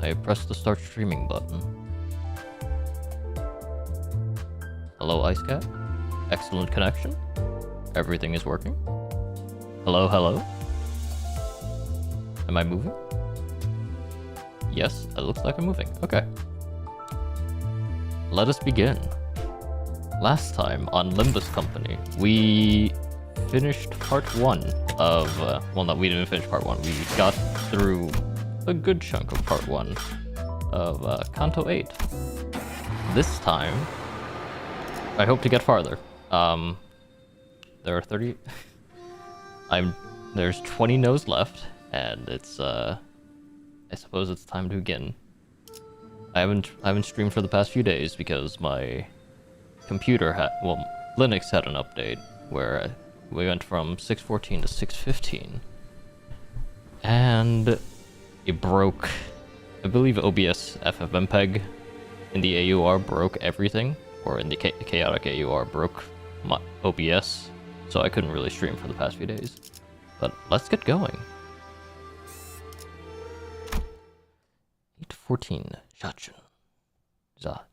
I pressed the start streaming button. Hello, Ice Cat. Excellent connection. Everything is working. Hello, hello. Am I moving? Yes, it looks like I'm moving. Okay. Let us begin. Last time on Limbus Company, we finished part 1 of... well, no, we didn't finish part 1. We got through a good chunk of part 1 of Canto 8. This time, I hope to get farther. There are 30... There's 20 no's left, and it's, I suppose it's time to begin. I haven't streamed for the past few days because my computer had... well, Linux had an update where we went from 6.14 to 6.15. And it broke... I believe OBS FFmpeg in the AUR broke everything, or in the chaotic AUR broke my OBS, so I couldn't really stream for the past few days. But let's get going. 8.14 Jachun.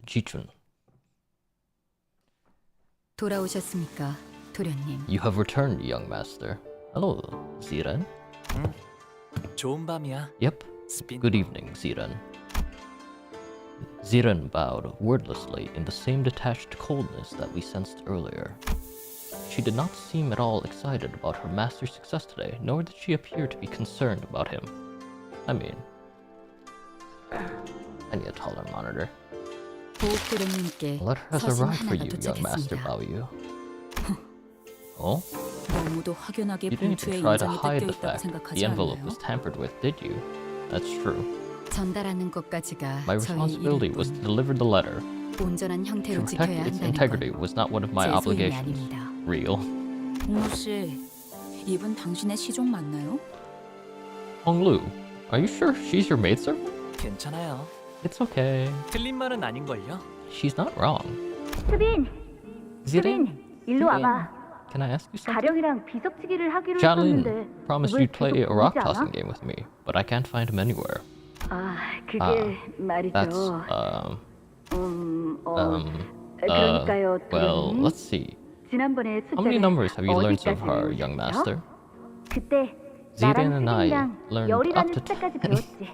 Jichun. 돌아오셨습니까, 도련님? You have returned, young master. Hello, Ziren. 좋은 밤이야. Yep. Good evening, Ziren. Ziren bowed wordlessly in the same detached coldness that we sensed earlier. She did not seem at all excited about her master's success today, nor did she appear to be concerned about him. I mean, I need a taller monitor. 보호도련님께 Let her 서신 arrive for 하나가 you, young master 도착했습니다. Baoyu. Oh? 너무도 확연하게 You didn't 봉투에 even try to 인장이 hide the 뜯겨 있다고 fact 생각하지 the envelope 않나요? was tampered with, did you? That's true. 전달하는 것까지가 My 저희 responsibility was to 일뿐. deliver the letter. 온전한 To 형태로 protect 지켜야 its 한다는 integrity 건 was not one of my 제 소임이 obligations. 아닙니다. Real. 씨, 이분 당신의 시종 맞나요? Honglu, are you sure she's your maidservant? 괜찮아요. It's okay. 틀린 말은 아닌걸요? She's not wrong. 수빈, Ziren, 일로 와봐. can I ask you something? 가령이랑 비석치기를 하기로 Jalin 했었는데 promised 왜 you'd play 계속 a rock 보이지 tossing 않아? game with me, but I can't find him anywhere. 아, 그게 That's, 말이죠. well, 도련님. let's see. 지난번에 How many 숫자를 numbers have you learned so 어디까지 far, young 외우셨어요? master? 그때 Ziren 나랑 and I 수빈이랑 learned up 열이라는 to 숫자까지 10. 배웠지.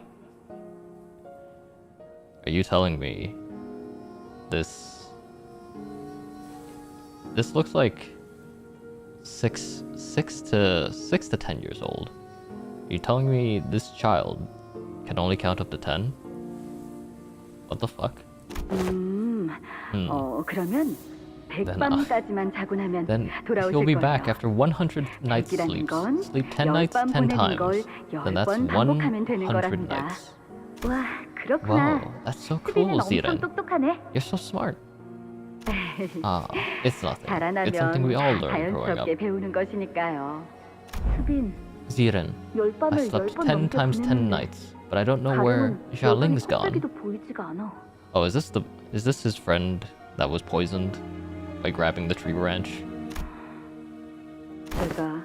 Are you telling me this looks like 6 to 10 years old? Are you telling me this child can only count up to 10? What the fuck? 그러면 백밤까지만 자고 나면 Then 돌아오실 he'll be 거예요. back after 100 nights sleep. 건 Sleep 10 nights, 10 보내는 times. 걸 Then that's 10번 반복하면 되는 100 거랍니다. nights. 와, 그렇구나. Wow, that's so cool, 수빈은 엄청 Ziren. 똑똑하네. You're so smart. It's nothing. It's something 자라나면 we all learn growing up. 자연스럽게 배우는 것이니까요. 수빈, Ziren, 열 I 밤을 slept 10번 10 넘게 times 10 보냈는데 nights, but I don't know where 가령은 Xiaoling's 여전히 gone. 껍데기도 보이지가 않아. Oh, is this his friend that was poisoned by grabbing the tree branch? 제가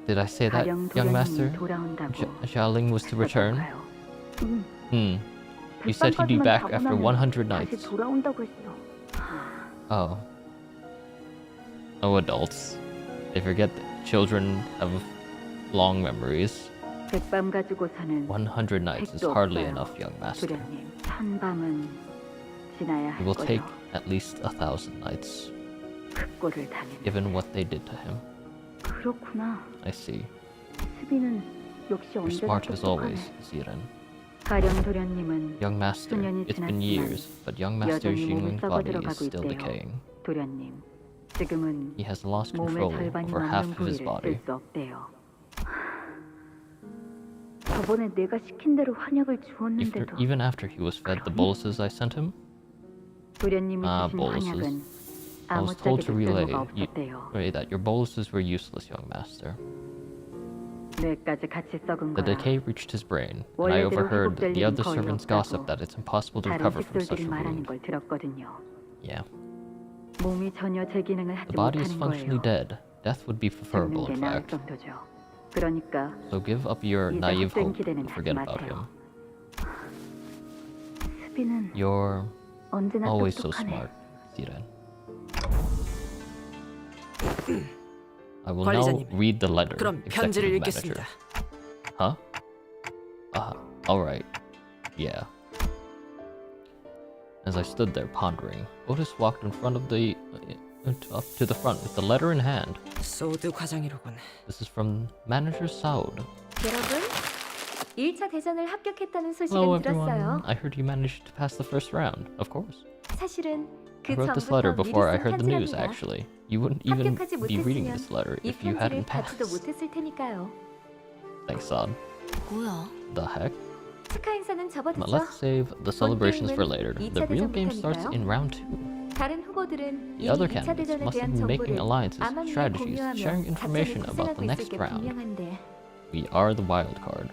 Did I say that, 가령 young master? 도련님이 돌아온다고 Xiaoling was to return? 응. You said he'd be 백밤까지만 back 자고 after 나면 100 다시 nights. 돌아온다고 했어. Oh. Oh, adults. They forget that children have long memories. 백밤 가지고 사는 100 nights is 택도 hardly 없어요. enough, young master. 도련님, 1000밤은 지나야 It 할 will take 거예요. at least 1,000 nights, 극고를 당했네. given what they did to him. 그렇구나. I see. 수빈은 역시 You're 언제나 smart as 똑똑하네. always, Ziren. 가령 도련님은 Young master, 수년이 it's been 지났지만 years, but young master 여전히 몸이 Xing's body is 썩어들어가고 still 있대요. decaying. 도련님, 지금은 He has lost 몸의 control 절반이 over half 넘는 of his 부위를 body. 쓸 수 없대요. 저번에 내가 시킨 대로 환약을 주었는데도 Even after he was fed the boluses I sent him, 도련님이 주신 boluses. 환약은 I was told to 아무짝에도 relay 쓸모가 없었대요. that your boluses were useless, young master. 뇌까지 같이 썩은 The 거야. decay reached his brain, and I 원래대로 overheard 회복될 the 일은 other 거의 servants 없다고 gossip that it's impossible to 다른 recover from such 식솔들이 a 말하는 wound. 걸 들었거든요. Yeah. 몸이 전혀 제 기능을 하지 The body is 못하는 functionally 거예요. dead. Death would be 죽는 preferable, 게 in 나을 fact. 정도죠. 그러니까 So give up your 이제 naive 헛된 hope 기대는 and 하지 forget about 마세요. him. 시비는 You're 언제나 always so 똑똑하네. smart, Siren. I will now 관리자님, read the letter. 그럼 편지를 Executive 읽겠습니다. Manager. Huh? Alright. Yeah. As I stood there pondering, Otis walked in front of the up to the front with the letter in hand. 소드 과장이로군. This is from Manager Saud. 여러분, 1차 대전을 합격했다는 Hello 소식은 들었어요. everyone. I heard you managed to pass the first round. Of course. 사실은 I 그 wrote this letter 전부터 before I 미리 쓴 heard the news. 편지랍니다. Actually, you wouldn't even 합격하지 be reading 못했으면 this letter 이 if you 편지를 hadn't 받지도 passed. 못했을 테니까요. Thanks, Saud. 뭐야? The heck? 축하 행사는 But 접어두죠. let's save the celebrations for later. 게임은 The 2차 real game 대전부터니까요. starts in round 2. 다른 후보들은 The other 이미 2차 candidates 대전에 must have 대한 been making 정보를 alliances, 암암리에 strategies, 공유하며 sharing information 작전을 about the 구상하고 next 있을 게 round. 분명한데 We are the wild card.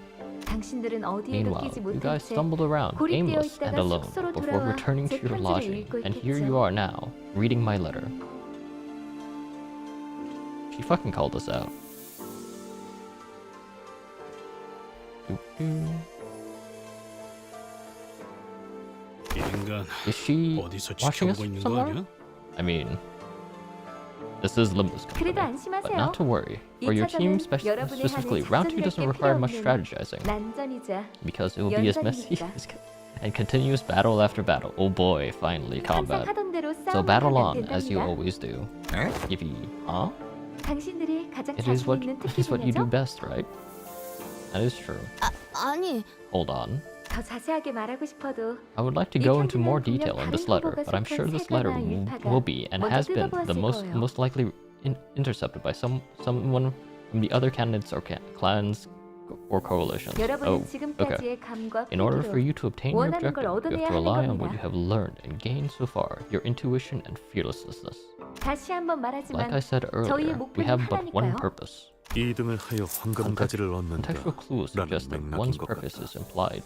당신들은 어디에도 Meanwhile, 끼지 you 못한 guys 채 stumbled around, 고립되어 aimless and 있다가 alone, 숙소로 before 돌아와 returning to 제 your 편지를 lodging. 읽고 And here you 있겠죠. are now, reading my letter. She fucking called us out. Doo-doo. 이 인간 Is she 어디서 watching us 지켜보고 있는 거 somewhere? 아니야? I mean, this is Limbus Company, 그래도 but 안심하세요. not to worry. For your team specifically, round 2 doesn't require much strategizing, 난전이자 because it will be as messy and continuous battle after battle. Oh boy, finally 항상 combat. 하던 대로 So battle 싸움만 on, as you 된답니다. always do. Yippee. Huh? 당신들이 가장 It is 자신 있는 what you do 특기 분야죠? best, right? That is true. 아니, Hold on. 더 자세하게 말하고 싶어도 I would like to go into more detail in this letter, but I'm sure this letter will be and has been the most likely intercepted by someone from the other candidates or clans or coalitions. 여러분은 Oh, okay. 지금까지의 감과 In order for 필기로 you to obtain your 원하는 objective, 걸 you have 얻어내야 to 하는 rely on what 겁니다. you have learned and gained so far, your intuition and fearlessness. 다시 한번 Like 말하지만 I said earlier, 저희의 we have 목표는 but one 하나니까요. purpose. 2등을 하여 황금 가지를 얻는다. Contextual clues 라는 suggest that 맥락인 one's 것 purpose 같다. is implied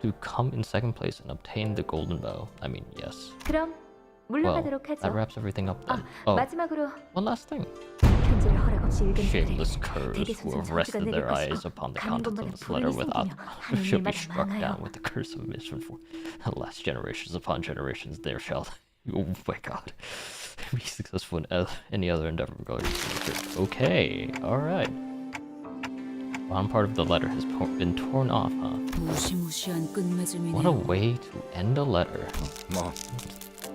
to come in second place and obtain the golden bow. I mean, yes. 그럼 Well, 물러가도록 that 하죠. wraps everything up then. 아, Oh, 마지막으로 one last thing. 편지를 허락 없이 읽은 Shameless 자들에게 curs who have 대대손손 rested 저주가 their 내릴 eyes 것이고 upon the 가는 contents of 곳마다 this letter 불운이 without 생기며 하는 should be 일마다 struck 망하여. down with the curse of mission for last generations upon generations there shall oh my god be successful in any other endeavor regarding okay, alright. One part of the letter has been torn off, huh? 무시무시한 What a 끝맺음이네요. way to end a letter. 뭐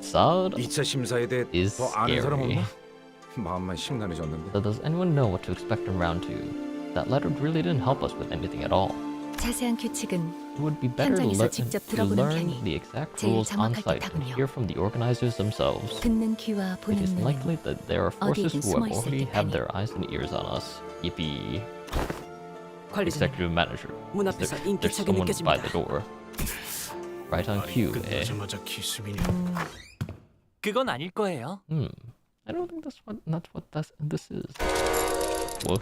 Saud 2차 심사에 대해 is 더 아는 사람 scary. 없나? 마음만 심란해졌는데. So does anyone know what to expect in round 2? That letter really didn't help us with anything at all. 자세한 규칙은 It would be better to, 현장에서 직접 to 들어보는 learn 편이 the exact 제일 rules on 정확할 site and 듯하군요. hear from the organizers themselves. 듣는 귀와 It 보는 is 눈은 likely that there are forces 어디에든 who have 숨어 있을 already have 듯하니. their eyes and ears on us. Yippee. 관리자님, Executive manager. 문 Is 앞에서 there- there's 인기척이 someone by 느껴집니다. the door. Right on cue, eh? 끝나자마자 기습이냐? 그건 아닐 거예요. I don't think that's what this is. What?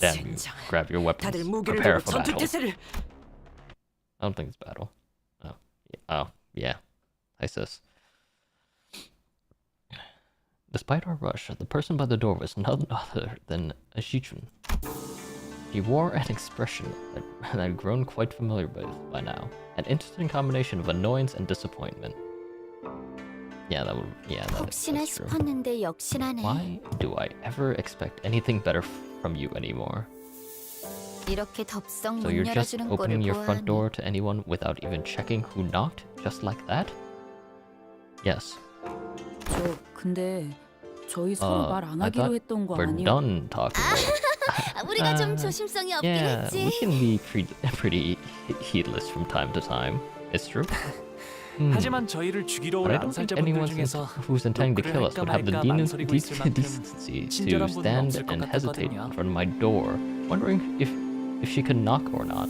Damn you. 젠장. Grab your weapons. 다들 무기를 Prepare 들고 for 전투 battle. 태세를. I don't think it's battle. Yeah. Hi, sis. Despite our rush, the person by the door was none other than Ashichun. He wore an expression that I'd grown quite familiar with by now. An interesting combination of annoyance and disappointment. Yeah, that 혹시나 that's true. 싶었는데 역시나네. Why do I ever expect anything better from you anymore? 이렇게 덥석 So 문 you're just 열어주는 opening 꼴을 your front 보아하니 door to anyone without even checking who knocked, just like that? Yes. 저 근데 저희 서로 말 안 I 하기로 thought 했던 거 We're 아니에요? done talking. 우리가 좀 조심성이 없긴 Yeah, 했지. we can be pretty heedless from time to time. It's true. 하지만 저희를 죽이러 But 올 I don't think 암살자분들 anyone 중에서 who's intending to kill us would have the 할까 망설이고 있을 만큼 decency to 친절한 분은 stand 없을 것 and hesitate 같았거든요. in front of my door, wondering if she could knock or not.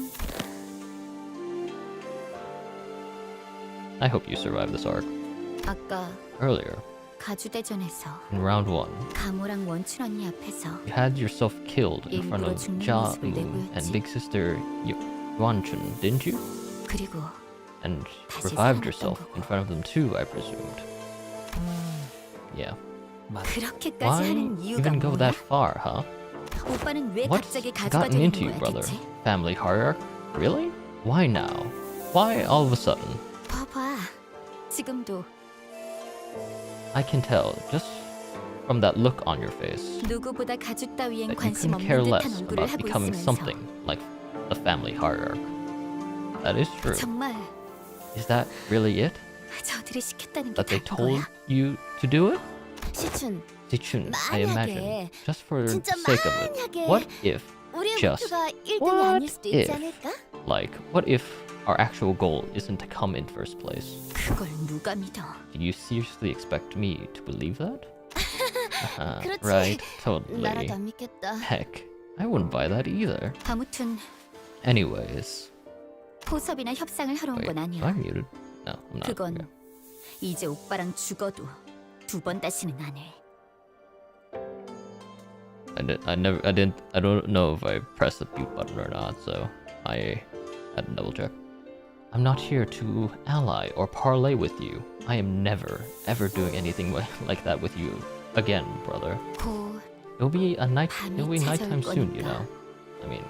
I hope you survived this arc. 아까 Earlier, 가주대전에서 in round 1, 가모랑 원춘 언니 앞에서 you had yourself killed in front 일부러 of 죽는 Ja 모습을 내고 and 했지. big sister Yuanchun, didn't you? 그리고 And 다시 revived 살아났던 yourself 거고. in front of them too, I presumed. Yeah. 그렇게까지 Why 하는 이유가 even go 뭐야? that far, huh? 오빠는 왜 What's 갑자기 가주가 gotten 되는 into you, 거야 brother? 대체? Family hierarchy? Really? Why now? Why all of a sudden? 봐봐. 지금도 I can tell just from that look on your face 누구보다 가죽 따위엔 that you 관심 couldn't care 없는 less 듯한 얼굴을 about 하고 becoming 있으면서 something like the family hierarch. That is true. 정말 Is that really it? 저들이 시켰다는 게 That they 다 told 그거야? you to do it? 시춘, Zichun, I imagine. 만약에, Just for the 진짜 sake of it. 만약에 What if, 우리의 just 목표가 1등이 what 아닐 수도 있지 if? 않을까? like, what if our actual goal isn't to come in first place? 그걸 누가 믿어? Do you seriously expect me to believe that? 그렇지. Right, 나라도 totally. 안 믿겠다. Heck, I wouldn't buy that either. 아무튼 Anyways, 포섭이나 협상을 하러 온 wait, 건 am I 아니야. muted? No, I'm not. 그건 Okay. 이제 오빠랑 죽어도 두 번 다시는 안 해. I don't know if I pressed the mute button or not, so I had to double check. I'm not here to ally or parlay with you. I am never, ever doing anything like that with you again, brother. 곧 It'll be 밤이 nighttime 찾아올 soon, you 거니까. know. I mean,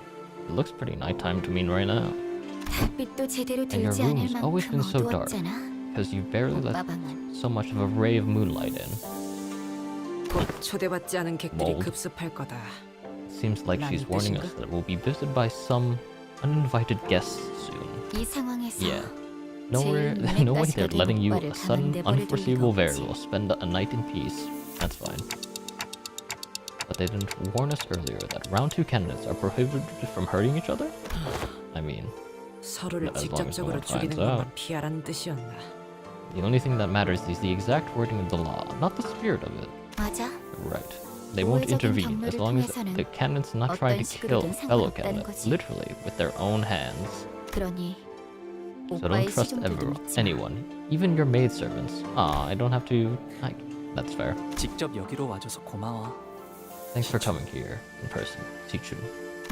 it looks pretty nighttime to me right now, 달빛도 제대로 And your 들지 않을 room's always 만큼 been so dark. 어두웠잖아. because you barely 오빠 let 방은 so much of a ray of moonlight in. 곧 초대받지 않은 객들이 Mold. 급습할 거다. Seems like she's 남이 warning 뜻인가? us that we'll be visited by some uninvited guests soon. 이 상황에서 Yeah. No way, 제일 no way 눈에 they're 따스하게 letting you, 오빠를 a sudden, 가만히 내버려 둘 unforeseeable 리가 variable, 없지. spend a night in peace. That's fine. But they didn't warn us earlier that round 2 candidates are prohibited from hurting each other? I mean, 서로를 as long as no 직접적으로 one finds 죽이는 것만 out. 피하라는 뜻이었나. The only thing that matters is the exact wording of the law, not the spirit of it. 맞아. Right. They won't 우회적인 intervene as 경로를 long as 통해서는 the candidates not trying to 어떤 kill 식으로든 fellow 상관없다는 candidates, 거지. literally with their own hands. 그러니 So 오빠의 don't trust 시종들도 ever 믿지 마. anyone, even your maidservants. I don't have to. That's fair. 직접 여기로 와줘서 고마워. Thanks for coming here in person, Sichu.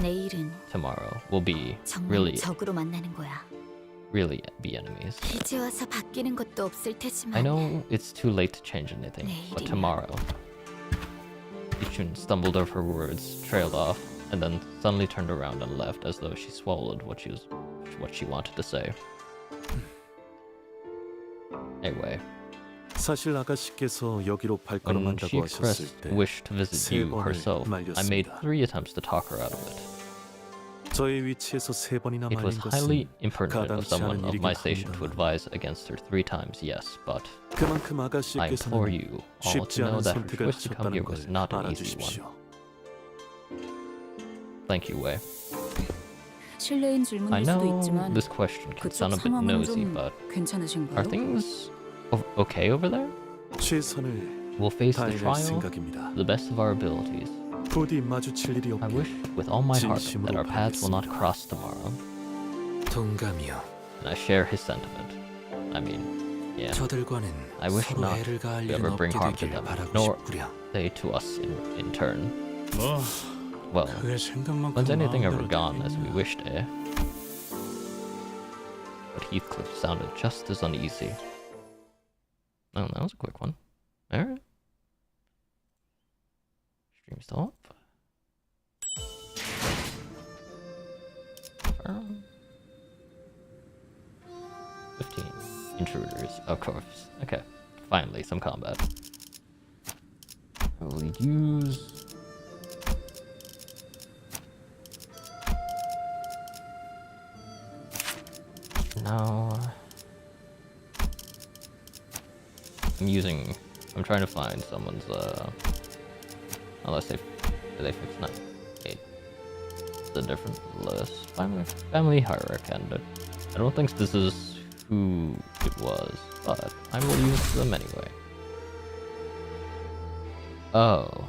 내일은 Tomorrow we'll be 정말 really 적으로 만나는 거야. be enemies. 이제 와서 바뀌는 것도 없을 테지만 I know it's too late to change anything, but tomorrow. Sichun stumbled over her words, trailed off, and then suddenly turned around and left as though she swallowed what she wanted to say. Anyway, 사실 아가씨께서 여기로 when 발걸음한다고 she 하셨을 expressed 때 wish to visit 세 you 번을 herself, I made 말렸습니다. 3 attempts to talk her out of it. 저의 위치에서 세 번이나 It was 말린 highly 것은 impertinent of 가당치 someone 않은 of 일이긴 my station to 합니다만 advise against her 3 times, yes, but 그만큼 I implore 아가씨께서는 you all to 쉽지 know 않은 that her 선택을 choice to come 하셨다는 here 걸 was not an easy one. 알아주십시오. Thank you, Wei. 실례인 I 질문일 수도 know 있지만 this question can 그쪽 sound a bit 상황은 nosy, 좀 but 괜찮으신가요? are things okay over there? 최선을 We'll face the 다해낼 trial 생각입니다. to the best of our abilities. 부디 마주칠 일이 I wish 없게 with all my heart that 진심으로 our paths will not 바라겠습니다. cross tomorrow, 동감이요. and I share his sentiment. I mean, yeah, 저들과는 I wish 서로 not 애를 가할 to 일은 ever bring 없게 harm to 되길 them, 바라고 nor 싶구려. they to us in turn. 뭐 Well, 그게 생각만큼 when's anything ever 마음대로 gone as we 되겠냐. wished, eh? But Heathcliff sounded just as uneasy. Oh, that was a quick one. Alright. Stream still up. 15. Intruders, of course. Okay. Finally, some combat. I will use... No. I'm trying to find someone's, unless they fix not. Wait. It's a different list. Family hierarchy candidate. I don't think this is who it was, but I will use them anyway. Oh.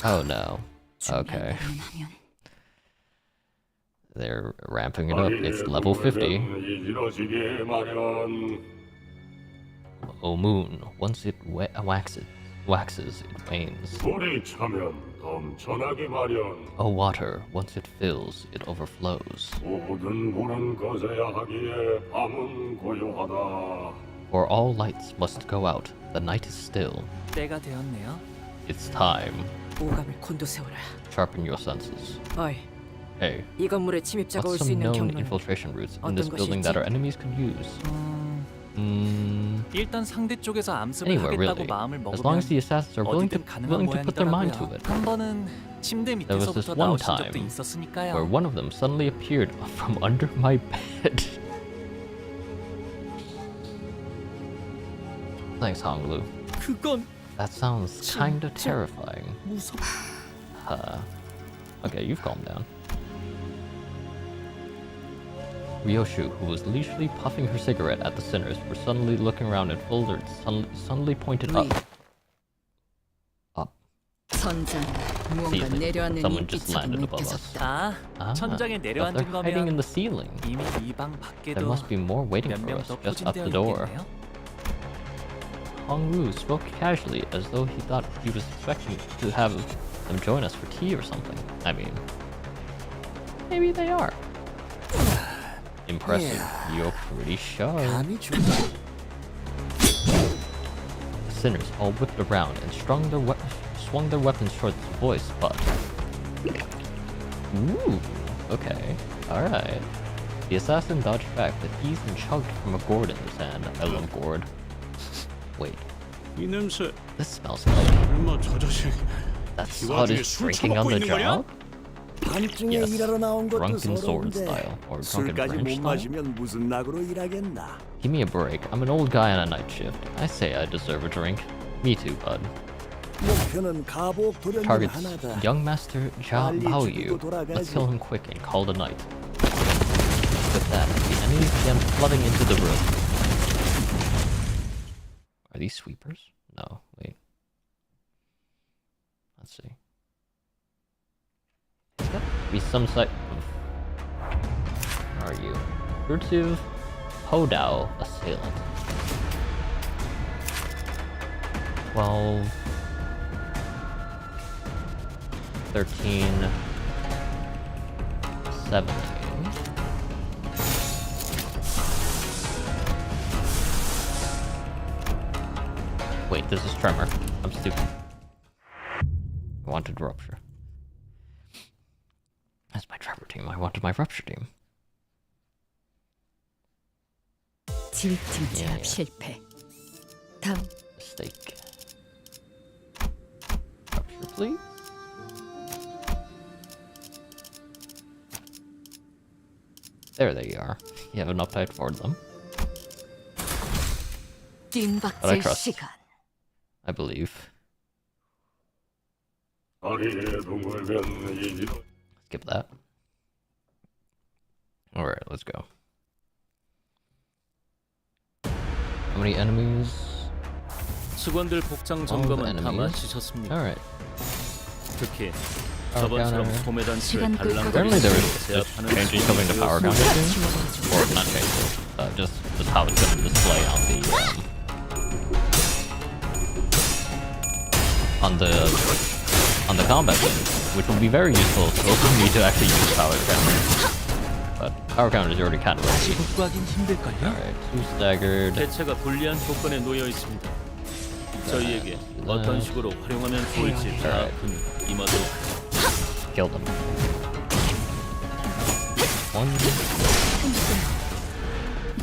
Oh no. Okay. They're ramping it up. It's level 50. Oh moon, once it waxes, it wanes. Oh water, once it fills, it overflows. For all lights must go out, the night is still. 때가 되었네요. It's time. 오감을 곤두세우라. Sharpen your senses. 어이, Hey, 이 건물에 침입자가 올 what's 수 some 있는 known 경로는 infiltration routes in 어떤 this building that 것일지? our enemies could use? 일단 상대 쪽에서 암습을 Anywhere 하겠다고 really. 마음을 As long 먹으면 as the assassins are willing to 어디든 가능한 put their mind to 모양이더라고요. it. 한 번은 침대 There was this 밑에서부터 one 나오신 적도 time 있었으니까요. where one of them suddenly appeared from under my bed. Thanks, Honglu. 그건 That sounds kinda terrifying. 무섭. Okay, you've calmed down. Ryoshu, who was leisurely puffing her cigarette at the sinners, were suddenly looking around and suddenly pointed up. Up. 천장 무언가 Ceiling. 내려앉는 Someone just 인기척이 landed above us. 느껴졌다. 아, 천장에 but they're 내려앉은 hiding in 거면 the ceiling. 이미 이 방 There 밖에도 must be more waiting 몇 for 명 us 더 just up 포진되어 the door. 있겠네요. Hongru spoke casually, as though he thought he was expecting to have them join us for tea or something. I mean, maybe they are. Impressive. You're pretty sharp. The sinners all whipped around and swung their weapons towards the voice, but... Ooh, okay, alright. The assassin dodged back, but eased and chugged from a gourd in his hand. I love gourd. Wait, 이 냄새. this smells like... 얼마 저 자식. That sod is drinking on the job? 밤중에 Yes, 일하러 나온 것도 drunken sword 서러운데 style, or drunken 술까지 branch 못 style? 마시면 무슨 낙으로 일하겠나. Give me a break. I'm an old guy on a night shift. I say I deserve a drink. Me too, bud. 목표는 가복 도련님 Targets 하나다. young master Jia 빨리 Baoyu. 죽이고 Let's 돌아가지. kill him quick and call it a night. With that, the enemies began flooding into the room. Are these sweepers? No, wait. Let's see. There's got to be some site of... Where are you? Furtive Hodao assailant. 12... 13... 17... Wait, this is Tremor. I'm stupid. I wanted Rupture. That's my Tremor team. I wanted my Rupture team. 질증 제압 Yeah. 실패. 다음 Mistake. Rupture, please. There they are. You have enough to afford them. But I 뜀박질 trust. 시간. I believe. Skip that. Alright, let's go. How many enemies? 직원들 복장 점검은 다 마치셨습니다. Alright. 특히 Power 저번처럼 counter. 소매 단추를 시간 끌 Apparently there was 제압하는 changes coming to power counter soon? Or not changes. Just how it's going to display on the combat thing, which will be very useful for me to actually use power counter. But power counter is already kind of 다시 rusty. 복구하긴 힘들걸요? Alright, 2 staggered. 대체가 불리한 조건에 놓여 있습니다. 저희에게 어떤 식으로 활용하면 좋을지 다 임하도록 Kill them. 1.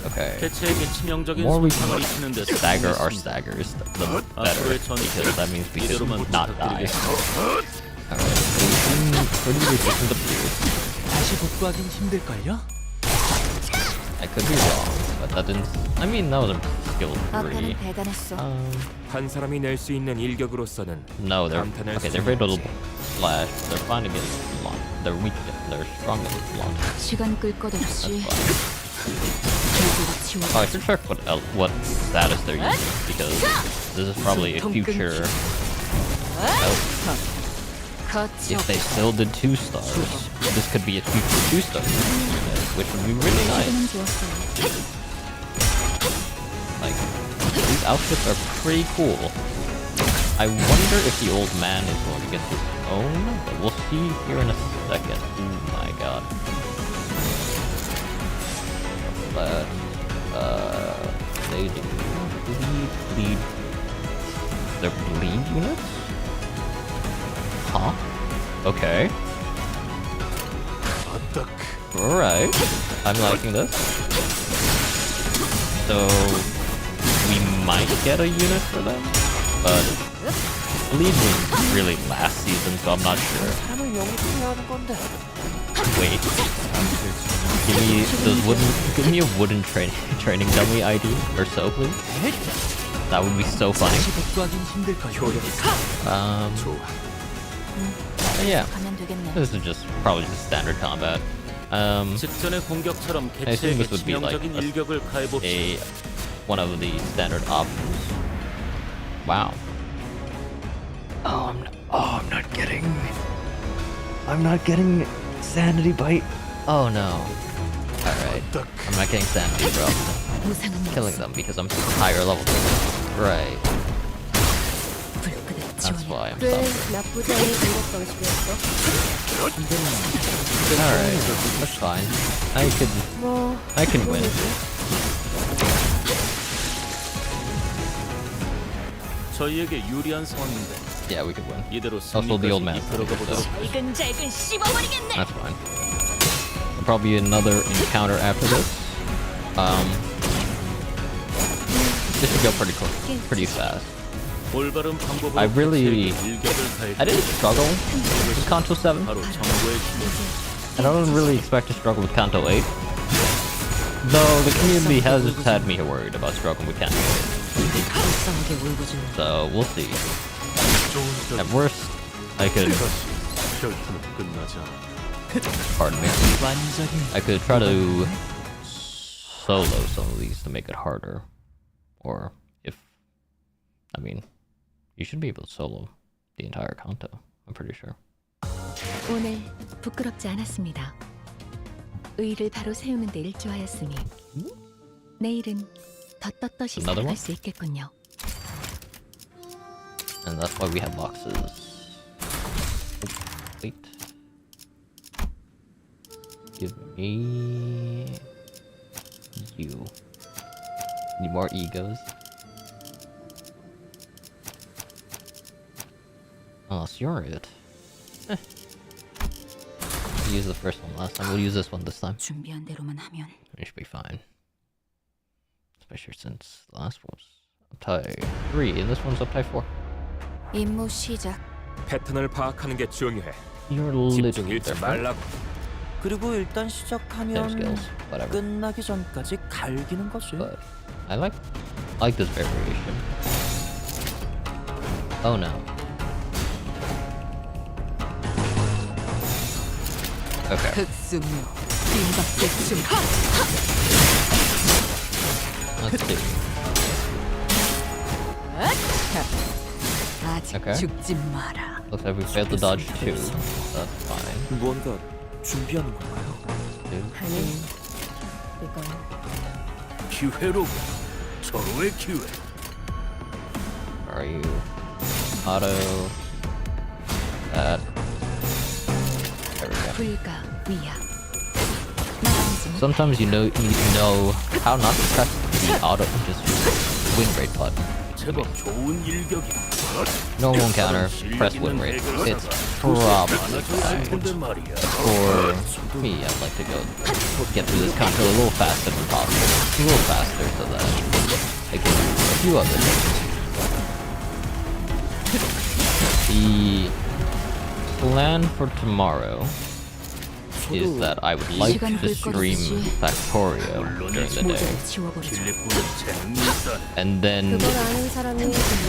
Okay. 대체에게 치명적인 More we 손상을 can 입히는 데 stagger our staggers, the better. 앞으로의 전투 Because that means we can 이대로만 not die. 부탁드리겠습니다. Alright, so we seem pretty resistant to pierce. 다시 복구하긴 힘들걸요? I could be wrong, but that didn't... I mean, that was a skill 3. 아까는 대단했어. 한 사람이 낼 수 있는 일격으로서는 No, they're... 감탄할 Okay, 수 they're 있는 fatal slash. They're fine against blunt. They're weak, they're strong against blunt. 시간 끌 것 없이 That's fine. Oh, I should check what status they're using, because this is probably a future... 거쳐 If they still did 2 stars, this could be a future 2 stars, which would be really nice. 좋았어요. Like, these outfits are pretty cool. I wonder if the old man is going to get his own, but we'll see here in a second. Oh my god. But, they do bleed. They're bleed units? Huh? Okay. Alright, I'm liking this. So we might get a unit for them, but I believe we really last season, so I'm not sure. Wait, give me a wooden training dummy ID or so, please. That would be so funny. Yeah, 가면 되겠네. this is just probably just standard combat. 직전의 공격처럼 I assume 개체에게 this would be like 치명적인 일격을 가해봅시다. one of the standard options. Wow. I'm not getting sanity bite. Oh no. Alright. I'm not getting sanity, bro. 무상은 Killing them because I'm higher level. Right. 불끈한 That's 지원이. why I'm suffering. 나쁘지 않은 공격 방식이었어. Alright. That's fine. I can win. 저희에게 유리한 상황인데 Yeah, we could win. 이대로 Also, the old man. 승리까지 이끌어가 보도록. 잘근잘근 씹어버리겠네. That's fine. There'll probably be another encounter after this. This should go pretty fast. 올바른 방법으로 I really- 개체에게 일격을 가해. I didn't struggle with Kanto 7. 바로 정보의 힘. I don't really expect to struggle with Kanto 8. Though the community has had me worried about struggling with Kanto 8. 불쌍하게 울부짖는 So we'll see. At worst, I could. Pardon me. I could try to solo some of these to make it harder. Or if. I mean, you should be able to solo the entire Kanto. I'm pretty sure. 오늘 부끄럽지 않았습니다. 의를 바로 세우는 데 일조하였으니 내일은 더 떳떳이 Another 살아갈 one? 수 있겠군요. And that's why we have boxes. Wait. Give me you. Need more egos. Oh, so you're it. We used the first one last time. We'll use this one this time. 준비한 대로만 하면 It should be fine. Especially since the last one was uptie 3 and this one's uptie 4. 임무 시작. 패턴을 파악하는 게 중요해. You're literally 집중 잃지 different. 말라고. 그리고 일단 Same 시작하면 skills, whatever. 끝나기 전까지 갈기는 거지. But I like this variation. Oh no. Okay. 흑수묘 임박대충 Let's see. 아직 Okay. 죽지 마라. Looks like we failed to dodge 2. That's fine. 뭔가 준비하는 건가요? 기회로 서로의 기회. Where are you? Auto. That. There we go. 불가 위야. Sometimes you need to know how not to press the auto just win rate button. 제법 좋은 일격이. Normal encounter, press win rate. It's probably fine. 근데 말이야. For me, I'd like to get through this content a little faster than possible. A little faster so that I can do a few other things. The plan for tomorrow is that I would like to stream Factorio during the day. 길리꾸는 재능이 있다네. And then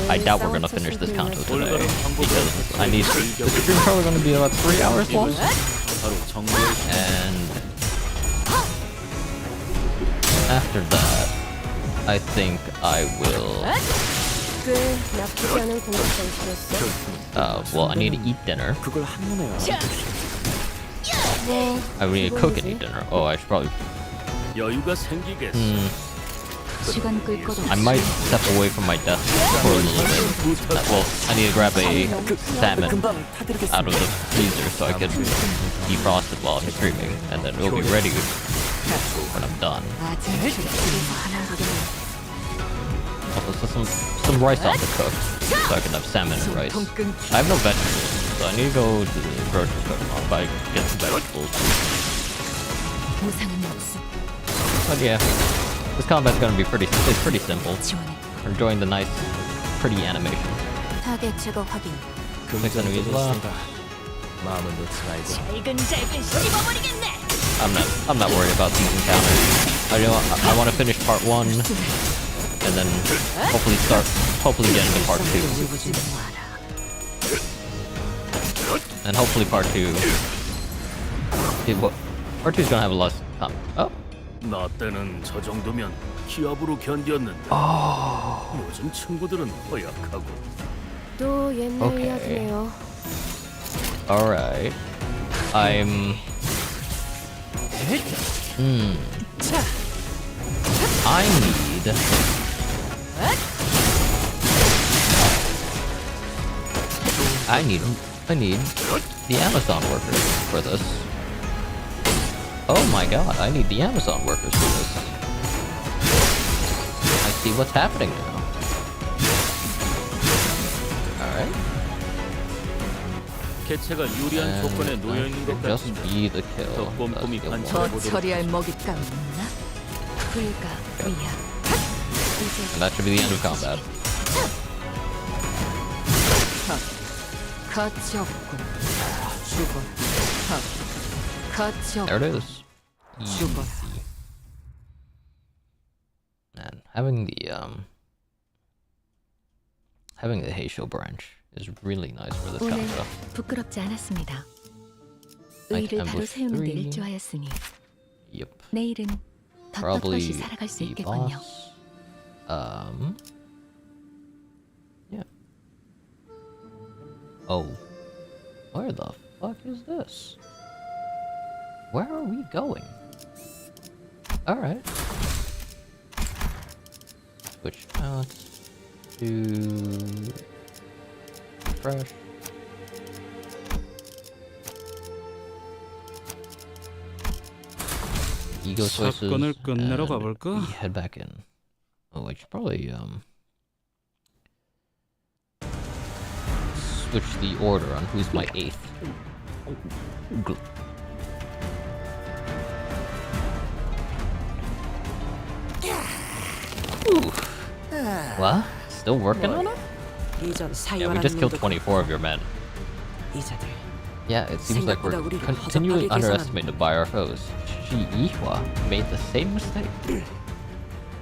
I doubt we're gonna finish this Kanto today because I need the stream probably gonna be about 3 hours long. 바로 정보의 힘. And after that, I think I will. 나쁘지 않은 공격 방식이었어. Well, I need to eat dinner. 그걸 한눈에 I need to cook and eat dinner. Oh, I should probably. 여유가 생기겠어. 시간 끌 것 I might step away from my desk for a little bit. Well, I need to grab a salmon 금방 out of 타드리겠습니다. the freezer so I can defrost it while I'm streaming, and then it'll be ready when I'm done. 아직 죽지 마라. Also, some rice off the cook so I can have salmon and rice. I have no vegetables, so I need to go to the grocery store and buy get some vegetables. 보상은 없어. But yeah, this combat's gonna be it's pretty simple. 지원해. We're enjoying the nice, pretty animation. 타겟 제거 확인. Six enemies left. 마음은 놓지 말고. 잘근잘근 씹어버리겠네. I'm not worried about these encounters. I want to finish part 1 and then hopefully get into part 2. And hopefully part 2 part 2 is gonna have a lot of oh. 나 때는 저 정도면 기압으로 견뎠는데 요즘 친구들은 허약하고. 또 옛날 Okay. 이야기네요. Alright. I'm I need the Amazon workers for this. Oh my god, I need the Amazon workers for this. I see what's happening now. Alright. 개체가 유리한 조건에 놓여 있는 것 Just 같은데 be the kill. 더 꼼꼼히 That's the one. 관찰해 더 보도록. 처리할 먹잇감 있나? 불가 위야. And that should be the end of combat. 가치 없군. 죽어. 가치 There it 없군. is. 죽어라. Man, having the Heisho branch is really nice for this kind 오늘 of stuff. 부끄럽지 않았습니다. Like 의를 바로 ambush 세우는 데 3. 일조하였으니 Yep. 내일은 더 Probably 떳떳이 살아갈 수 the 있겠군요. boss. Yeah. Oh. Where the fuck is this? Where are we going? Alright. Switch out to fresh. Ego choices. 사건을 끝내러 and 가볼까? we head back in. Oh, I should probably switch the order on who's my 8th. Ooh. What? Still working on it? 이전 Yeah, we just killed 24 of your men. 이자들 Yeah, it seems like we're 생각보다 우리를 continually 허접하게 underestimated by our foes. Shi Yihua made the same mistake.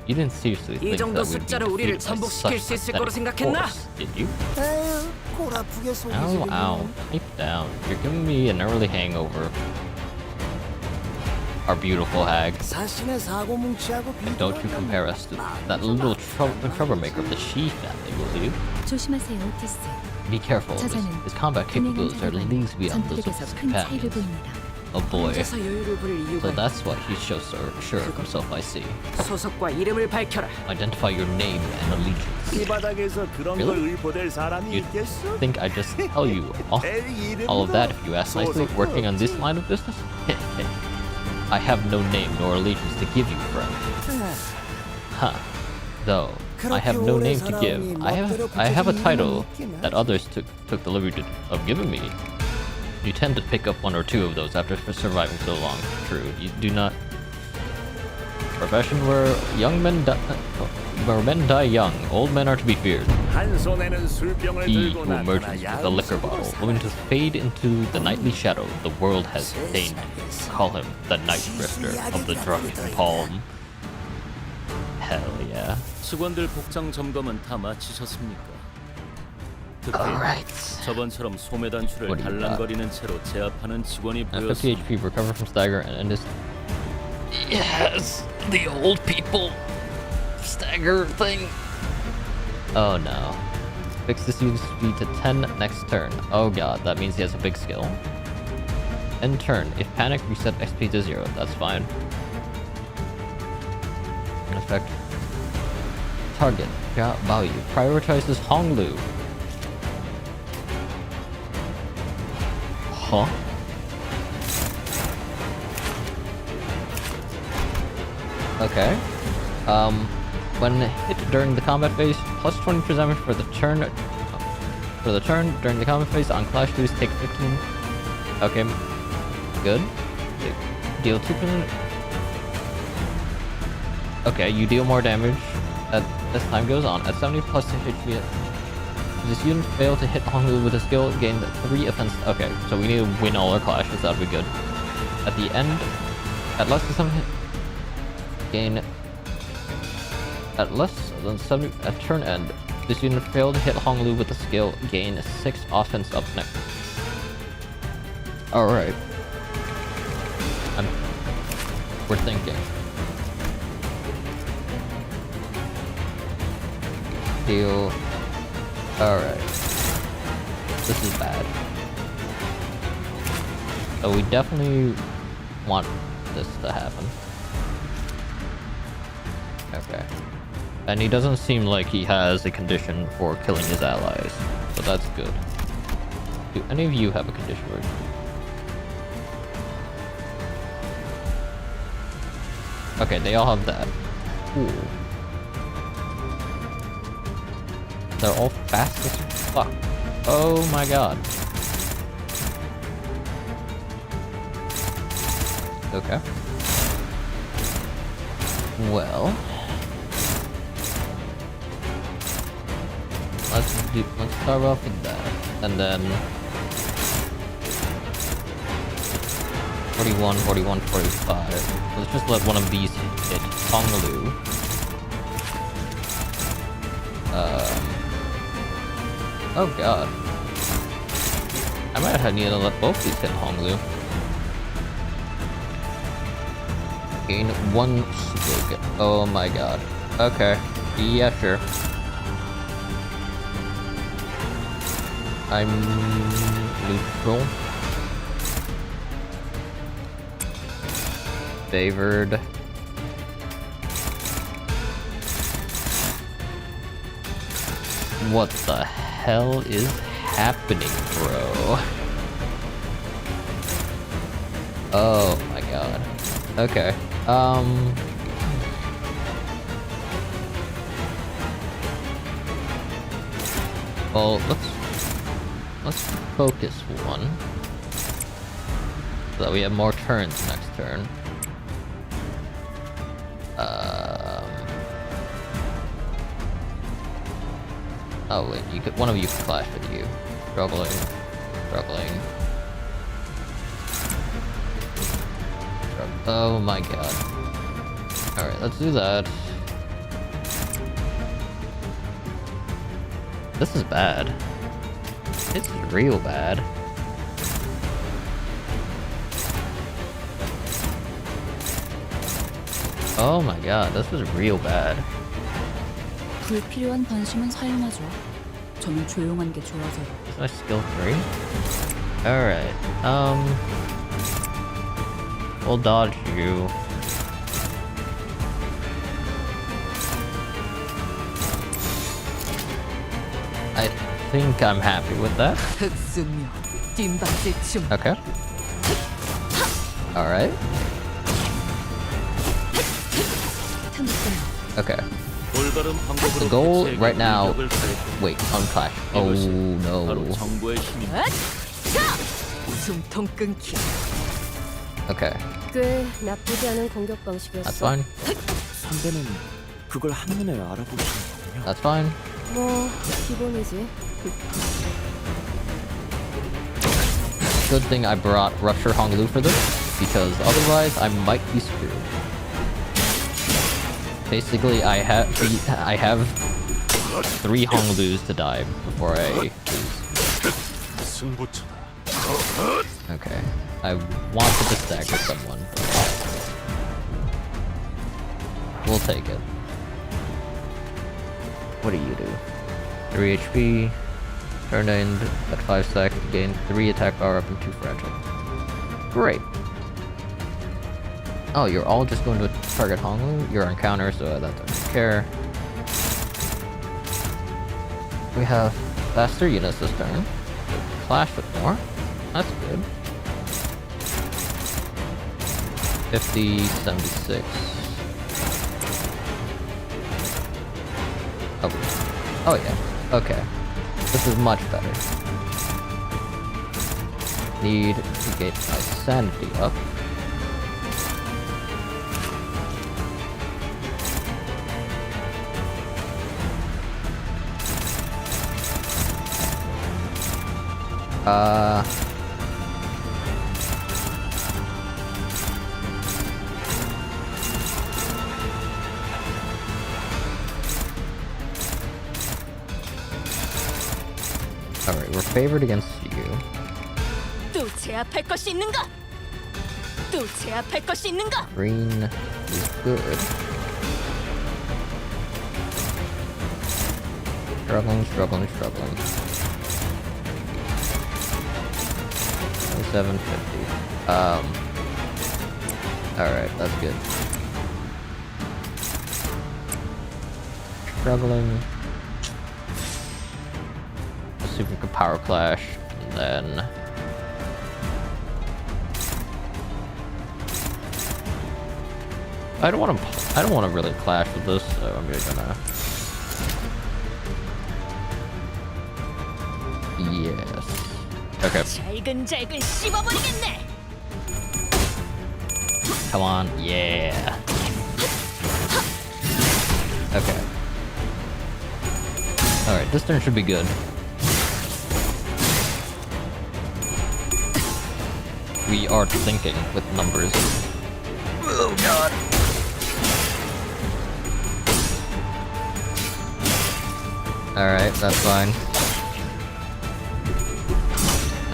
You didn't seriously think that 정도 we'd be 숫자로 우리를 defeated by 잠복시킬 such 수 있을 pathetic 거로 생각했나? force, did you? 에휴, 골 아프게 소리 Ow, 지르네. ow. Pipe down. You're giving me an early hangover. Our beautiful hag. 사신의 사고 뭉치하고 And don't you compare us to that little troublemaker of the Shi family, will you? 조심하세요, 오티스. Be careful. His combat capabilities are leagues beyond those of 전투력에서 his 큰 차이를 companions. 보입니다. Oh boy. 혼자서 여유를 부릴 이유가 So that's why he shows so sure of himself, I see. 소속과 이름을 밝혀라. Identify your name and allegiance. 이 바닥에서 그런 걸 Really? 의포될 사람이 You 있겠어? think I just tell you all of that if you ask nicely? Working on this line of business? I have no name nor allegiance to give you, friend. Huh. Though, I have no name to give. I have a title that others took the liberty of giving me. You tend to pick up one or two of those after surviving so long. True, you do not. Profession where men die young, old men are to be feared. 한 손에는 술병을 He 들고 who emerges 나타나 with a liquor bottle, willing to fade into the nightly shadow the world has deigned. Call him the night drifter of the drunken palm. Hell yeah. 직원들 복장 점검은 다 마치셨습니까? 특히 Alright. 저번처럼 소매 단추를 What do you got? 달랑거리는 채로 제압하는 직원이 50 보였습니다. HP, recover from stagger, and end his. Yes, the old people stagger thing. Oh no. Fix this unit speed to 10 next turn. Oh god, that means he has a big skill. End turn. If panic, reset XP to 0. That's fine. Effect. Target. Value. Prioritizes Honglu. Huh? Okay. When hit during the combat phase, plus 20% damage for the turn. For the turn during the combat phase on Clash 2s take 15. Okay. Good. Deal 2% Okay, you deal more damage as time goes on. At 70 plus HP, this unit failed to hit Honglu with a skill, gained 3 offense. Okay, so we need to win all our clashes, that'd be good. At the end, at less than 7 hit, gain... At less than 70, at turn end, this unit failed to hit Honglu with a skill, gain 6 offense up next. Alright. We're thinking. Deal. Alright. This is bad. So we definitely want this to happen. Okay. And he doesn't seem like he has a condition for killing his allies. So that's good. Do any of you have a condition for it? Okay, they all have that. Cool. They're all fast as fuck. Oh my god. Okay. Well, let's start off with that, and then 41, 41, 45. Let's just let one of these hit Honglu. Oh god. I might have needed to let both these hit Honglu. Gain 1 skill. Oh my god. Okay. Yeah, sure. I'm neutral. Favored. What the hell is happening, bro? Oh my god. Okay. Well, let's focus one. So that we have more turns next turn. Oh wait, one of you can clash with you. Struggling. Oh my god. Alright, let's do that. This is bad. It's real bad. Oh my god, this is real bad. 불필요한 관심은 사용하죠. 저는 조용한 게 좋아서요. Is my skill 3? Alright, we'll dodge you. I think I'm happy with that. 흑승묘, 뒷받침 춤. Okay. Alright. Okay. The goal right now... Wait, unclash. Oh no. 숨통 끊기. Okay. 꽤 나쁘지 않은 공격 방식이었어. That's fine. 상대는 그걸 한눈에 알아보시는군요. That's fine. 뭐 기본이지. Good thing I brought Rupture Honglu for this, because otherwise I might be screwed. Basically, I have 3 Honglus to die before I lose. Okay, I wanted to stagger someone. We'll take it. What do you do? 3 HP. Turn end at 5 seconds. Gain 3 attack power up and 2 fragile. Great. Oh, you're all just going to target Honglu? You're on counter, so that doesn't care. We have faster units this turn. Clash with more. That's good. 50, 76. Oh yeah. Okay. This is much better. Need to get my sanity up. Alright, we're favored against you. 또 제압할 것이 있는가? 또 제압할 것이 있는가? Green is good. Struggling. 750. Alright, that's good. Struggling. Let's see if we can power clash, and then I don't want to really clash with this, so I'm just gonna. Yes. Okay. 잘근잘근 씹어버리겠네. Come on. Yeah. Okay. Alright, this turn should be good. We are thinking with numbers. Oh god. Alright, that's fine.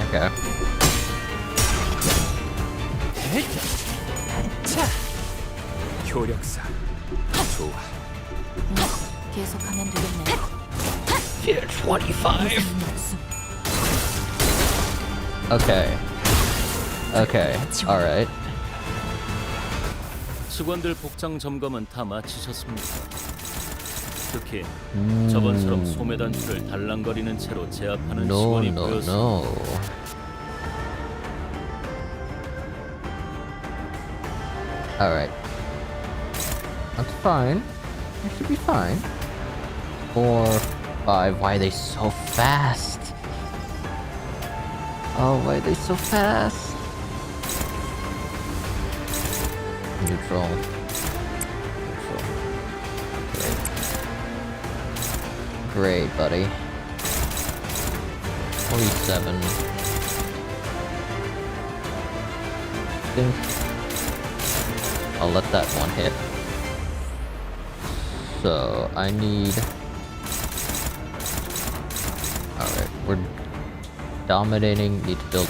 Okay. 효력사. 좋아. 계속하면 되겠네. Yeah, 25. Okay. Alright. 직원들 복장 점검은 다 마치셨습니까? 특히 저번처럼 소매 단추를 달랑거리는 채로 제압하는 직원이 보였습니다. No. Alright. That's fine. It should be fine. 4, 5. Why are they so fast? Oh, why are they so fast? Neutral. Great, buddy. 47. Think I'll let that one hit. So I need. Alright, we're dominating.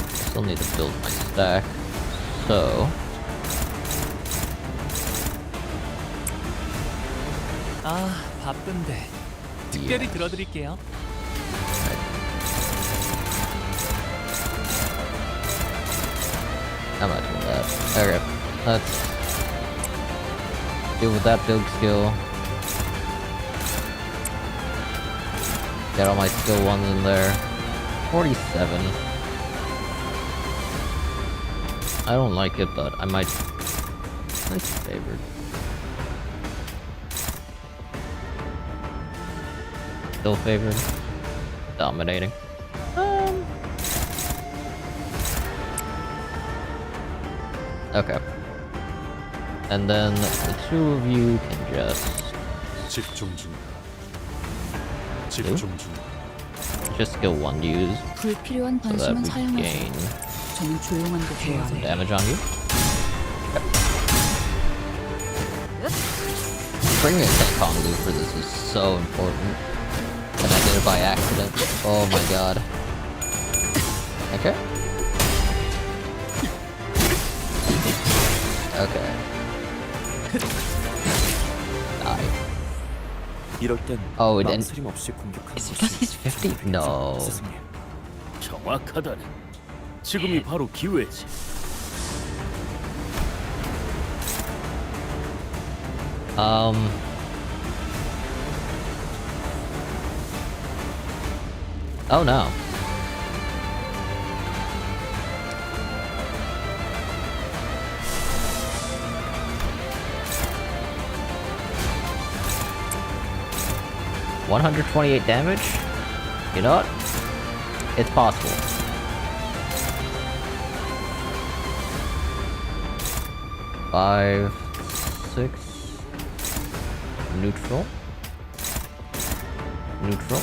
Still need to build my stack. So 바쁜데. 특별히 들어드릴게요. I'm not doing that. Okay, let's deal with that build skill. Get all my skill ones in there. 47. I don't like it, but I might. It's favored. Still favored. Dominating. Okay. And then the two of you can just skill 1 use 불필요한 so that 관심은 we 사용하세요. gain 저는 조용한 거 some 좋아해요. damage on you. Okay. Bringing a Conclave for this is so important. And I did it by accident. Oh my god. Okay. Okay. Die. 이럴 땐 Oh, and 망설임 없이 공격하는 it's because he's 50? No. 스승님. 정확하다네. 지금이 바로 기회지. Oh no. $128 damage? You know what? It's possible. Five, 6. Neutral. Neutral.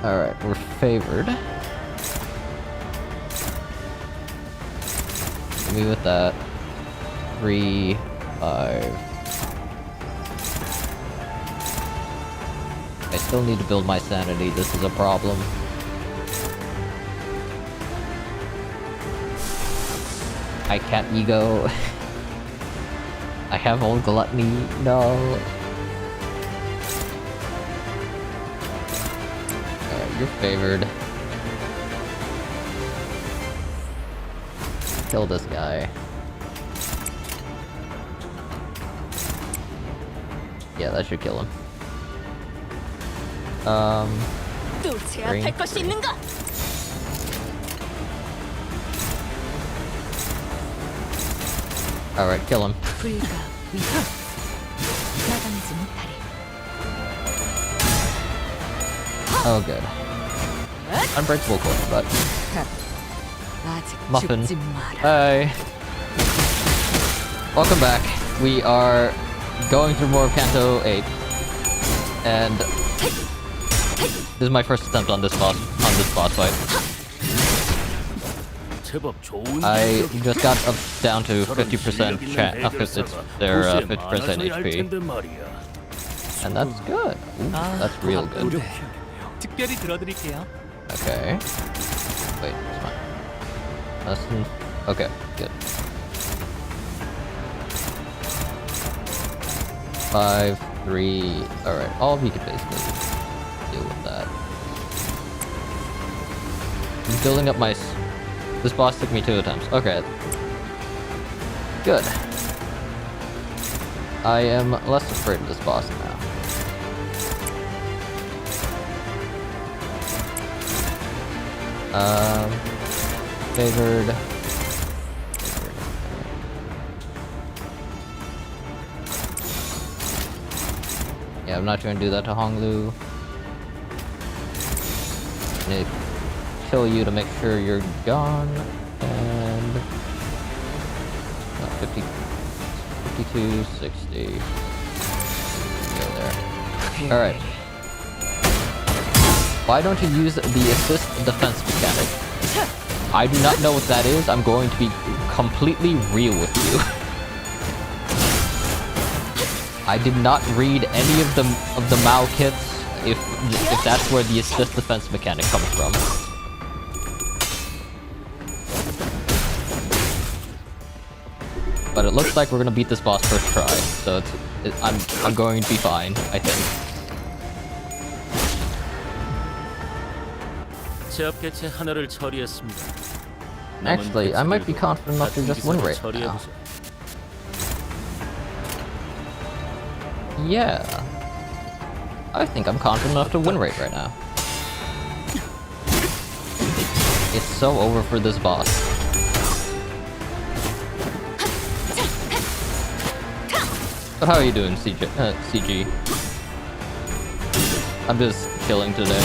Alright, we're favored. Hit me with that. 3, 5. I still need to build my sanity, this is a problem. I can't ego. I have all gluttony, no. Alright, you're favored. Kill this guy. Yeah, that should kill him. 또 제압할 것이 있는가? Alright, kill him. 불가 위협 나가지 못하리. Oh, good. Unbreakable coin, but... 아직 Muffin. 죽지 마라. Hey. Welcome back. We are going through more of Kanto 8. And... this is my first attempt on this boss fight. 제법 좋은 I just got up down to 50% their 50% HP. And that's good. Ooh, that's real good. 특별히 들어드릴게요. Okay. Wait, it's fine. Lesson. Okay, good. 5, 3. Alright, all of you can basically deal with that. I'm building up my... This boss took me 2 attempts. Okay. Good. I am less afraid of this boss now. Favored. Yeah, I'm not trying to do that to Honglu. I need to kill you to make sure you're gone. And 50, 52, 60. Go there. All right. Why don't you use the assist defense mechanic? I do not know what that is. I'm going to be completely real with you. I did not read any of the Mao kits if that's where the assist defense mechanic comes from. But it looks like we're gonna beat this boss first try, so I'm going to be fine, I think. 제압 개체 하나를 처리했습니다. Actually, I might be confident enough to just win right now. Yeah. I think I'm confident enough to win right now. It's so over for this boss. But how are you doing, CG? I'm just chilling today.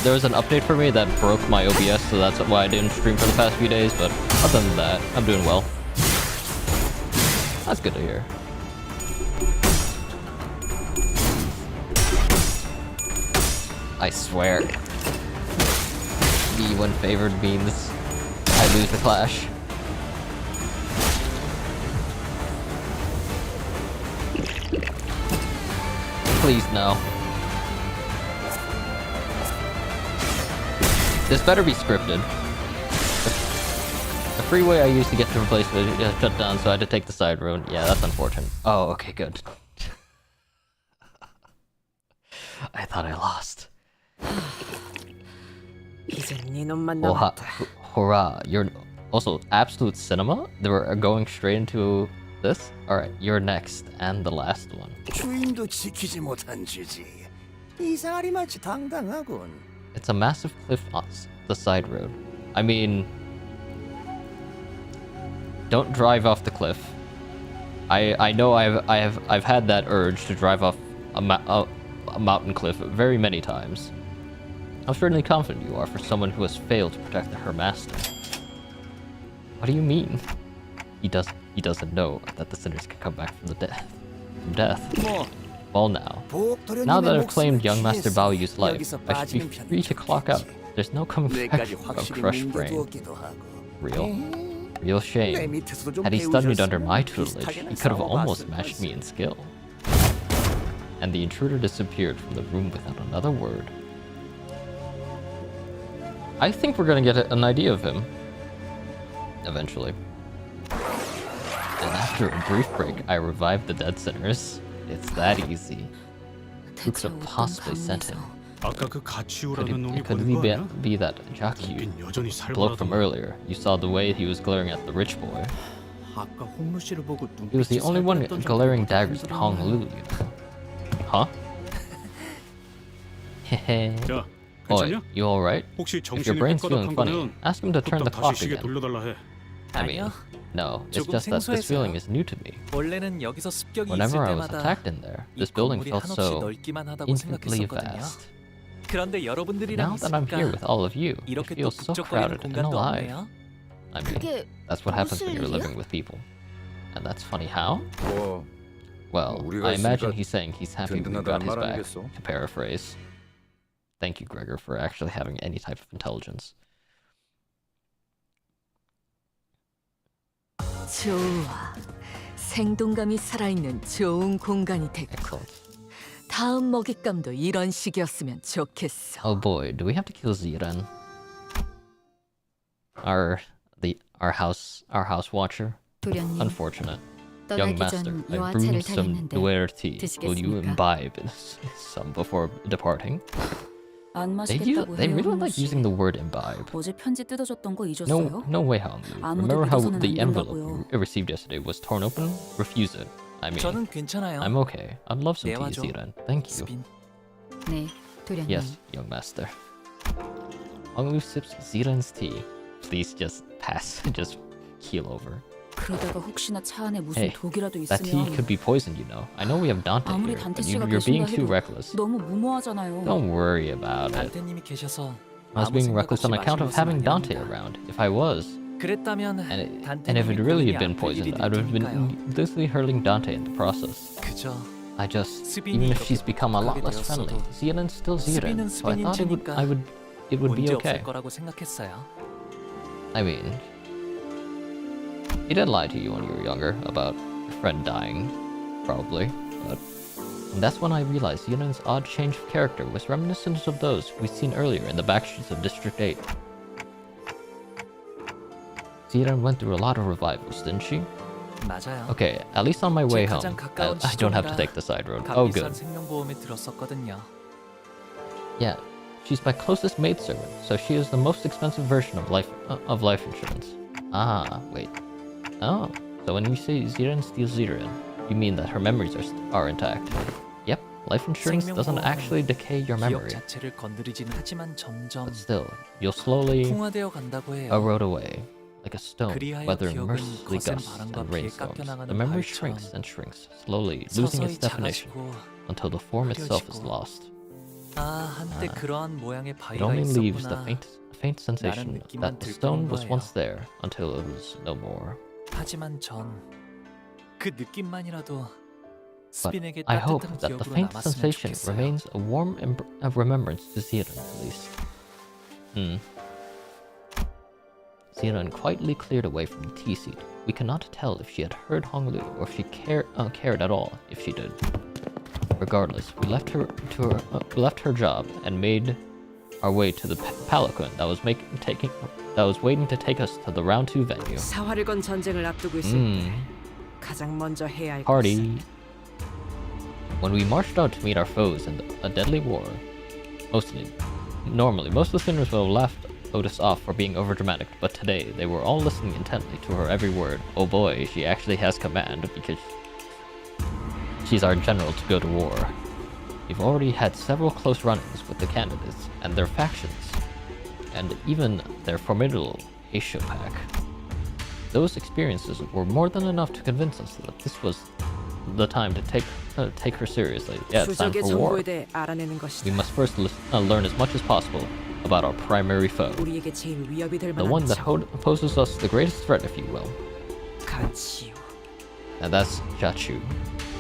There was an update for me that broke my OBS, so that's why I didn't stream for the past few days, but other than that, I'm doing well. That's good to hear. I swear. Me when favored means I lose the clash. Please no. This better be scripted. The freeway I used to get to a place was shut down, so I had to take the side road. Yeah, that's unfortunate. Oh, okay, good. I thought I lost. 이제 네 놈만 Well, 남았다. hurrah. You're also absolute cinema? They were going straight into this? Alright, you're next, and the last one. 주인도 지키지 못한 쥐지. 이상하리 마치 당당하군. It's a massive cliff on the side road. I mean, don't drive off the cliff. I know I've had that urge to drive off a mountain cliff very many times. How certainly confident you are for someone who has failed to protect her master. What do you mean? He doesn't know that the sinners can come back from death. 뭐 Well now that I've claimed young Master Baoyu's life, I should be free to clock out. There's no coming back from a crushed brain. Real shame. Had he studied under my tutelage, he could have almost matched me in skill. And the intruder disappeared from the room without another word. I think we're gonna get an idea of him. Eventually. And after a brief break, I revived the dead sinners. It's that easy. Who could have possibly sent him? 아까 그 가치우라는 놈이 Could 보낸 거 it 아니야? be that Jakyu, 여긴 여전히 bloke from 살벌하더만. earlier? You saw the way he was glaring at the rich boy. 아까 홍루 씨를 보고 He was the only one glaring daggers at Hong Lu. Huh? Hehe. 야, Boy, 괜찮냐? you alright? 혹시 If your 정신이 brain's feeling 헷가닥한 funny, 거는 ask him to turn the 후딱 clock 다시 시계 again. 돌려달라 해. I mean, no, it's 조금 just that this 생소해서요. feeling is new to me. 원래는 여기서 습격이 있을 Whenever I was 때마다 attacked in there, 이 this building 건물이 felt 한없이 so 넓기만 하다고 infinitely 생각했었거든요. vast. 그런데 여러분들이랑 Now that I'm here 있으니까 with all of you, it 이렇게 또 feels so 북적거리는 crowded and 공간도 alive. 없네요. I mean, 그게 that's what happens when 무슨 you're 일이야? living with people. And that's funny how? 뭐 Well, 우리가 I imagine 있으니까 he's saying he's happy we got 든든하다는 his 말 back, 아니겠어? to paraphrase. Thank you, Gregor, for actually having any type of intelligence. 좋아. 생동감이 살아있는 좋은 공간이 됐고 Excellent. 다음 먹잇감도 이런 식이었으면 좋겠어. Oh boy, do we have to kill Ziran? Our house watcher? 도련님, Unfortunate. Young 떠나기 master, 전 I 요아차를 brewed some 타겠는데 Nuer tea. Will you 드시겠습니까? imbibe some before departing? 안 They 마시겠다고 they 해요, really 홍루 like 씨. using the word imbibe. 어제 편지 뜯어줬던 거 잊었어요? No way, Hong. 아무도 Remember how 믿어서는 the 안 envelope 된다고요. you received yesterday was torn open? Refuse it. I mean, 저는 괜찮아요. I'm okay. I'd love some tea, 대화죠. Ziran. Thank you. 스빈. 네, 도련님. Yes, young master. Hong Lu sips Ziran's tea. Please just pass. Just keel over. 그러다가 혹시나 차 안에 무슨 Hey, 독이라도 that tea 있으면 could be poisoned, you know. I know we have Dante 아무리 here, 단테 but 씨가 you're being 계신다 too 해도 reckless. 너무 무모하잖아요. Don't worry about it. 단테님이 계셔서 I was 아무 being 생각 reckless 없이 on account of 마시는 having 것은 Dante 아닙니다. around. If I was, 그랬다면 and if it really had been 단테님이 고민이 poisoned, 아플 I would have 일이 been 되니까요. needlessly hurling Dante in the process. 그저 I just, 스빈이 even if she's 이렇게 become a lot 독하게 less friendly, 되었어도 Ziran's still Ziran. 스빈은 So I thought it 스빈인체니까 would be 문제 okay. 없을 거라고 생각했어요. I mean, he did lie to you when you were younger about your friend dying, probably. But and that's when I realized Ziran's odd change of character was reminiscent of those we'd seen earlier in the backstreets of District 8. Ziran went through a lot of revivals, didn't she? 맞아요. Okay, at least on my way 제 home, 가장 가까운 I don't have to 지점이라 take the side road. Oh, 값비싼 good. 생명보험에 들었었거든요. Yeah, she's my closest maidservant, so she is the most expensive version of life insurance. Ah, wait. Oh, so when you say Ziran steals Ziran, you mean that her memories are intact. Yep, life insurance doesn't actually decay your 기억 memory, 자체를 건드리지는 하지만 점점 but still, you'll slowly 풍화되어 간다고 해요. erode away, like a stone, 그리하여 weathering 기억은 mercilessly 거센 gusts 바람과 and 비에 rainstorms. 깎여나가는 The memory 바위처럼 shrinks and shrinks, slowly losing 서서히 its definition 작아지고 until the form itself is 흐려지고. lost. 아 한때 그러한 모양의 It 바위가 only leaves the 있었구나. faint sensation that the stone was once there until it was no more. 하지만 전 그 느낌만이라도 But 스빈에게 I hope 따뜻한 that the 기억으로 faint 남았으면 sensation 좋겠어요. remains a warm remembrance to Ziran, at least. Ziran quietly cleared away from the tea seat. We cannot tell if she had heard Hong Lu or if she cared at all if she did. Regardless, we left her job and made our way to the palanquin that was waiting to take us to the round 2 venue. 사활을 건 전쟁을 앞두고 있을 때 가장 먼저 해야 할 것은 Party. When we marched out to meet our foes in a deadly war, normally most listeners will have laughed Otis off for being overdramatic, but today they were all listening intently to her every word. Oh boy, she actually has command because she's our general to go to war. We've already had several close run-ins with the candidates and their factions, and even their formidable Asia pack. Those experiences were more than enough to convince us that this was the time to take her seriously. Yeah, it's time 추적의 for war. 정보에 대해 알아내는 We 것이다. must first learn as much as possible about our primary foe, 우리에게 제일 위협이 될 the 만한 one that 적, poses us the greatest threat, if you will. 가치요. And that's Jachu.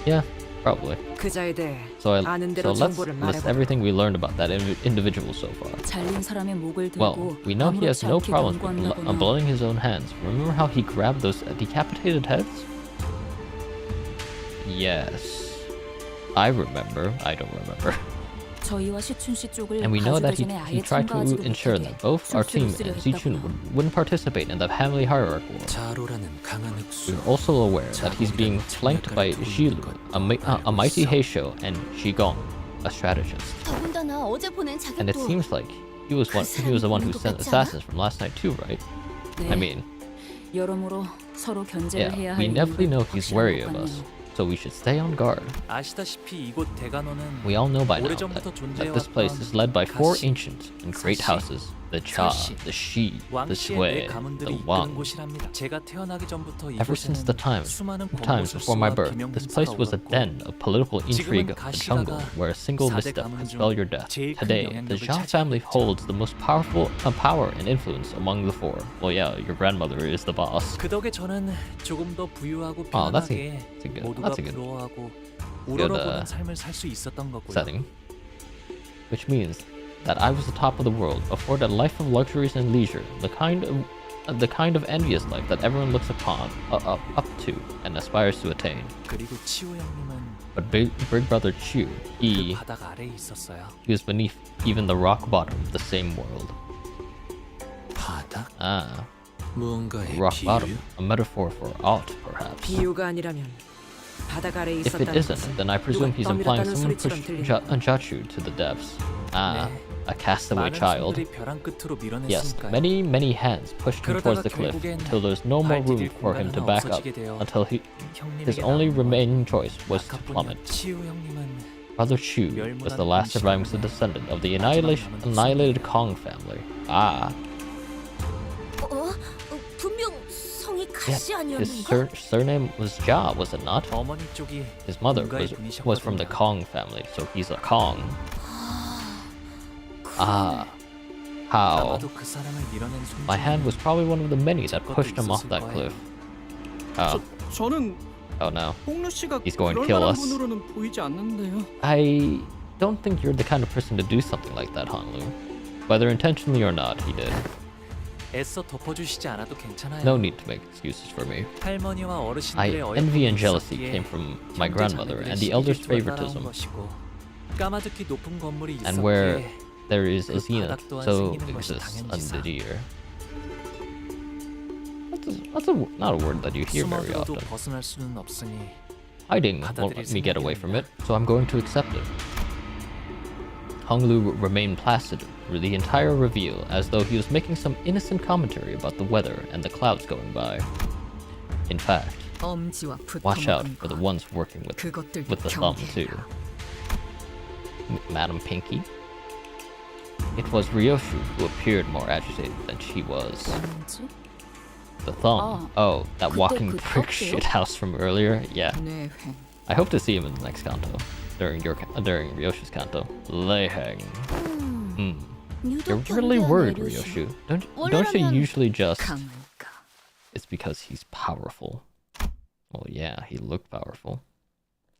Yeah, Probably. 그자에 대해 So 아는 대로 let's 정보를 list 말해봐. everything we learned about that individual so far. 잘린 사람의 목을 Well, 들고 we know he has 아무렇지 no 않게 problems with 경고한다거나 blowing his own hands. Remember how he grabbed those decapitated heads? Yes. I remember. I don't remember. 저희와 시춘 씨 쪽을 And we know that he 가주대전에 아예 tried to 참가하지도 ensure 못하게 that both our team 숨기로 and 쓰려 Zichun 했다고. wouldn't participate in the family hierarchy war. 자로라는 강한 흑수. We are also aware that he's being flanked by Jilu, a mighty Heisho, and Shigong, a strategist. 더군다나 어제 보낸 And it 자격도 seems like he was the one who sent assassins from last night too, right? 네, I mean, 여러모로 서로 견제를 해야 yeah, 할 we definitely 이유가 know he's 확실한 wary 것 of us, 같네요. so we should stay on guard. 아시다시피 이곳 대간호는 We all know by now that 오래전부터 this place is led by four 가시, ancient and great 사시, houses: the Cha, 사시, the Shi, the 왕씨의 Sui, 네 가문들이 the 이끄는 Wang. 곳이랍니다. 제가 태어나기 전부터 Ever since the 이곳에는 수많은 times before my 권모술수와 birth, this place 비명금사가 was a 울었고 den of political intrigue 지금은 of the jungle 가시가가 where a single 4대 misstep 가문 could 중 spell your death. 제일 큰 Today, the 영향력을 Zhao family 차지하고 있죠. holds the most powerful power and influence among the four. Well, yeah, your grandmother is the boss. 그 덕에 저는 조금 더 부유하고 Oh, that's 편안하게 a good- 모두가 that's a good- 부러워하고 good, 우러러보는 삶을 살 수 있었던 거고요. setting, which means that I was the top of the world, afforded a life of luxuries and leisure, the kind of envious life that everyone looks up to and aspires to attain. 그리고 치우 형님은 But big brother Chu, 그 he 바닥 아래에 있었어요. was beneath even the rock bottom of the same world. 바닥? Ah, 무언가의 rock 비유? bottom, a metaphor for art, perhaps. 비유가 아니라면 바닥 아래에 If it 있었다는 isn't, 것은 then I presume he's implying 떠밀었다는 someone 소리처럼 pushed 들린다. Jachu to the depths. Ah, a castaway 많은 child. 손들이 벼랑 끝으로 Yes, 밀어냈으니까요. many hands pushed him towards the cliff until there's no more room for him to back up, until his 형님에게 only 남은 건 remaining choice was to 아까뿐이야. plummet. 치우 형님은 Brother Chu was the last surviving descendant of the annihilated Kong family. Ah, 분명 성이 yet 가시 his 아니었는가? surname was Ja, was it not? 어머니 쪽이 His mother 뭔가의 was from the 분이셨거든요. Kong family, so he's a Kong. Ah, how? 아마도 그 사람을 밀어낸 손 My hand 중에 was probably one of the many that 것도 pushed him off 있었을 that 거예요. cliff. Oh, 저는 oh no. 홍루 씨가 He's going to 그럴 kill 만한 us. 분으로는 보이지 않는데요. I don't think you're the kind of person to do something like that, Hanlu. Whether intentionally or not, he did. 애써 덮어주시지 않아도 괜찮아요. No need to make excuses for me. 할머니와 I 어르신들의 envy and 어여쁨이 jealousy 있었기에 came from my 형제 grandmother 자매들의 and the elders' 시기 질투가 favoritism, 따라온 것이고, 까마득히 높은 건물이 and where 있었기에 there is a 그 zenith, 바닥 또한 so 생기는 것이 exists 당연지사. under the ear. Not a word that you hear very 숨어들어도 often. 벗어날 수는 없으니 Hiding won't let me get away from it, so I'm going to accept it. Honglu remained placid through the entire reveal, as though he was making some innocent commentary about the weather and the clouds going by. In fact, 엄지와 watch out 붙어먹은 for the 것. ones working with 그것들도 the thumb too. 경계해라. Madam Pinky? It was Ryoshu who appeared more agitated than she was. 뭔지? The thumb. Oh, that 그때 walking 그 brick 턱이요? shit house from earlier? Yeah. 뇌회. I hope to see him in the next kanto. During Ryoshu's kanto. Leiheng. You're really worried, Ryoshu. Don't you usually just... 강한가. It's because he's powerful. Well, yeah, he looked powerful.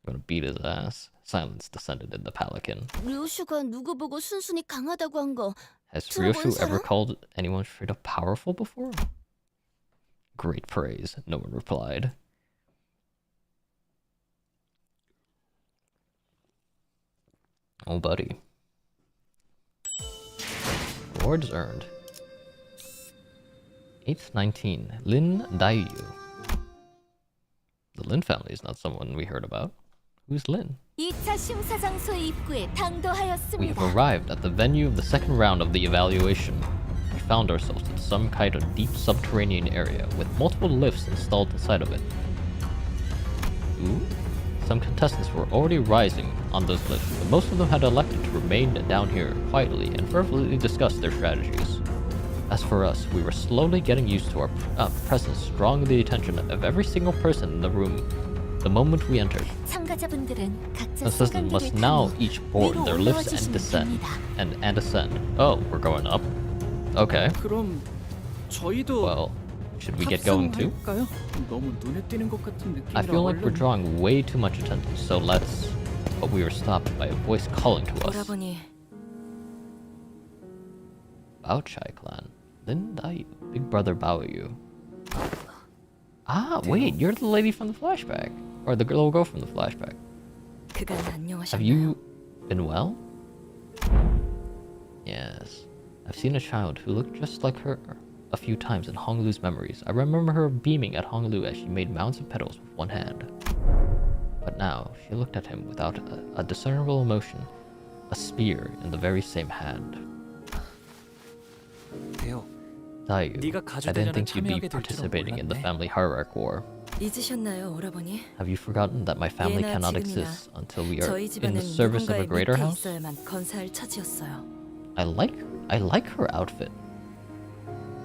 I'm gonna beat his ass. Silence descended in the pelican. 류슈가 누구 보고 순순히 강하다고 한 거 Has 들어본 Ryoshu ever 사람? called anyone straight up powerful before? Great praise. No one replied. Oh, buddy. Rewards earned. 819. Lin Daiyu. The Lin family is not someone we heard about. Who's Lin? 2차 심사장소의 입구에 We have 당도하였습니다. arrived at the venue of the second round of the evaluation. We found ourselves in some kind of deep subterranean area with multiple lifts installed inside of it. Ooh? Some contestants were already rising on those lifts, but most of them had elected to remain down here quietly and fervently discuss their strategies. As for us, we were slowly getting used to our presence, drawing the attention of every single person in the room the moment we entered. 참가자분들은 각자 Contestants must 순간들을 now 타고 each board 위로 their 올라와 lifts and 주시면 descend. 됩니다. And ascend. Oh, we're going up. Okay. 그럼 저희도 Well, Should we get going too? 합성할까요? 너무 눈에 띄는 것 같은 느낌이라 I feel like we're 얼른- drawing way too much attention, so let's... But we were stopped by a voice calling to us. 오라버니, Bao Chai clan. Lin Dai, big brother Bao Yu. Ah, wait, you're the lady from the flashback. Or the little girl from the flashback. 그간 Have 안녕하셨나요? you been well? Yes. I've seen a child who looked just like her a few times in Honglu's memories. I remember her beaming at Honglu as she made mounds of petals with one hand. But now, she looked at him without a discernible emotion, a spear in the very same hand. 대요. Dayu, 네가 I didn't think you'd be 참여하게 될 줄은 participating in the 몰랐네. family hierarch war. 잊으셨나요, 오라버니? Have you forgotten that my family 예나 cannot 지금이나 exist until we are 저희 in 집안은 the service of a 누군가의 greater 밑에 house? 있어야만 건사할 처지였어요. I like her outfit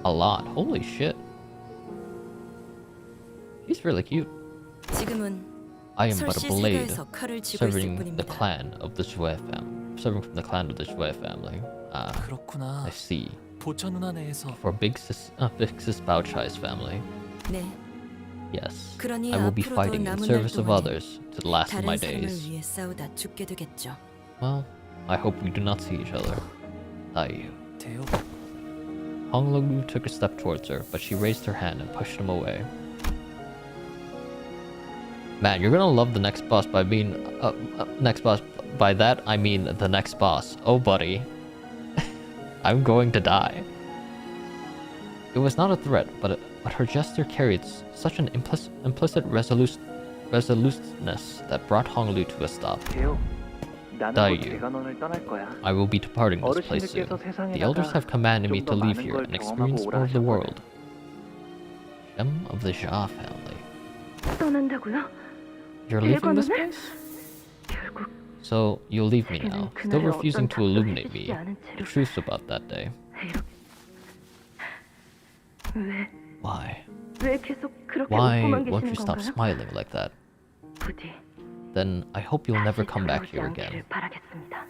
a lot. Holy shit. She's really cute. 지금은 I am but a blade 설시 세가에서 칼을 쥐고 있을 serving the 뿐입니다. clan of the Shui family. Serving from the clan of the Shui family. Ah, 그렇구나. I see. 보천 누나 내에서 For Big Sis Bao Chai's family. 네, Yes. 그러니 I will be 앞으로도 fighting in 남은 service 날 of 동안은 others to the last of 다른 my 사람을 days. 위해 싸우다 죽게 되겠죠. Well, I hope we do not see each other. Dayu. 대요. Honglu took a step towards her, but she raised her hand and pushed him away. Man, you're gonna love the next boss by being next boss. By that I mean the next boss. Oh, buddy, I'm going to die. It was not a threat, but her gesture carried such an implicit resoluteness that brought Honglu to a stop. Dayu, I will be departing this place soon. The elders have commanded me to leave here and experience more of the world. Gem of the Jia family. 떠난다고요? You're leaving this 대관원을? place? 결국 So you'll leave me 자기는 now, 그날의 still refusing 어떤 to illuminate me 답도 해주시지 않은 the 채로 truth about that day. 이렇게 Why? 왜 계속 그렇게 Why 웃고만 won't you 계시는 stop 건가요? smiling like that? 부디 Then I hope you'll never 다시 come back 돌아오지 here 않기를 again. 바라겠습니다.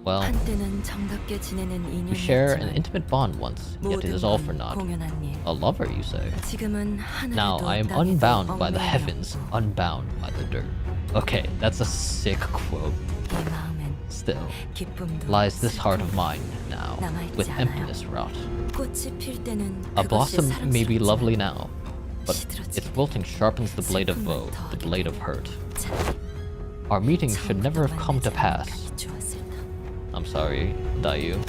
Well, 한때는 정답게 지내는 we share an 인연이었지만 intimate bond once, yet it is all for naught. 공연한 일. A lover, you say? 지금은 Now 하늘에도 I am 땅에도 unbound by the 얽매여 heavens, unbound by the dirt. Okay, that's a sick quote. 이 마음엔 Still, 기쁨도 lies this heart of 슬픔도 mine now, 남아있지 with 않아요. emptiness wrought. 꽃이 필 때는 A 그것이 blossom may be 사랑스럽지만 lovely now, but 시들어지게 its wilting sharpens the blade of woe, the blade of hurt. Our meeting should never have come to pass. I'm sorry, Dayu.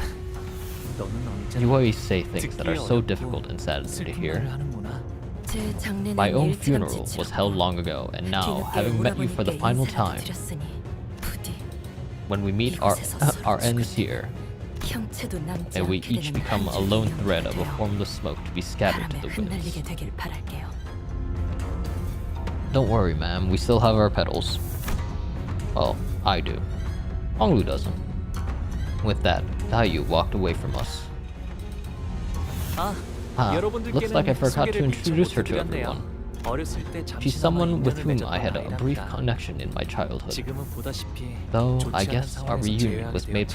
너는 언제나 You always say things that are so 듣기 difficult and saddening to 슬픈 hear. 말을 하는구나. 제 장례는 My own 일찌감치 funeral was held 치렀고 long ago, and now, 뒤늦게 having met you for the 오라버니께 final 인사라도 time, 드렸으니 부디 when we meet our ends here, 형체도 남지 and we 않게 each 되는 become a 한 lone 줄기 thread of a 연기되어 formless smoke to be scattered to 바람에 the winds. 흩날리게 되길 바랄게요. Don't worry, ma'am, we still have our petals. Well, I do. Honglu doesn't. With that, Dayu walked away from us. 아, Ah, looks like I forgot to 소개를 introduce her to 미처 못 해드렸네요. everyone. 어렸을 때 She's 잠시나마 someone with 인연을 whom I had a 맺었던 brief 아이랍니다. connection in my childhood. 지금은 보다시피 Though 좋지 I 않은 guess our 상황에서 reunion was made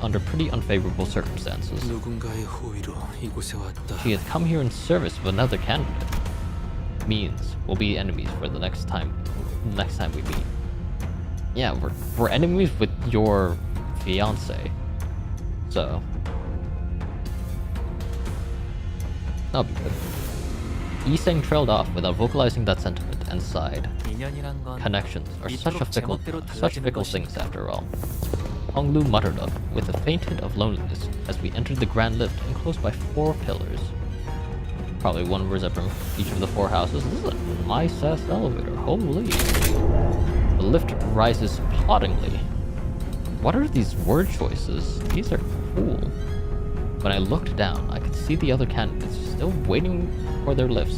under pretty unfavorable circumstances. 누군가의 호의로 이곳에 왔다. She had come here in service of another candidate. Means we'll be enemies for the next time we meet. Yeah, we're enemies with your fiance. So that'll be good. Yiseng trailed off without vocalizing that sentiment and sighed. 인연이란 건 Connections are such 이토록 fickle 제멋대로 달라지는 things 것이니까. after all. Honglu muttered up with a faint hint of loneliness as we entered the grand lift enclosed by 4 pillars. Probably one representing each of the 4 houses. This is a nice ass elevator. Holy. The lift rises ploddingly. What are these word choices? These are cool. When I looked down, I could see the other candidates still waiting for their lifts,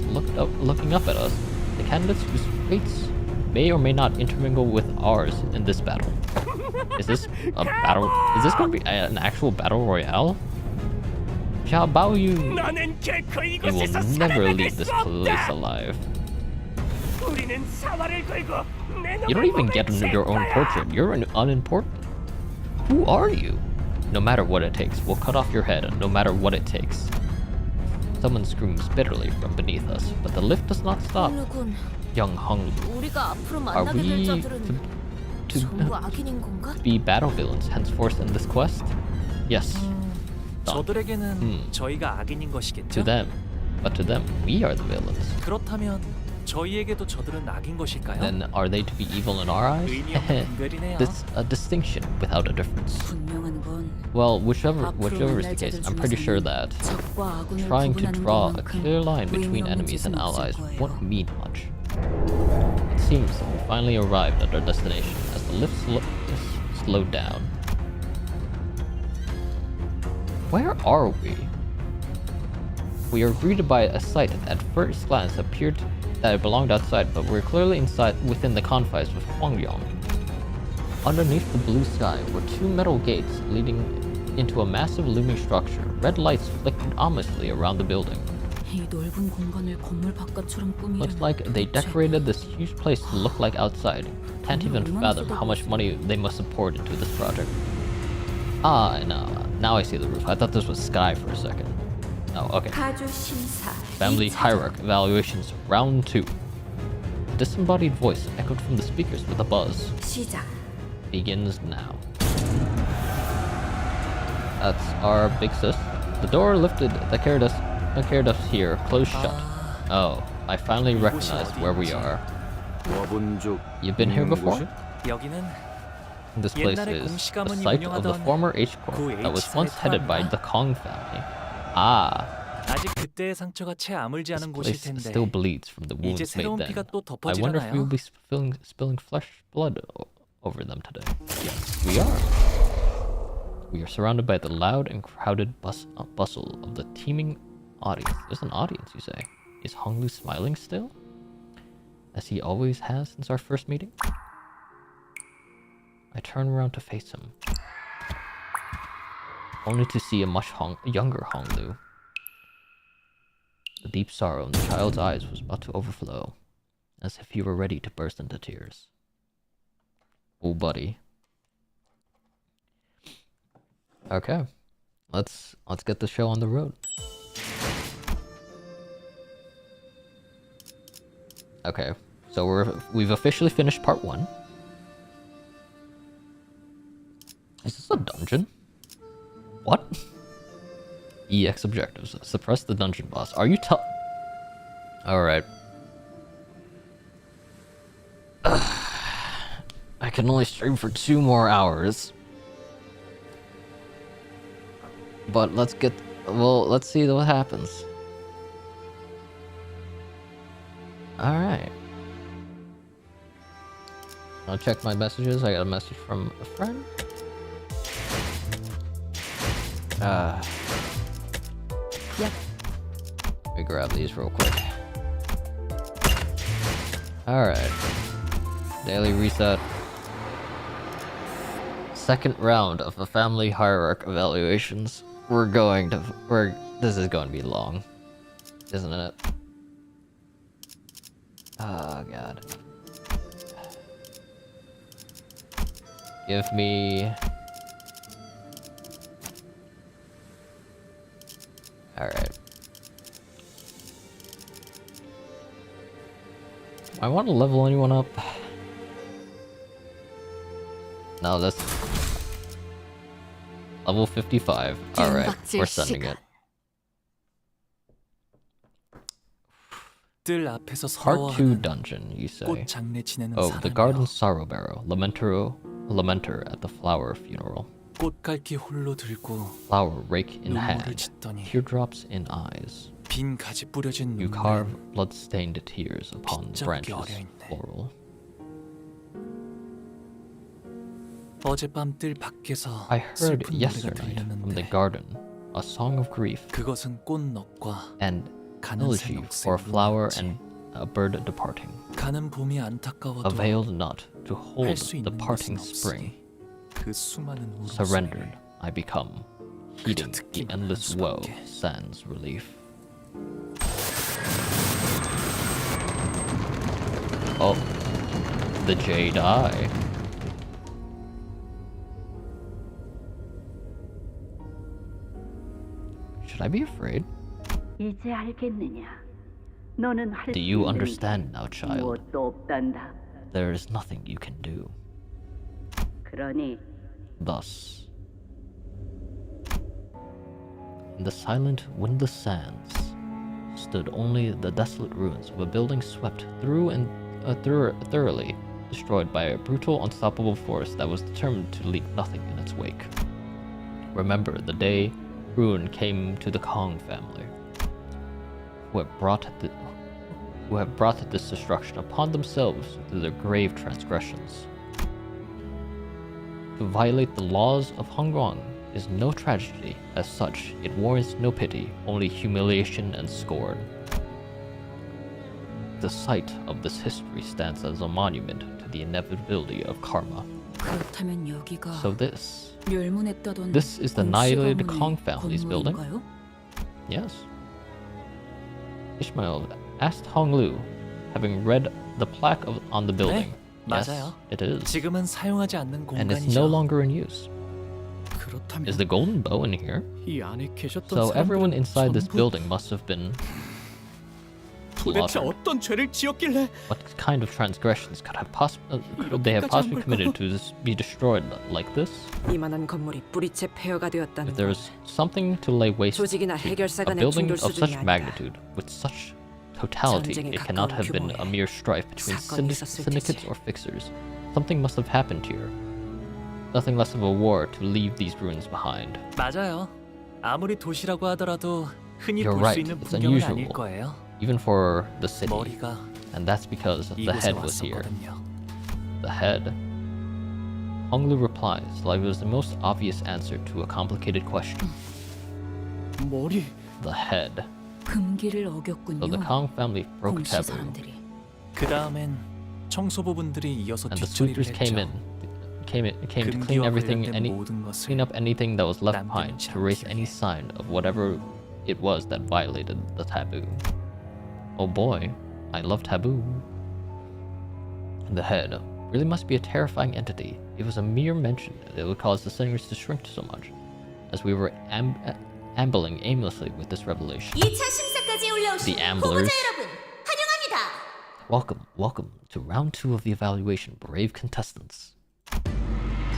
looking up at us. The candidates whose fates may or may not intermingle with ours in this battle. Is this a battle? Is this going to be an actual battle royale? Xiao Bao Yu, you will never leave this place alive. You don't even get your own portrait. You're unimportant. Who are you? No matter what it takes, we'll cut off your head, no matter what it takes. Someone screams bitterly from beneath us, but the lift does not stop. 홍루군, Young Honglu, 우리가 앞으로 are 만나게 될 we 자들은 to 전부 악인인 건가? be battle villains henceforth in this quest? Yes. 저들에게는 저희가 악인인 것이겠죠? To them. But to them, we are the villains. 그렇다면 저희에게도 저들은 악인 것일까요? Then are they to be evil in our eyes? 의미 없는 분별이네요. This a distinction without a difference. 분명한 건 Well, whichever 앞으로 is the 만날 case, 자들 I'm pretty sure 중에서는 that 적과 악운을 trying to 구분하는 draw a 것만큼 clear line 의미 between 없는 enemies and 짓은 없을 allies 거예요. won't mean much. It seems that we finally arrived at our destination as the lift slowed down. Where are we? We are greeted by a sight that at first glance appeared that it belonged outside, but we're clearly inside within the confines of Huangyong. Underneath the blue sky were two metal gates leading into a massive looming structure. Red lights flickered ominously around the building. 이 넓은 공간을 건물 바깥처럼 꾸미려면 Looks like they decorated this huge place to look like outside. Can't even fathom how much money they must have poured into this project. Ah, now I see the roof. I thought this was sky for a second. Oh, okay. Family hierarchy evaluations round 2. A disembodied voice echoed from the speakers with a buzz. 시작. Begins now. That's our big sis. The door lifted that carried us here closed shut. Oh, I finally recognized where we are. 와본 적 You've been here 있는 before? 곳이? 여기는 This place 옛날에 is the 공시가문이 site of the 운영하던 former H Corp 그 that was H사의 once headed by 터널인가? the Kong family. Ah, 아직 그때의 상처가 채 아물지 this 않은 곳일 place 텐데 still bleeds from the 이제 wounds made 새로운 then. 피가 또 I wonder if we will 덮어지려나요? be spilling flesh blood over them today. Yes, we are. We are surrounded by the loud and crowded bustle of the teeming audience. There's an audience, you say? Is Honglu smiling still? As he always has since our first meeting? I turn around to face him, only to see a much younger Honglu. The deep sorrow in the child's eyes was about to overflow, as if he were ready to burst into tears. Oh, buddy. Okay, let's get the show on the road. Okay, so we've officially finished part 1. Is this a dungeon? What? EX objectives. Suppress the dungeon boss. Are you Alright. I can only stream for 2 more hours. But let's see what happens. Alright. I'll check my messages. I got a message from a friend. Yep. Let me grab these real quick. Alright. Daily reset. Second round of the family hierarchy evaluations. This is going to be long, isn't it? Oh god. Give me... Alright. I want to level anyone up. No, that's... Level 55. Alright, we're sending it. 뜰 앞에서 Part 2 서러워하는 dungeon, you say? 꽃 장례 지내는 Oh, the garden 사람이여. sorrow barrow. Lamenter at the flower funeral. 꽃갈기 홀로 들고 Flower rake in 눈물을 hand. 짓더니 Teardrops in eyes. 빈 가지 뿌려진 You 눈물은 carve blood-stained tears upon 빗자루기 branches. 어려있네. Floral. 어젯밤 뜰 밖에서 I heard 슬픈 노래가 yesterday from the 들렸는데 garden a song of grief 그것은 꽃넉과 and 가는 elegy for a 새녹색 flower 눈이었지. and a bird departing. 가는 봄이 안타까워도 Availed not to hold 할 수 the 있는 parting 것은 spring. 없으니 그 수많은 Surrendered 울음소리를 I become, heeding the 듣기만 endless 할 woe, 수밖에. sans relief. Oh, the Jade Eye. Should I be afraid? 이제 알겠느냐? 너는 할 Do 수 you 있는 understand now, 게 child? 무엇도 없단다. There is nothing you can do. 그러니 Thus, in the silent, windless sands stood only the desolate ruins of a building swept through and thoroughly destroyed by a brutal, unstoppable force that was determined to leave nothing in its wake. Remember the day ruin came to the Kong family, who have brought this destruction upon themselves through their grave transgressions. To violate the laws of Hongguang is no tragedy as such. It warrants no pity, only humiliation and scorn. The site of this history stands as a monument to the inevitability of karma. 그렇다면 여기가 So this 멸문했다던 is the annihilated Kong family's building? 건물인가요? Yes. Ishmael asked Hong Lu, having read the plaque on the building. Yes, 맞아요. it is. 지금은 사용하지 않는 And it's no 공간이죠. longer in use. 그렇다면 Is the golden bow in here? 이 안에 계셨던 So everyone 사람들은 inside this 전부 building must have been 도대체 slaughtered. 어떤 죄를 지었길래 What kind of transgressions could they have possibly committed to be destroyed like this? 이만한 건물이 뿌리채 폐허가 되었다는 If there was something to lay waste 조직이나 to, 해결사 a 간의 building 충돌 of 수준이 such 아니다. magnitude, with such totality, 전쟁에 it cannot 가까운 have been a 규모의 mere strife between 사건이 있었을 syndicates 테지. or fixers. Something must have happened here. Nothing less of a war to leave these ruins behind. 맞아요. 아무리 도시라고 하더라도 흔히 You're 볼 수 right, 있는 it's 풍경은 아닐 unusual. 거예요. Even for the city. 머리가 And that's because the 이곳에 head was here. 왔었거든요. The head. Hong Lu replies like it was the most obvious answer to a complicated question. 머리 The head. 금기를 So 어겼군요. the Kong family broke 공시 taboo, 사람들이. 그 다음엔 청소부분들이 이어서 and the 뒷처리를 sweepers came 했죠. came to clean 금기와 everything, 관련된 모든 것을 clean up anything that was left 남기는 behind, to erase 않기 any 위해. sign of whatever it was that violated the taboo. Oh boy, I love taboo. The head really must be a terrifying entity. It was a mere mention that would cause the singers to shrink so much, as we were ambling aimlessly with this revelation. 2차 심사까지 올라오신 The amblers. 후보자 여러분 환영합니다. Welcome to round 2 of the evaluation, brave contestants.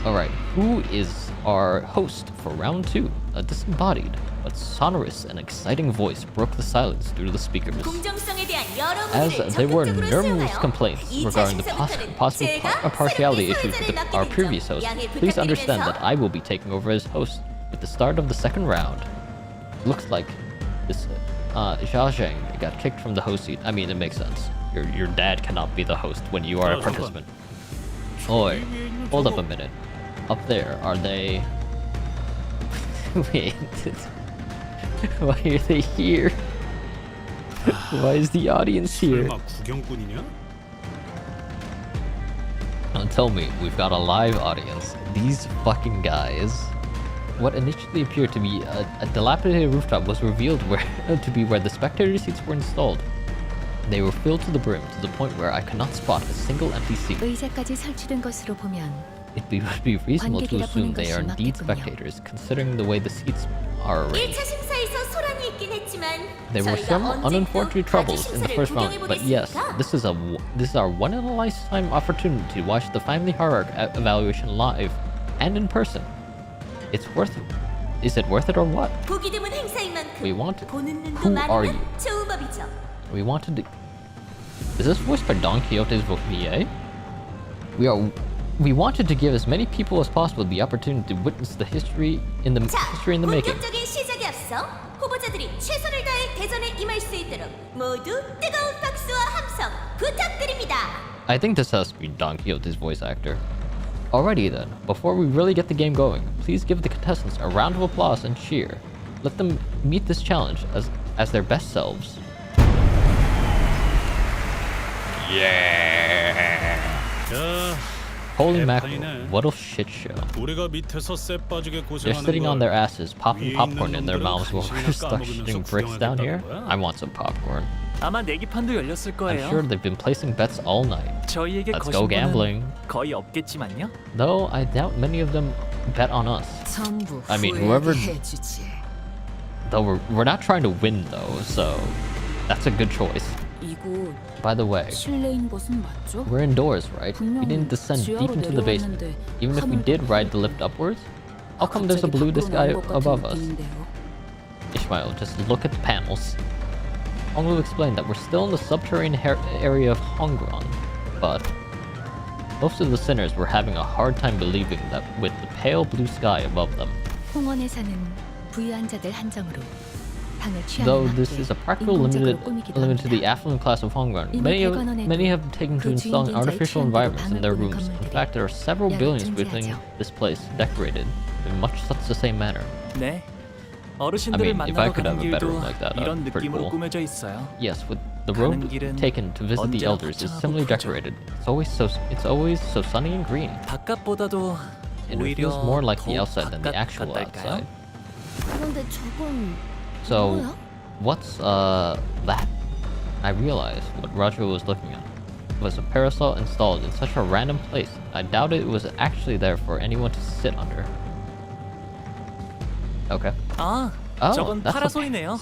Alright, who is our host for round 2? A disembodied but sonorous and exciting voice broke the silence due to the speakers. 공정성에 대한 여러 As 문제를 there were 적극적으로 numerous 수용하여 complaints 2차 regarding the 심사부터는 possible 제가 partiality 새롭게 issues with 소유자를 our 맡게 previous 됐죠. host. 양해를 Please understand that 부탁드리면서 I will be taking over as host with the start of the second round. Looks like this Zhao Zheng got kicked from the host seat. I mean, it makes sense. Your dad cannot be the host when you are a participant. Oi, hold up a minute. Up there, are they... Wait, why are they here? Why is the audience here? 구경꾼이냐? Don't tell me we've got a live audience. These fucking guys. What initially appeared to be a dilapidated rooftop was revealed to be where the spectator seats were installed. They were filled to the brim to the point where I could not spot a single empty seat. 의자까지 설치된 것으로 보면 It would be reasonable to 관객이라 assume 보는 they are 것이 indeed 맞겠군요. spectators, considering the way the seats are arranged. 1차 심사에서 소란이 있긴 했지만 There were 저희가 some 언제 unfortunate 또 troubles 같이 in the 심사를 first round, but yes, 구경해보겠습니까? this is our one in a lifetime opportunity to watch the family horror evaluation live and in person. It's worth it. Is it worth it or what? 보기 드문 행사인 만큼 We want. 보는 눈도 Who are 많으면 you? 좋은 법이죠. We wanted to. Is this voiced by Don Quixote's VA? We wanted to give as many people as possible the opportunity to witness the history in the 자, making. 본격적인 시작에 앞서 후보자들이 최선을 다해 대전에 임할 수 있도록 모두 뜨거운 박수와 함성 부탁드립니다. I think this has to be Don Quixote's voice actor. Alrighty then, before we really get the game going, please give the contestants a round of applause and cheer. Let them meet this challenge as their best selves. 야, Holy 개판이네. mackerel, what a shit show. 우리가 밑에서 쎄 빠지게 They're 고생하는 sitting on 걸 their asses, popping 위에 popcorn in 있는 their 놈들은 mouths while 간신히나 we're stuck 까먹으면서 shooting bricks down here. 구경하겠다는 거야? I want some popcorn. 아마 내기판도 열렸을 I'm 거예요. sure they've been placing bets all night. 저희에게 Let's 거신 go 분은 gambling. 거의 없겠지만요. Though I doubt many of them bet on us. 전부 I mean, 후회하게 whoever- 해주지. Though we're not trying to win though, so that's a good choice. 이곳 By the way, 실내인 것은 맞죠? we're indoors, right? We 분명 didn't descend deep 지하로 into the basement. 내려왔는데 Even if we did ride the lift upwards, how come there's a 갑자기 blue 밖으로 sky 나온 것 같은 above us? 느낌인데요. Ishmael, just look at the panels. Honglu explained that we're still in the subterranean area of Hongron, but most of the sinners were having a hard time believing that with the pale blue sky above them. 홍원에 사는 부유한 자들 한정으로 방을 Though 취하는 this is a practical limited to the affluent class of Hongron, many have taken to installing artificial environments in their rooms. In fact, there are several buildings within this place decorated in much such the same manner. 네. I 어르신들을 mean, if I 만나러 could 가는 have a better 길도 room like that, 이런 pretty 느낌으로 cool. 꾸며져 있어요. Yes, with the road 길은 taken to visit the 언제나 elders is 화창하고 similarly 푸르죠. decorated. It's always so sunny and green. 바깥보다도 And it 오히려 feels more like the 더 outside than the 바깥 actual 같달까요? outside. 그런데 저건 So, 뭐야? what's that? I realized what Roger was looking at was a parasol installed in such a random place. I doubted it was actually there for anyone to sit under. Okay. 아, Oh, 저건 that's a 파라솔이네요.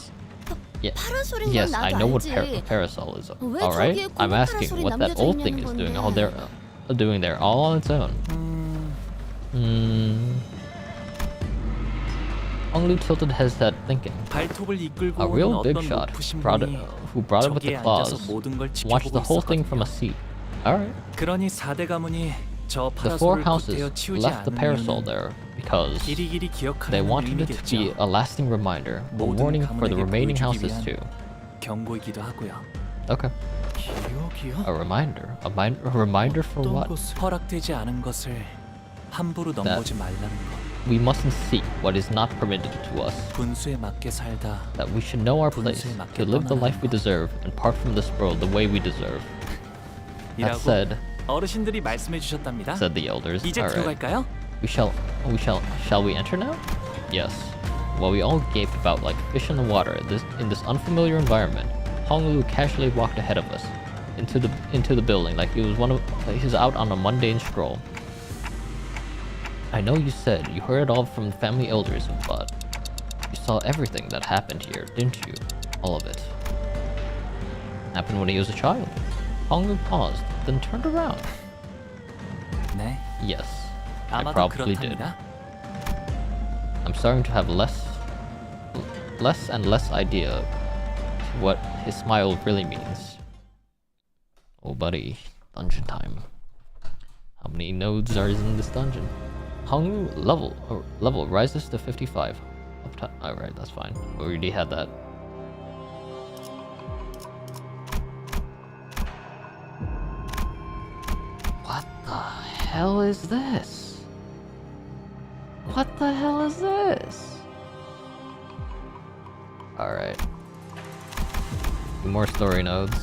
Yeah. 파라솔인 건 Yes, I 나도 know what 알지. parasol is. 왜 All right. 저기에 I'm 고무 asking 파라솔이 what that 남겨져 old thing is 있냐는 doing. 건데. All they're doing there all on its own. Honglu tilted his head, thinking. 발톱을 이끌고 A 오는 real big 어떤 shot 높으신 who brought it with the 저기에 앉아서 claws 모든 걸 watched the 지켜보고 whole thing from a 있었거든요. seat. All right. 그러니 4대 가문이 저 The four 파라솔을 houses 구태여 치우지 left the 않는 parasol 이유는 there because 길이길이 they 기억하는 wanted it to be 의미겠죠. a lasting reminder, a 모든 warning for the 가문에게 remaining 보여주기 houses 위한 too. 경고이기도 하고요. Okay. 기억이요? A reminder. A reminder for 어떤 what? 것을- 허락되지 않은 것을 함부로 넘보지 말라는 것. We mustn't seek what is not permitted to us. 분수에 맞게 살다. That we should know our place, to live the life we deserve, and part from this world the way we deserve. That 이라고 said, 어르신들이 말씀해 주셨답니다. said the elders. 이제 All right. 들어갈까요? Shall we enter now? Yes. While we all gaped about like fish in the water in this unfamiliar environment, Honglu casually walked ahead of us into the building like he was out on a mundane stroll. I know you said you heard it all from the family elders, but you saw everything that happened here, didn't you? All of it. Happened when he was a child. Honglu paused, then turned around. 네. Yes, I 아마도 probably did. 그렇답니다. I'm starting to have less and less idea what his smile really means. Oh buddy, dungeon time. How many nodes are in this dungeon? Honglu level rises to 55. Alright, that's fine. We already had that. What the hell is this? What the hell is this? Alright. More story nodes.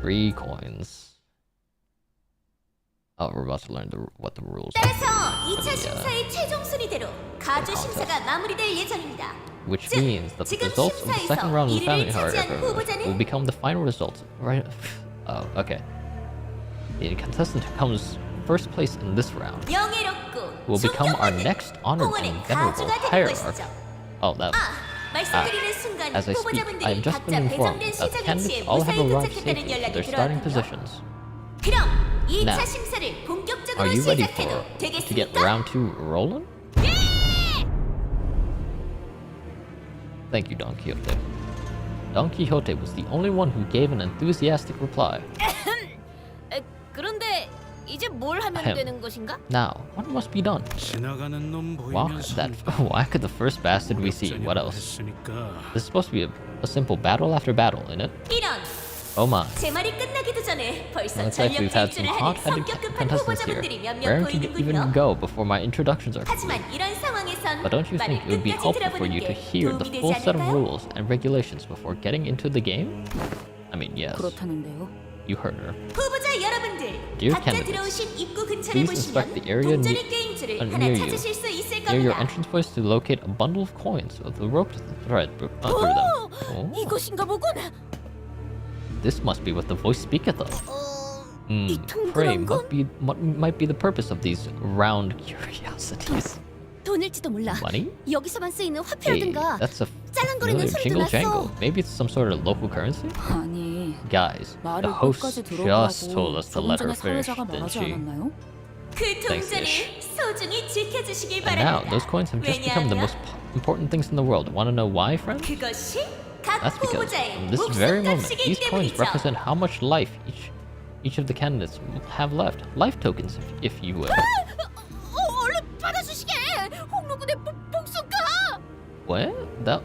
3 coins. Oh, we're about to learn what the rules are. 따라서 2차 심사의 최종 순위대로 가주 심사가 마무리될 예정입니다. Which means that the results of the second round of the family heart will become the final results. Right? Oh, okay. The contestant who comes first place in this round 명예롭고 will become our next honored 홍원의 and venerable 가주가 되는 hierarch. 것이죠. Oh, that. 말씀드리는 순간 As I speak, I have 후보자분들이 just been 각자 informed 배정된 that the 시작위치에 candidates all have 무사히 arrived 도착했다는 safely to 연락이 their starting 들어왔군요. positions. 그럼 2차 Now, 심사를 Are 본격적으로 you ready 시작해도 to get 되겠습니까? round 2 rolling? Thank you, Don Quixote. Don Quixote was the only one who gave an enthusiastic reply. 그런데 이제 뭘 하면 Ahem. 되는 것인가? Now, what must be done? 지나가는 놈 Whack 보이면 that 산다. whack the first bastard we see. What else? 했으니까. This is supposed to be a simple battle after battle, isn't it? 이런 Oh my. 제 말이 끝나기도 전에 벌써 Looks like 전력 we've had some 질주를 하는 hot-headed 성격 급한 contestants here. 후보자분들이 몇몇 Raring to even 보이는군요. go before my introductions are 하지만 complete. 이런 상황에선 But don't you think it would be 말을 helpful 끝까지 for you to 들어보는 게 hear the 도움이 full 되지 set of 않을까요? rules and regulations before getting into the game? I mean, yes, 그렇다는데요. you heard her. 후보자 여러분들, Dear 각자 candidates, 들어오신 입구 근처를 please inspect 보시면 the area 동전의 게임줄을 하나 near you. 찾으실 수 있을 Near your 겁니다. entrance points to locate a bundle of coins with the rope thread through them. Oh, 이것인가 보군. this must be what the voice speaketh of. 이 Pray, 둥그런 건 what might be the purpose of these round curiosities? 돈일지도 몰라. Money? 여기서만 쓰이는 Hey, 화폐라든가 that's a 짤랑거리는 familiar 소리도 jingle 났어. jangle. Maybe it's some sort of local currency? 아니, Guys, the 말을 host 끝까지 just told 들어보라고 us to 조금 let her 전에 finish, 사회자가 didn't 말하지 she? 않았나요? 그 Thanks, 동전을 Ish. 소중히 지켜주시길 And now, 바랍니다. those coins have just become the 왜냐하면 most important things in the world. Want to know why, friends? 그것이 각 That's because 후보자의 from this very moment, 목숨값이기 these coins 때문이죠. represent how much life each of the candidates have left. Life tokens, if you will. 얼른 받아주시게. 홍로군의 복수가. What?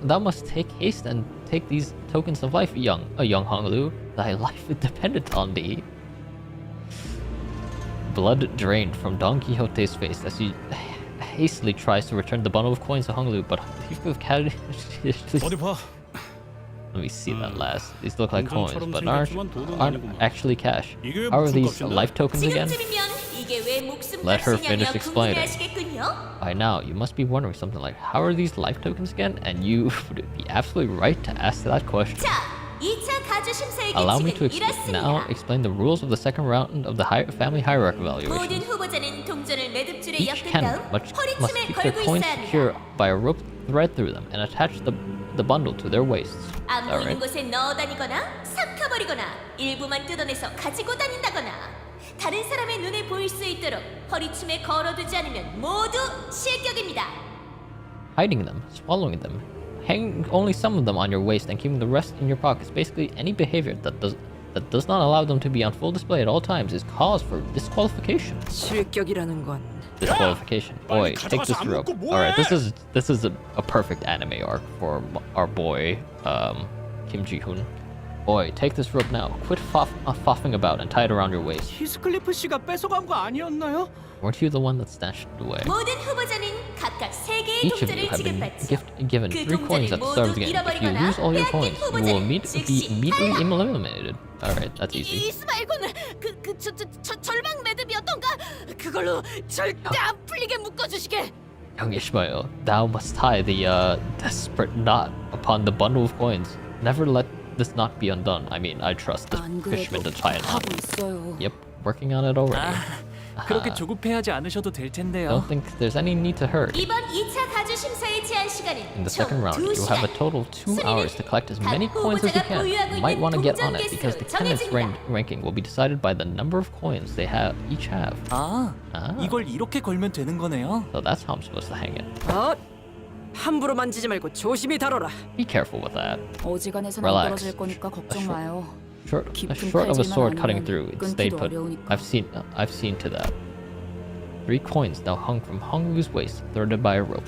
Thou must take haste and take these tokens of life, young Honglu. Thy life is dependent on thee. Blood drained from Don Quixote's face as he hastily tries to return the bundle of coins to Honglu, but he carried. 어디 봐. Let me see that last. These look like coins, 동전처럼 but 생겼지만 돈은 aren't 아니구만. actually cash. 이게 왜 How are 무슨 these 값인데? life tokens again? 지금쯤이면 이게 왜 Let her 목숨값이냐며 finish explaining. 궁금해하시겠군요. By now, you must be wondering something like, how are these life tokens again? And you would be absolutely right to ask that question. 자, 2차 가주 심사의 Allow me to 규칙은 now 이렇습니다. explain the rules of the second round of the family hierarchy 모든 evaluation. 후보자는 동전을 매듭줄에 Each 엮은 candidate 다음 must 허리춤에 keep their 걸고 coins 있어야 secure 합니다. by a rope thread through them and attach the bundle to their waists. 안 보이는 Alright. 곳에 넣어 다니거나 삭혀버리거나 일부만 뜯어내서 가지고 다닌다거나 다른 사람의 눈에 보일 수 있도록 허리춤에 걸어두지 않으면 모두 실격입니다. Hiding them, swallowing them, hanging only some of them on your waist and keeping the rest in your pockets. Basically, any behavior that does not allow them to be on full display at all times is cause for disqualification. 실격이라는 건 Disqualification. Boy, take this rope. Alright, this is a perfect anime arc for our boy, Kim Ji-hoon. Boy, take this rope now. Quit foffing about and tie it around your waist. 히스클리프 씨가 뺏어간 거 아니었나요? Weren't you the one that snatched it away? 모든 후보자는 각각 3개의 Each of you 동전을 have been 지급받죠. given 그 3 coins at the start of the game. If you lose all your coins, you will be immediately eliminated. Alright, that's easy. 이스마일군 절망 매듭이었던가? 그걸로 절대 안 풀리게 묶어주시게. Young Ishmael, thou must tie the desperate knot upon the bundle of coins. Never let this knot be undone. I mean, I trust the 안 fisherman 그래도 to tie a knot. 하고 있어요. Yep, working on it already. 그렇게 조급해하지 않으셔도 될 텐데요. Don't think there's any need to hurry. 이번 2차 가주 심사의 제한 시간은 In the 총 second round, you have a 2시간. total of 2 hours to collect as many coins as you can. You might want to get on it because the candidates' ranking will be decided by the number of coins they each have. 아, 이걸 이렇게 걸면 되는 거네요. So that's how I'm supposed to hang it. 함부로 만지지 말고 조심히 다뤄라. Be careful with that. 어지간해서는 안 Relax. 떨어질 거니까 걱정 마요. Short 깊은 of a 칼질만 sword cutting 아니면 through, it stayed 끊기도 put. 어려우니까. I've seen to that. 3 coins now hung from Honglu's waist, threaded by a rope.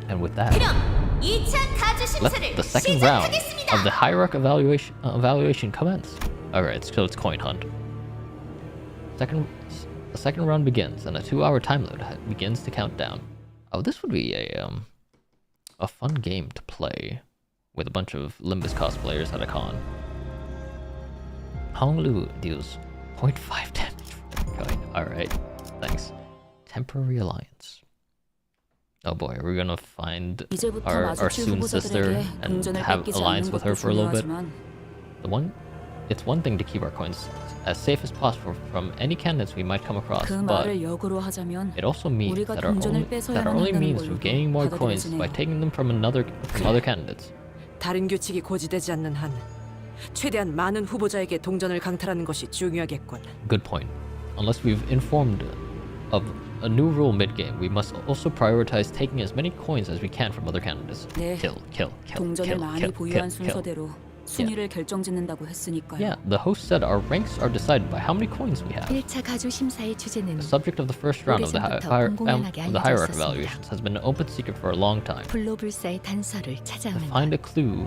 And with that, 그럼 2차 가주 let 심사를 the second round 시작하겠습니다. of the hierarchy evaluation commence. Alright, so it's coin hunt. The second round begins, and a 2-hour time limit begins to count down. Oh, this would be a fun game to play with a bunch of Limbus cosplayers at a con. Honglu deals 0.5 damage for the coin. Alright, thanks. Temporary alliance. Oh boy, are we gonna find 이제부터 our 마주칠 student sister 후보자들에게 and 동전을 have 뺏기지 alliance 않는 with her 것도 for a little bit? 중요하지만 It's one thing to keep our coins as safe as possible from any candidates we might come across, 그 but 말을 역으로 하자면 it also means 우리가 that our 동전을 only 뺏어야만 한다는 means 걸로 of gaining more coins by 받아들여지네요. taking them from other candidates. 다른 규칙이 고지되지 않는 한 최대한 많은 후보자에게 동전을 강탈하는 것이 중요하겠군. Good point. Unless we've informed of a new rule mid-game, we must also prioritize taking as many coins as we can from other candidates. 네, Kill. 동전을 많이 보유한 순서대로 순위를 결정짓는다고 했으니까요. Yeah, the host said our ranks are decided by how many coins we have. 1차 가주 심사의 주제는 The subject of the first round of the hierarchy evaluations has been an open secret for a long time. 불로불사의 단서를 To 찾아오는 find a clue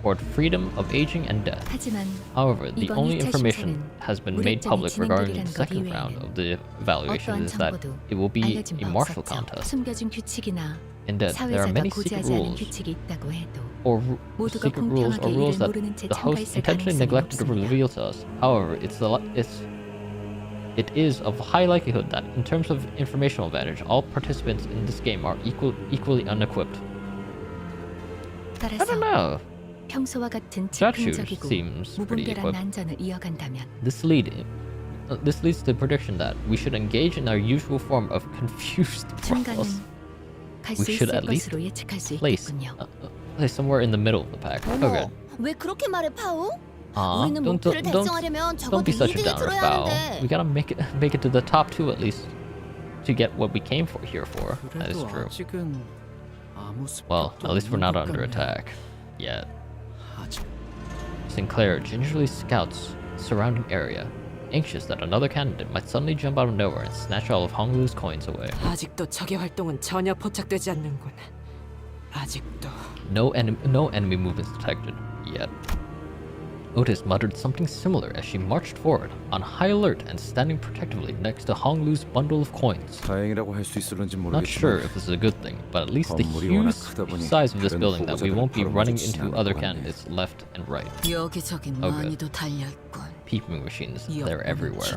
toward freedom of aging and death. 하지만 However, the 이번 only 2차 information 심사는 has been made public regarding the second round of the evaluation 어떠한 is that 정보도 it will be 알려진 a 바 martial 없었죠. contest. 숨겨진 규칙이나 In that there are 사회자가 many secret 고지하지 않은 rules 규칙이 있다고 해도 or 모두가 secret rules or 공평하게 rules 이를 that 모르는 채 the host 참가했을 intentionally 가능성이 neglected to 없습니다. reveal to us. However, it is of high likelihood that in terms of informational advantage, all participants in this game are equally unequipped. I 따라서 don't know. 평소와 같은 Statue 즉흥적이고 seems pretty 무분별한 equipped. 난전을 이어간다면 This lead this leads to the prediction that we should engage in our usual form of confused brawls. We should at least place somewhere in the middle of the pack. Okay. 왜 그렇게 말해, 파우? Aw, 우리는 목표를 달성하려면 don't be 적어도 such a 2등에 downer, 들어야 Foul. 하는데. We gotta make it to the top 2 at least to get what we came here for. That is true. 아직은 아무 Well, 습격도 at least we're not 없는 것 under 같네. attack yet. 아직 Sinclair gingerly scouts the surrounding area, anxious that another candidate might suddenly jump out of nowhere and snatch all of Honglu's coins away. 아직도 적의 활동은 전혀 포착되지 않는군. 아직도. No enemy movements detected yet. Otis muttered something similar as she marched forward, on high alert and standing protectively next to Honglu's bundle of coins. 다행이라고 할 수 있을런지 Not sure 모르겠지만 if this is a good thing, but at least the 건물이 huge 워낙 크다 보니 size of this 다른 building that we won't be 후보자들은 running 바로 into 마주치지 other 않을 것 candidates left and right. 여기저기 Okay. 많이도 달렸군. Peeping machines, they're everywhere.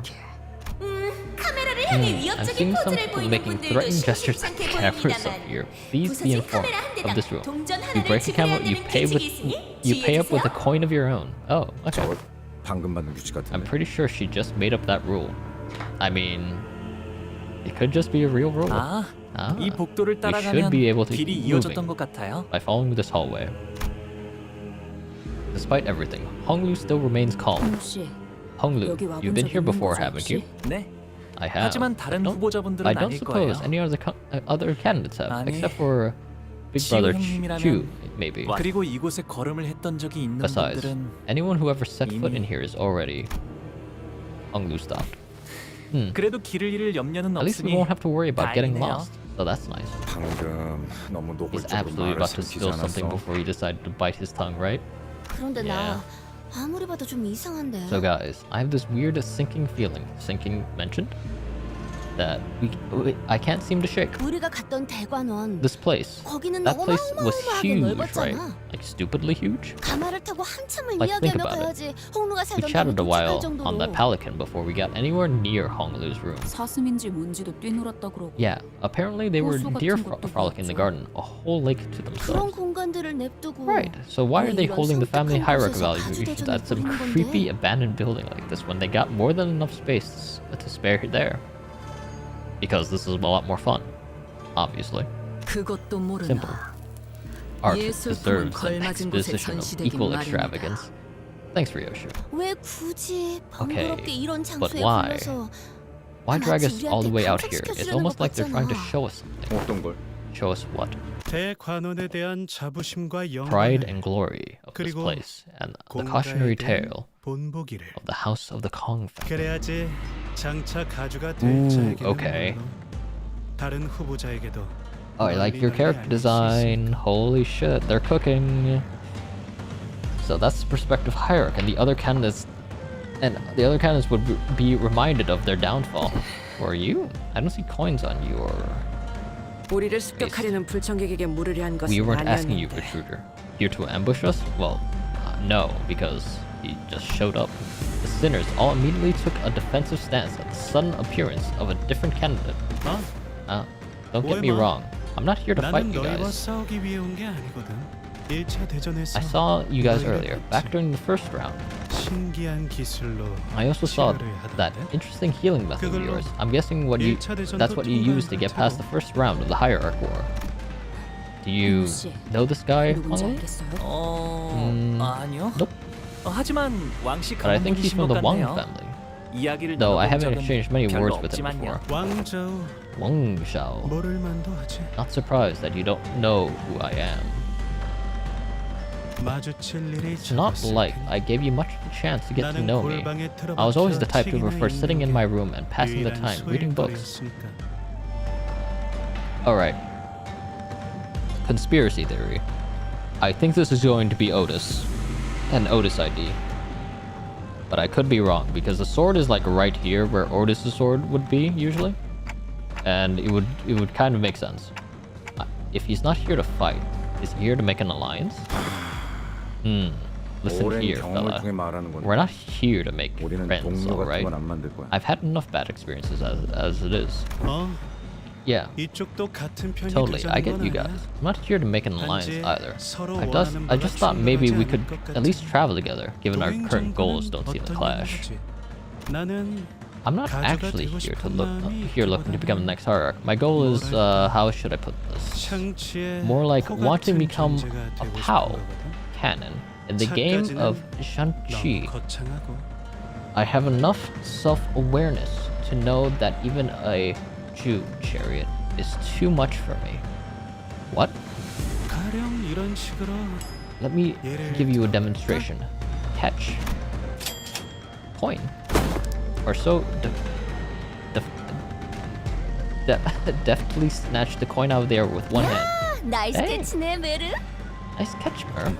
카메라를 향해 I'm 위협적인 seeing some 포즈를 people 보이는 making 분들도 threatening gestures at 심심찮게 cameras up 보입니다만 here. Please be 부서진 informed 카메라 한 of 대당 this rule. 동전 You 하나를 break a camera, 지불해야 you 되는 pay 규칙이 있으니 up with a 주의해주세요. coin of your own. Oh, okay. 저거 방금 받는 규칙 I'm 같은데. pretty sure she just made up that rule. I mean, it could just be a real rule. 아, Ah, 이 복도를 we should 따라가면 be able to 길이 keep 이어졌던 moving 것 같아요. by following this hallway. Despite everything, Honglu still remains calm. 씨, Honglu, 여기 와본 you've been 적 here 있는 before, 거죠, haven't you? 혹시? 네. I have. 하지만 다른 I 후보자분들은 don't 아닐 거예요. suppose any other candidates have, 아니, except for Big 지우 Brother 형님이라면 Chu, maybe. 그리고 이곳에 걸음을 했던 적이 있는 Besides, 분들은 anyone who ever set foot 이미- in here is already. Honglu stopped. 그래도 길을 잃을 염려는 At least we 없으니 won't have to worry about getting 다행이네요. lost. So that's nice. 방금 너무 He's 노골적으로 absolutely 말을 about to 삼키지 spill something 않았어. before he decided to bite his tongue, right? 그런데 Yeah. 나 아무리 봐도 좀 이상한데. So guys, I have this weird sinking feeling. Sinking mentioned? That I can't seem to shake. 우리가 갔던 대관원. This place. 거기는 That place was 어마어마하게 huge, 넓었잖아. right? Like stupidly huge. 가마를 타고 한참을 Like, think 이야기하며 about it. 가야지 홍루가 We 살던 chatted 방에 a while 도착할 on that 정도로. pelican before we got anywhere near Honglu's room. 사슴인지 뭔지도 뛰놀았다 그러고. Yeah, apparently they were 호수 deer 같은 것도 frolicking in the 보였죠. garden, a whole lake to 그런 themselves. 공간들을 냅두고. Right, so why are they 이런 holding the family 섬뜩한 hierarchy 곳에서 valuations 가주대전을 at some 벌이는 건데? creepy abandoned building like this when they got more than enough space to spare there? Because this is a lot more fun, obviously. 그것도 Simple. 모르나. Art 예술품은 deserves an 걸맞은 곳에 exposition of 전시되긴 equal 마련이다. extravagance. Thanks, Ryoshu. 왜 굳이 번거롭게 이런 but 장소에 why? 불러서 Why drag us all the way out here? It's 감각시켜주려는 almost 것 like they're trying to 같잖아. show us something. 어떤 걸? Show us what? 대관원에 대한 자부심과 Pride 영광을 and glory of this 그리고 place, and the cautionary 공가에 대한 tale 본보기를. of the House of the Kong family. 그래야지 장차 가주가 될 Ooh, 자에게는 okay. 물론 다른 후보자에게도 Oh, I like your 널리 character 알릴 수 design. 있을 Holy shit, they're cooking. So that's the perspective hierarchy, and the other candidates would be reminded of their downfall. Or you? I don't see coins on you, or 우리를 습격하려는 불청객에게 물으려 한 we 것은 weren't asking you, 아니었는데. intruder. Here to ambush us? Well, no, because he just showed up. The sinners all immediately took a defensive stance at the sudden appearance of a different candidate. Don't get me 뭐해, 마. wrong. I'm not here to fight 나는 you 너희와 guys. 싸우기 위해 온 게 아니거든. 1차 대전에서 I saw you guys 너희를 earlier, 봤지. back during the first round. 신기한 기술로 I also saw 치료를 that 하던데. interesting healing method of 그걸로 yours. I'm guessing that's what you used to get past the first round of the Hierarch War. Do you know this guy? 누군지 Hong? 알겠어요? 아니요. Nope. 하지만 왕씨 But I think he's 가문분이신 from 것 the Wang 같네요. family. 이야기를 Though I 나눠본 haven't 적은 exchanged many 별로 words with him 없지만요. before. 왕자우 Wang Xiao. 모를 만도 하지. Not surprised that you don't know who I am. 마주칠 일이 It's not 적었을 like 테니. I gave you much of a chance to get to 나는 know me. 골방에 I was always the type to 틀어박혀 prefer sitting in 책이나 my 읽는 room and passing the 유일한 time reading books. 소일거리였으니까. Alright. Conspiracy theory. I think this is going to be Otis. An Otis ID. But I could be wrong, because the sword is like right here where Otis' sword would be, usually. And it would kind of make sense. If he's not here to fight, is he here to make an alliance? Listen 오랜 here, 경험을 fella. 통해 말하는 건 We're not here to make 우리는 friends, 동료 같은 alright? 건 안 만들 거야. I've had enough bad experiences as it is. 어, Yeah. 이쪽도 같은 편이 Totally, I 되자는 get 건 you guys. 아니야. I'm not here to make an alliance 단지 either. 서로 I just 원하는 thought 바가 maybe we 충돌하지 could 않을 것 at least 같은 travel together, given our 동행 current 정도는 goals don't seem to 어떠냐는 clash. 거지. 나는 I'm not actually here to looking to become the next hierarch. My goal is, how should I put this? More like wanting to become a POW canon in the game of Shang-Chi. I have enough self-awareness to know that even a Jew chariot is too much for me. What? Let me give you a demonstration. Catch. Coin. Or so deftly snatch the coin out of there with one hand. 나이스 Hey. 캐치네 메르. Nice catch, Mer.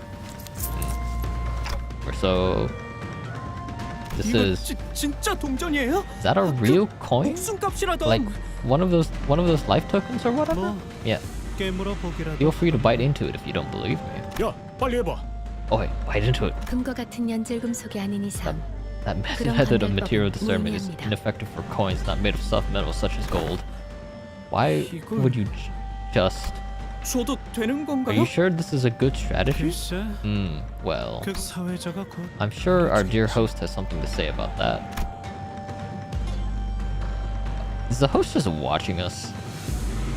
Or so. This is. 진짜 동전이에요? Is that a real coin? 목숨값이라도. Like one of those life tokens or whatever? Yeah. 깨물어 보기라도. Feel free to bite into it if you don't believe me. 야, 빨리 해봐. Oh wait, bite into it. 금과 같은 연질 금속이 아닌 이상 That 그런 method of 판별법은 material discernment is 무의미합니다. ineffective for coins not made of soft metals such as gold. Why would you just? 줘도 되는 Are 건가요? you sure this is a good strategy? 글쎄, Well, 그 사회자가 곧 I'm sure our dear host has something to say about that. Is the host just watching us?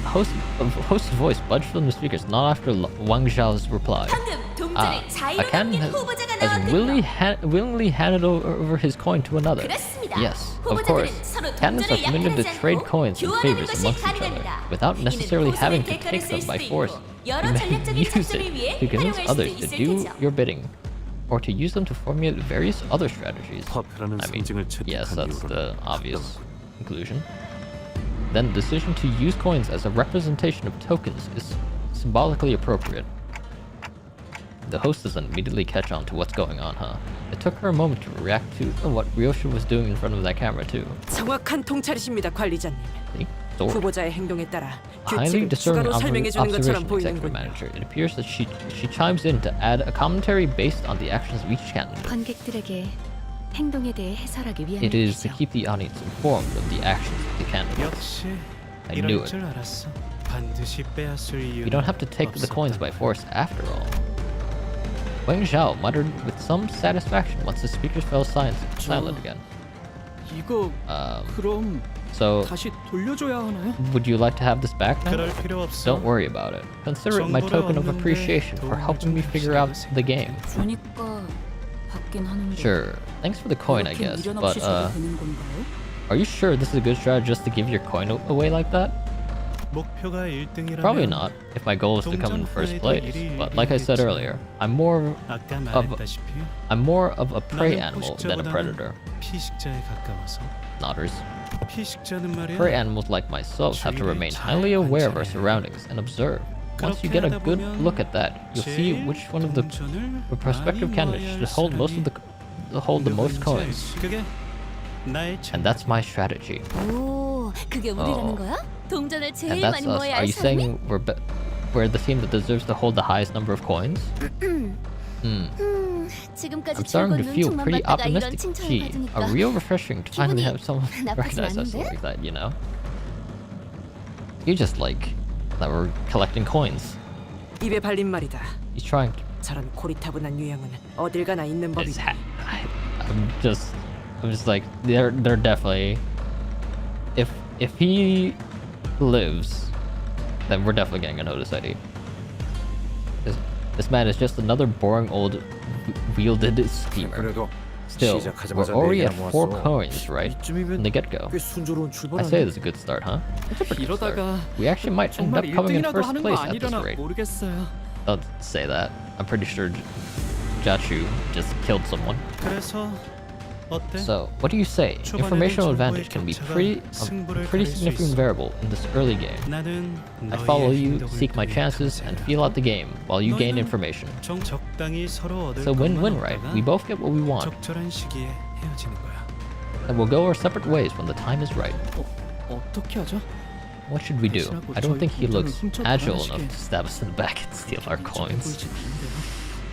Host's voice budged from the speakers not after Wang Zhao's reply. 방금 Ah, 동전을 a 자유로 canon 넘긴 후보자가 has 나왔군요. willingly handed over his coin to another. 그렇습니다. Yes, of course. 후보자들은 서로 Cannons are 동전을 permitted to 약탈하지 trade 않고 coins and 교환하는 favors 것이 amongst each other 가능합니다. without 이는 necessarily 보상의 having to 대가를 take them 쓸 by 수도 force. 있고 여러 You may 전략적인 use 작전을 it 위해 to convince 활용할 others 수도 to 있을 do 테죠. your bidding, or to use them to formulate various other strategies. 화폐라는 I mean, 상징을 yes, 채택한 that's 이후로는 the obvious conclusion. Then the decision to use coins as a representation of tokens is symbolically appropriate. The host doesn't immediately catch on to what's going on, huh? It took her a moment to react to what Ryosha was doing in front of that camera too. 정확한 통찰이십니다, 관리자님. See? Sword. 후보자의 행동에 따라 Highly 규칙을 추가로 discerning 설명해 주는 것처럼 observation, executive 보이는군요. manager. It appears that she chimes in to add a commentary based on the actions of each candidate. 관객들에게 행동에 대해 해설하기 위한 It is to 일이죠. keep the audience informed of the actions of the candidates. 역시 I knew 이럴 it. 줄 알았어. 반드시 빼앗을 이유는 You don't have to take the coins by force after all. Wang Zhao muttered with some satisfaction once the speakers fell silent again. 이거 그럼 So, 다시 돌려줘야 하나요? would you like to have this back now? 그럴 필요 없어. Don't worry about it. Consider it my token of appreciation for helping me figure out the game. 주니까 받긴 하는데. Sure. Thanks for the coin, I 이렇게 guess. 미련 But, 없이 줘도 되는 건가요? are you sure this is a good strategy just to give your coin away like that? 목표가 1등이라면 Probably not, if my goal is to come in first place. But like I said earlier, I'm more 아까 of 말했다시피 a prey 나는 animal than a 포식자보다는 predator. 피식자에 가까워서 Nodders. 피식자는 말이야. Prey animals like myself have to remain highly aware of our surroundings and observe. Once you get a good look at that, you'll see which one of the prospective candidates should hold the most coins. 그게 나의 And that's my strategy. 오, 그게 우리라는 어. 거야? 동전을 And 제일 that's 많이 us. 모아야 Are 할 you 사람이? saying we're the team that deserves to hold the highest number of coins? 지금까지 I'm starting to 즐거운 feel 눈총만 pretty 받다가 이런 optimistic. 칭찬을 Gee, 받으니까 a real refreshing to finally have someone 나쁘진 recognize us 않은데? like that, you know? You just like that we're collecting coins. 입에 발린 말이다. He's trying to. 저런 고리타분한 유형은 어딜 가나 있는 It's 법이다. I'm just like they're definitely. If he lives, then we're definitely getting a notice ID. This man is just another boring old wielded schemer. 그래도 Still, we're 시작하자마자 already at 네 개나 4 모았어. coins, right? From the get-go. 꽤 순조로운 I say 출발이네. this is a good start, huh? It's a pretty good start. 이러다가 We actually might end 정말 up coming in 1등이라도 first 하는 거 place at this 아니려나 rate. 모르겠어요. Don't say that. I'm pretty sure Jachu just killed someone. 그래서 어때? So, what do you say? Informational advantage can be a pretty significant variable in this early game. 나는 I follow 너희의 you, 행동을 seek my 통해 chances, and feel out the game while you gain information. 적당히 서로 얻을 So win-win, 것만 right? 얻다가 We both get what we want, 적절한 시기에 헤어지는 거야. and we'll go our separate ways when the time is right. 어떻게 하죠? What should we do? I don't think he looks agile enough to stab us in the back and steal our coins.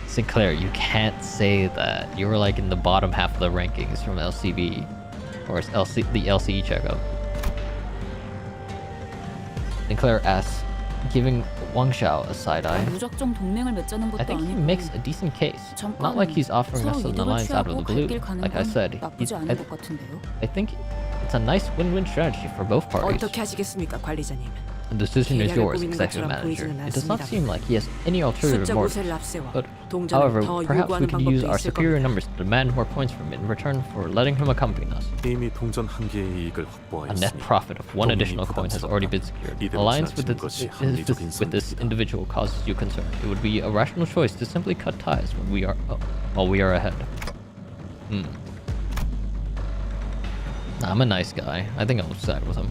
Sinclair, you can't say that. You were like in the bottom half of the rankings from LCB, or the LCE checkup. Sinclair asks, giving Wang Xiao a side eye. 무작정 동맹을 맺자는 I 것도 think he 아니고 makes a decent case. 잠깐 Not like he's offering 서로 us some 이득을 lines out of 취하고 the blue. 갈 길 가는 Like I 건 said, 나쁘지 않은 것 같은데요. I think It's a nice win-win strategy for both parties. 어떻게 하시겠습니까, 관리자님? The decision is 계략을 yours, 꾸미는 executive 것처럼 manager. 보이지는 It does not 않습니다. seem like he has any ulterior 숫자 motive. 우세를 앞세워 But, 동전을 however, 더 perhaps we 요구하는 could use 방법도 our 있을 superior 겁니다. numbers to demand more points from it in return for letting him accompany us. 이미 동전 한 개의 이익을 A 확보하였으니 net profit of one additional coin has already been secured. Alliance with this individual causes you concern. It would be a rational choice to simply cut ties when while we are ahead. I'm a nice guy. I think I'll side with him.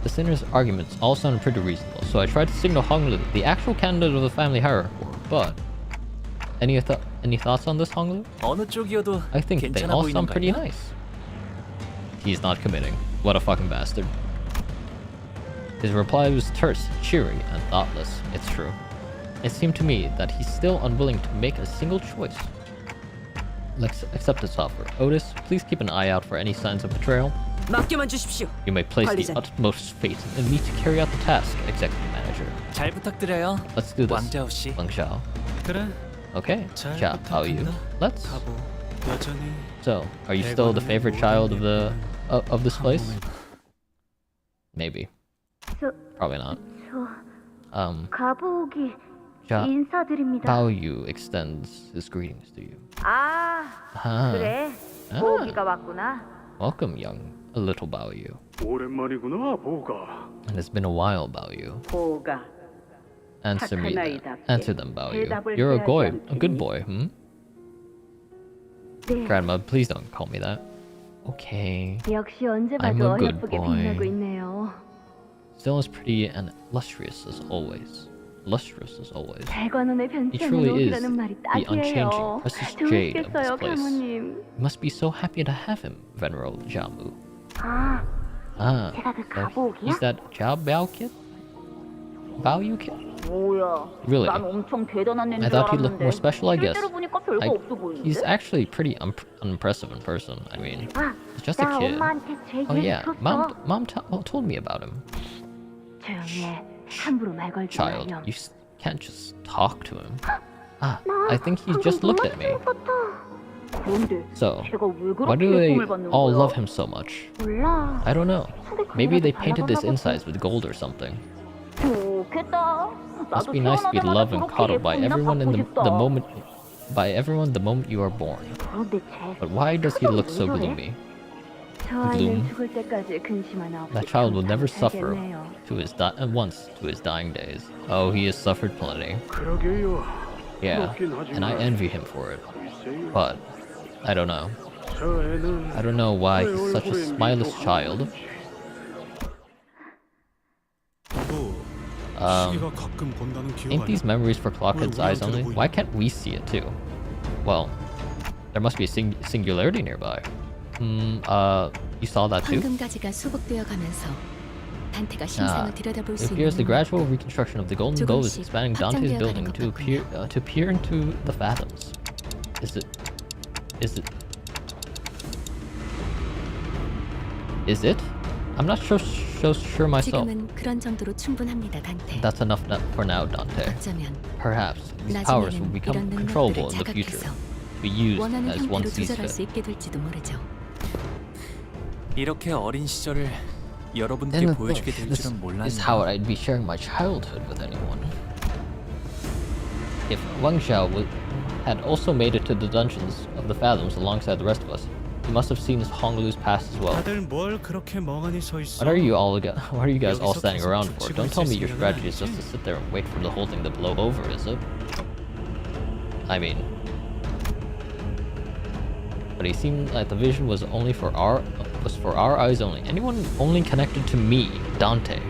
The sinner's arguments all sounded pretty reasonable, so I tried to signal Honglu, the actual candidate of the family hierarchy, but... Any thoughts on this, Honglu? 어느 쪽이어도 I think they 괜찮아 all sound pretty 보이는걸요? nice. He's not committing. What a fucking bastard. His reply was terse, cheery, and thoughtless. It's true. It seemed to me that he's still unwilling to make a single choice. Let's accept his offer. Otis, please keep an eye out for any signs of betrayal. 맡겨만 주십시오. You may place the 관리자님. utmost faith in me to carry out the task, Executive Manager. 잘 부탁드려요. Let's do this. 왕자오 씨. Wang Xiao. 그래. Okay. 잘 Xiao, how are you? 부탁한다. Let's. 가보. 여전히 So, are you still the favorite child of this place? Maybe. Probably not. 가보기 Xiao, 인사드립니다. Bao Yu extends his greetings to you. 아, 그래. 보기가 왔구나. Welcome, a little Bao Yu. 오랜만이구나, 보가. And it's been a while, Bao Yu. 보가. Answer me. 착한 Answer them, Bao Yu. 대답을 You're a 해야지 good 않겠니? boy, 네. Grandma, please don't call me that. Okay. 역시 언제 I'm 봐도 a good 어여쁘게 boy. 빛나고 있네요. Still as pretty and lustrous as always. 대관원의 He 변치 않는 truly is 옥이라는 말이 the unchanging, 딱이에요. precious jade of this 좋으시겠어요, place. 가모님. You must be so happy to have him, Venerable Jiamu. 아, Ah, 제가 그 so 가보기야? he's that Jiao Bao kid? Bao Yu kid? 뭐야? Really? 난 엄청 대단한 애인 I 줄 thought he looked 알았는데 more special, I guess. 실제로 보니까 별거 없어 보이는데? He's actually pretty unimpressive in person. I mean, 아, he's just a 나 kid. 엄마한테 제 Oh 얘기 yeah, 줬어. mom told me about him. 조용히 해. 함부로 말 걸지 Child, 마렴. you can't just talk to him. Ah, I think he just looked at me. 그런데 So, 제가 왜 why do 그렇게 they 고통을 받는 all 거야? love him so much? 몰라. I don't know. 속에 Maybe they 그래도 painted his 달라붙나 insides 보지. with gold or something. 좋겠다. Must 나도 be nice to be 태어나자마자 loved and 저렇게 coddled by 예쁜이나 everyone in 받고 싶다. the moment you are born. 그런데 쟤 But why does he 표정이 look 왜 so 저래? gloomy? 저 아이는 gloom? 죽을 때까지 근심 하나 없이 That child will never suffer 살겠네요. once to his dying days. Oh, he has suffered plenty. 그러게요. Yeah, 그렇긴 하지만 and I envy him for it. 글쎄요. But I don't know. 저 애는 I don't know why 왜 he's such a 얼굴에 smileless 미소가 child. 시계가 가끔 본다는 기억 Ain't these memories for Clockhead's eyes only? Why can't we see it too? Well, there must be a singularity nearby. You saw that too? 황금가지가 수복되어 가면서 단테가 신상을 들여다볼 It 수 appears the 있는 gradual reconstruction of the Golden Bow is 조금씩 expanding Dante's 확장되어 building 가는 to 것 peer into the fathoms. Is it? I'm not so sure myself. 지금은 그런 정도로 충분합니다, 단테. That's enough for now, Dante. 어쩌면 Perhaps these powers will 나중에는 become 이런 controllable 능력들을 in the future, 자각해서 to be used 원하는 as one 형태로 sees 조절할 수 fit. 있게 될지도 모르죠. 이렇게 어린 시절을 여러분께 Then 보여주게 될 this 줄은 is how 몰랐네요. I'd be sharing my childhood with anyone. If Wang Xiao had also made it to the dungeons of the Fathoms alongside the rest of us, he must have seen Honglu's past as well. 다들 뭘 그렇게 멍하니 서 있어? What are you guys all standing around for? Don't tell me your strategy is just to sit there and wait for the whole thing to blow over, is it? I mean, but he seemed like the vision was only for our eyes only. Anyone only connected to me, Dante.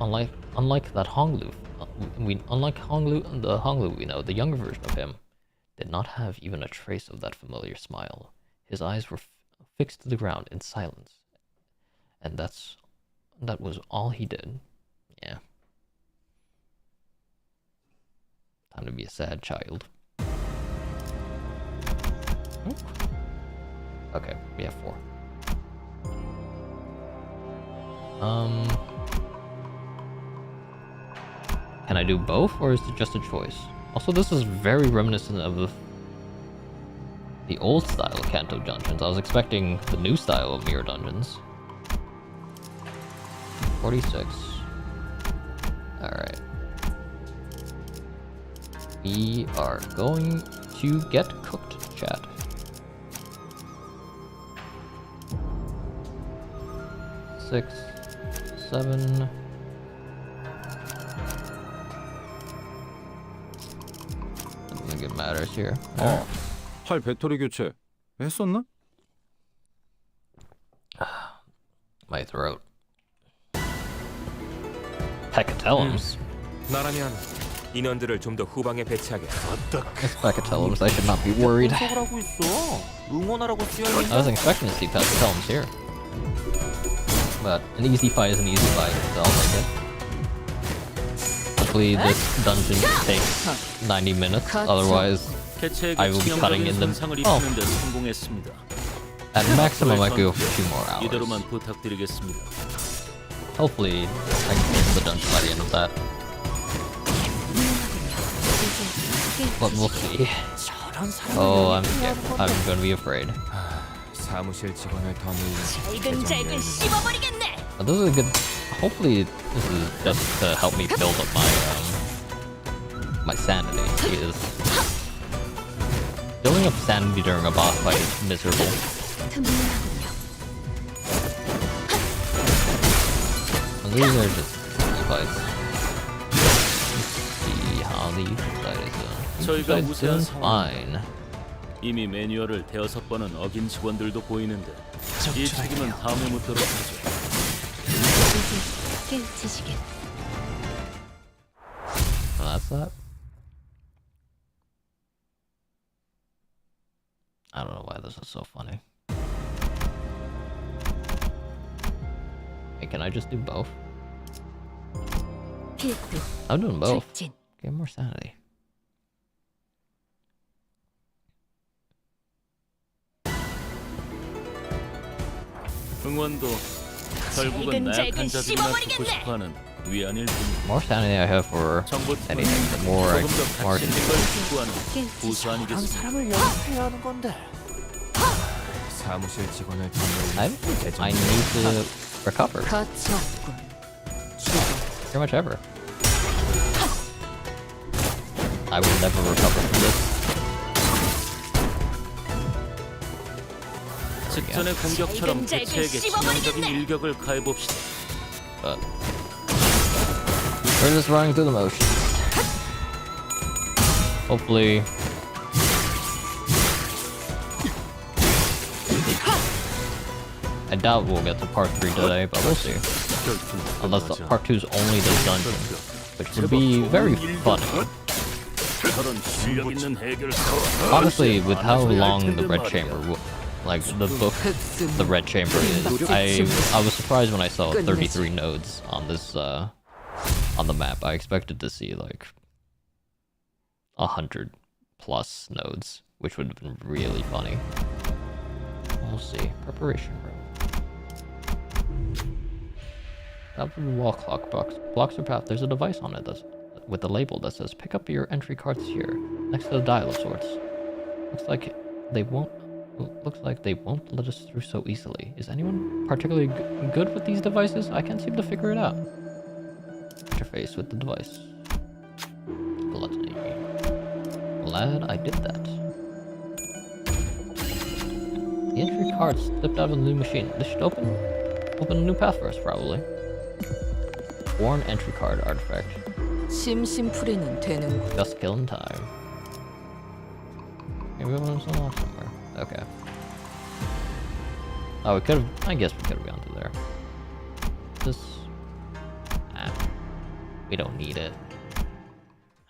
Unlike that Honglu, the Honglu we know, the younger version of him did not have even a trace of that familiar smile. His eyes were fixed to the ground in silence, and that was all he did. Yeah. Time to be a sad child. Okay, we have 4. Can I do both, or is it just a choice? Also, this is very reminiscent of the the old style Kanto dungeons. I was expecting the new style of mirror dungeons. 46. Alright. We are going to get cooked, chat. Six, 7. I don't think it matters here. 팔 배터리 교체 했었나? My throat. Pecatellums. 나라면 인원들을 좀 더 후방에 배치하게. It's Pecatellums. I should not be worried. 하고 있어. 응원하라고 쓰여있는. I wasn't expecting to see Pecatellums here. But an easy fight is an easy fight, so I'll take it. Hopefully this dungeon takes 90 minutes, otherwise I will be cutting in them. Oh, 성공했습니다. at maximum I go for 2 more hours. 이대로만 부탁드리겠습니다. Hopefully I can get to the dungeon by the end of that. But we'll see. Oh, I'm scared. I'm gonna be afraid. 사무실 직원을 더 잘근잘근 씹어버리겠네. This is a good. Hopefully, this is just to help me build up my sanity. Because building up sanity during a boss fight is miserable. And these are just fights. Let's see how these fight is 저희가 우세한 doing fine. 이미 매뉴얼을 대여섯 번은 어긴 직원들도 보이는데 이 책임은 다음에 묻도록 하죠. Well, that's that. I don't know why this is so funny. Hey, can I just do both? I'm doing both. Get more sanity. 응원도 결국은 나약한 자들이나 죽고 싶어하는 위안일 뿐입니다. More sanity I have for anything, the more I more 걸 추구하는 부수 아니겠습니까? 사람을 연습해야 하는 건데. 사무실 직원을 더 I need to recover. Pretty much ever. I will never recover from this. 직전의 공격처럼 개체에게 치명적인 일격을 가해봅시다. But we're just running through the motions. Hopefully, I doubt we'll get to part 3 today, but we'll see. Unless the part 2 is only the dungeon, which would be very funny. Honestly, with how long the Red Chamber, like the book, the Red Chamber is, I was surprised when I saw 33 nodes on this on the map. I expected to see like 100 plus nodes, which would have been really funny. We'll see. Preparation room. Top of the wall clock box. Blocks or path. There's a device on it that's with a label that says pick up your entry cards here, next to the dial of sorts. Looks like they won't let us through so easily. Is anyone particularly good with these devices? I can't seem to figure it out. Interface with the device. Gluttony. Glad I did that. The entry card slipped out of the new machine. This should open a new path for us, probably. Worn entry card artifact. 심심풀이는 되는. Just killing time. Maybe we want some off somewhere. Okay. Oh, we could have. I guess we could have gone through there. This. We don't need it.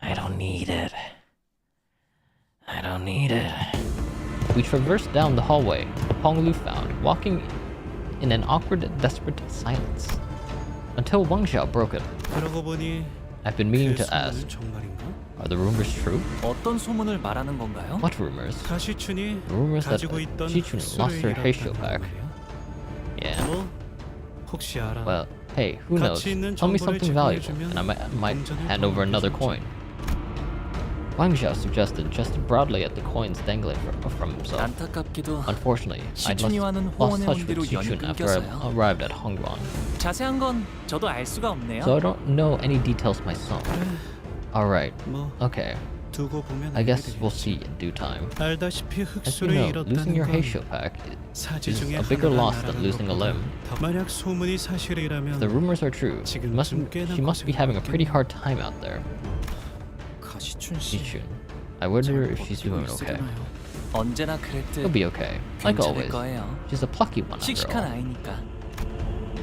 I don't need it. I don't need it. We traversed down the hallway Honglu found, walking in an awkward, desperate silence, until Wang Xiao broke it. 그러고 보니 I've been meaning to ask, 정말인가? are the rumors true? 어떤 소문을 말하는 건가요? What rumors? 가시춘이 Rumors that 가지고 있던 Chichun lost her Heisho 술 pack. Yeah. 뭐 혹시 알아? Well, hey, who knows? 가치 있는 Tell me 정보를 something valuable, 제공해주면 and I might hand over another coin. Wang Zhao suggested, just broadly at the coins dangling from himself. 안타깝게도 Unfortunately, I'd 시춘이와는 lost 호원의 touch 온대로 with 연이 Sichun after I 끊겼어요. arrived at Hongguan, 자세한 건 저도 알 수가 없네요. so I don't know any details myself. Alright, 뭐 okay. 두고 보면 I guess 알게 we'll 되겠지. see in due time. 알다시피 As you 흑수를 know, losing 잃었다는 your 건 Heisho pack 사지 is 중에 a bigger 하나가 loss than 나라는 losing a 것보다 limb. 만약 소문이 사실이라면 If the rumors are true, she 지금 must, 좀 꽤나 she must be having a pretty 고생하겠네. hard time out there. 가시춘 씨. Sichun. I wonder if she's doing okay. 언제나 She'll 그랬듯 be okay. Like 괜찮을 always. 거예요. She's a plucky one after 씩씩한 all. 아이니까.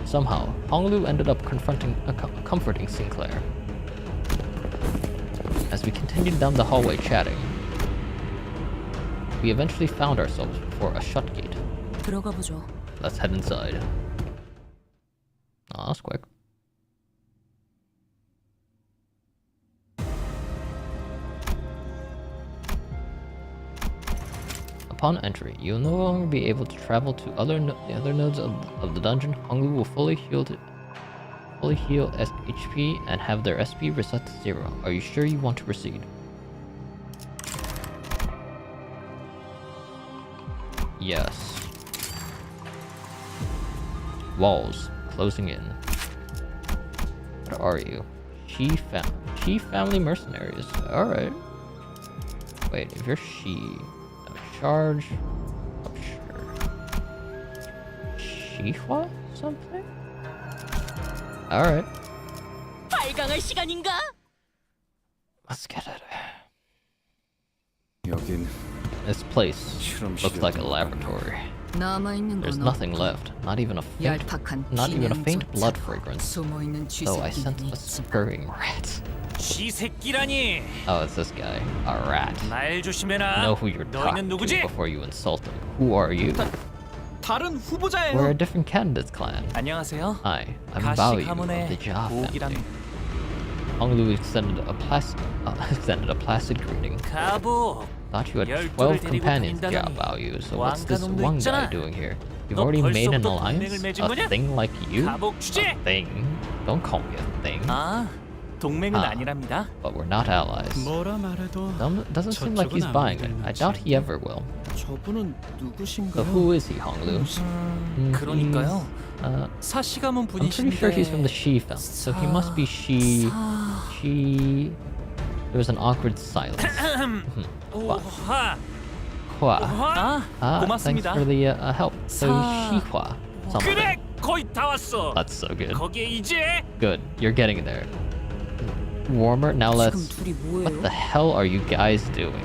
Somehow, Honglu ended up comforting Sinclair. As we continued down the hallway chatting, we eventually found ourselves before a shut gate. 들어가 보죠. Let's head inside. Aw, that's quick. Upon entry, you'll no longer be able to travel to the other nodes of the dungeon. Honglu will fully heal HP and have their SP reset to 0. Are you sure you want to proceed? Yes. Walls closing in. What are you? She family mercenaries. Alright. Wait, if you're she, no charge. Oh, sure. Shihua something? Alright. 발광할 시간인가? Let's get it. 여긴 This place looks like a laboratory. 남아 있는 There's 건 nothing left. Not even a faint blood fragrance. 숨어 있는 Though I sense a scurrying rat. 쥐새끼라니. Oh, it's this guy. A rat. 말 조심해라. Know who you're talking 너희는 누구지? to before you insult him. Who are you? 다른 후보자예요. We're a different candidates clan. 안녕하세요. Hi, I'm 가시 Bao Yu of 가문의 the Jia 보기란 family. Honglu extended a placid greeting. 가보. Thought you had 열두를 12 데리고 companions, 다닌다더니 Jia Bao Yu, so what's this 왕가놈도 one guy 있잖아. doing here? You've 너 already made an 벌써부터 alliance? 동맹을 맺은 A 거냐? thing like you? 가복 주제. A thing? Don't call me a thing. 아, 동맹은 아. 아니랍니다. But we're not allies. 뭐라 말해도 Doesn't seem like he's 저쪽은 buying it. 안 I doubt he ever will. 저분은 So 누구신가요? who is he, Honglu? 그러니까요. 사시 가문 I'm pretty sure he's from the 분이신데. Shi family, so he must be Shi. There was an awkward silence. 오하. Hua. 아, Thanks 고맙습니다. for the help. So Shihua. Something. 그래, 거의 다 왔어. That's so good. 거기에 이제 Good. You're getting there. Warmer. Now 지금 let's. 둘이 What 뭐예요? the hell are you guys doing?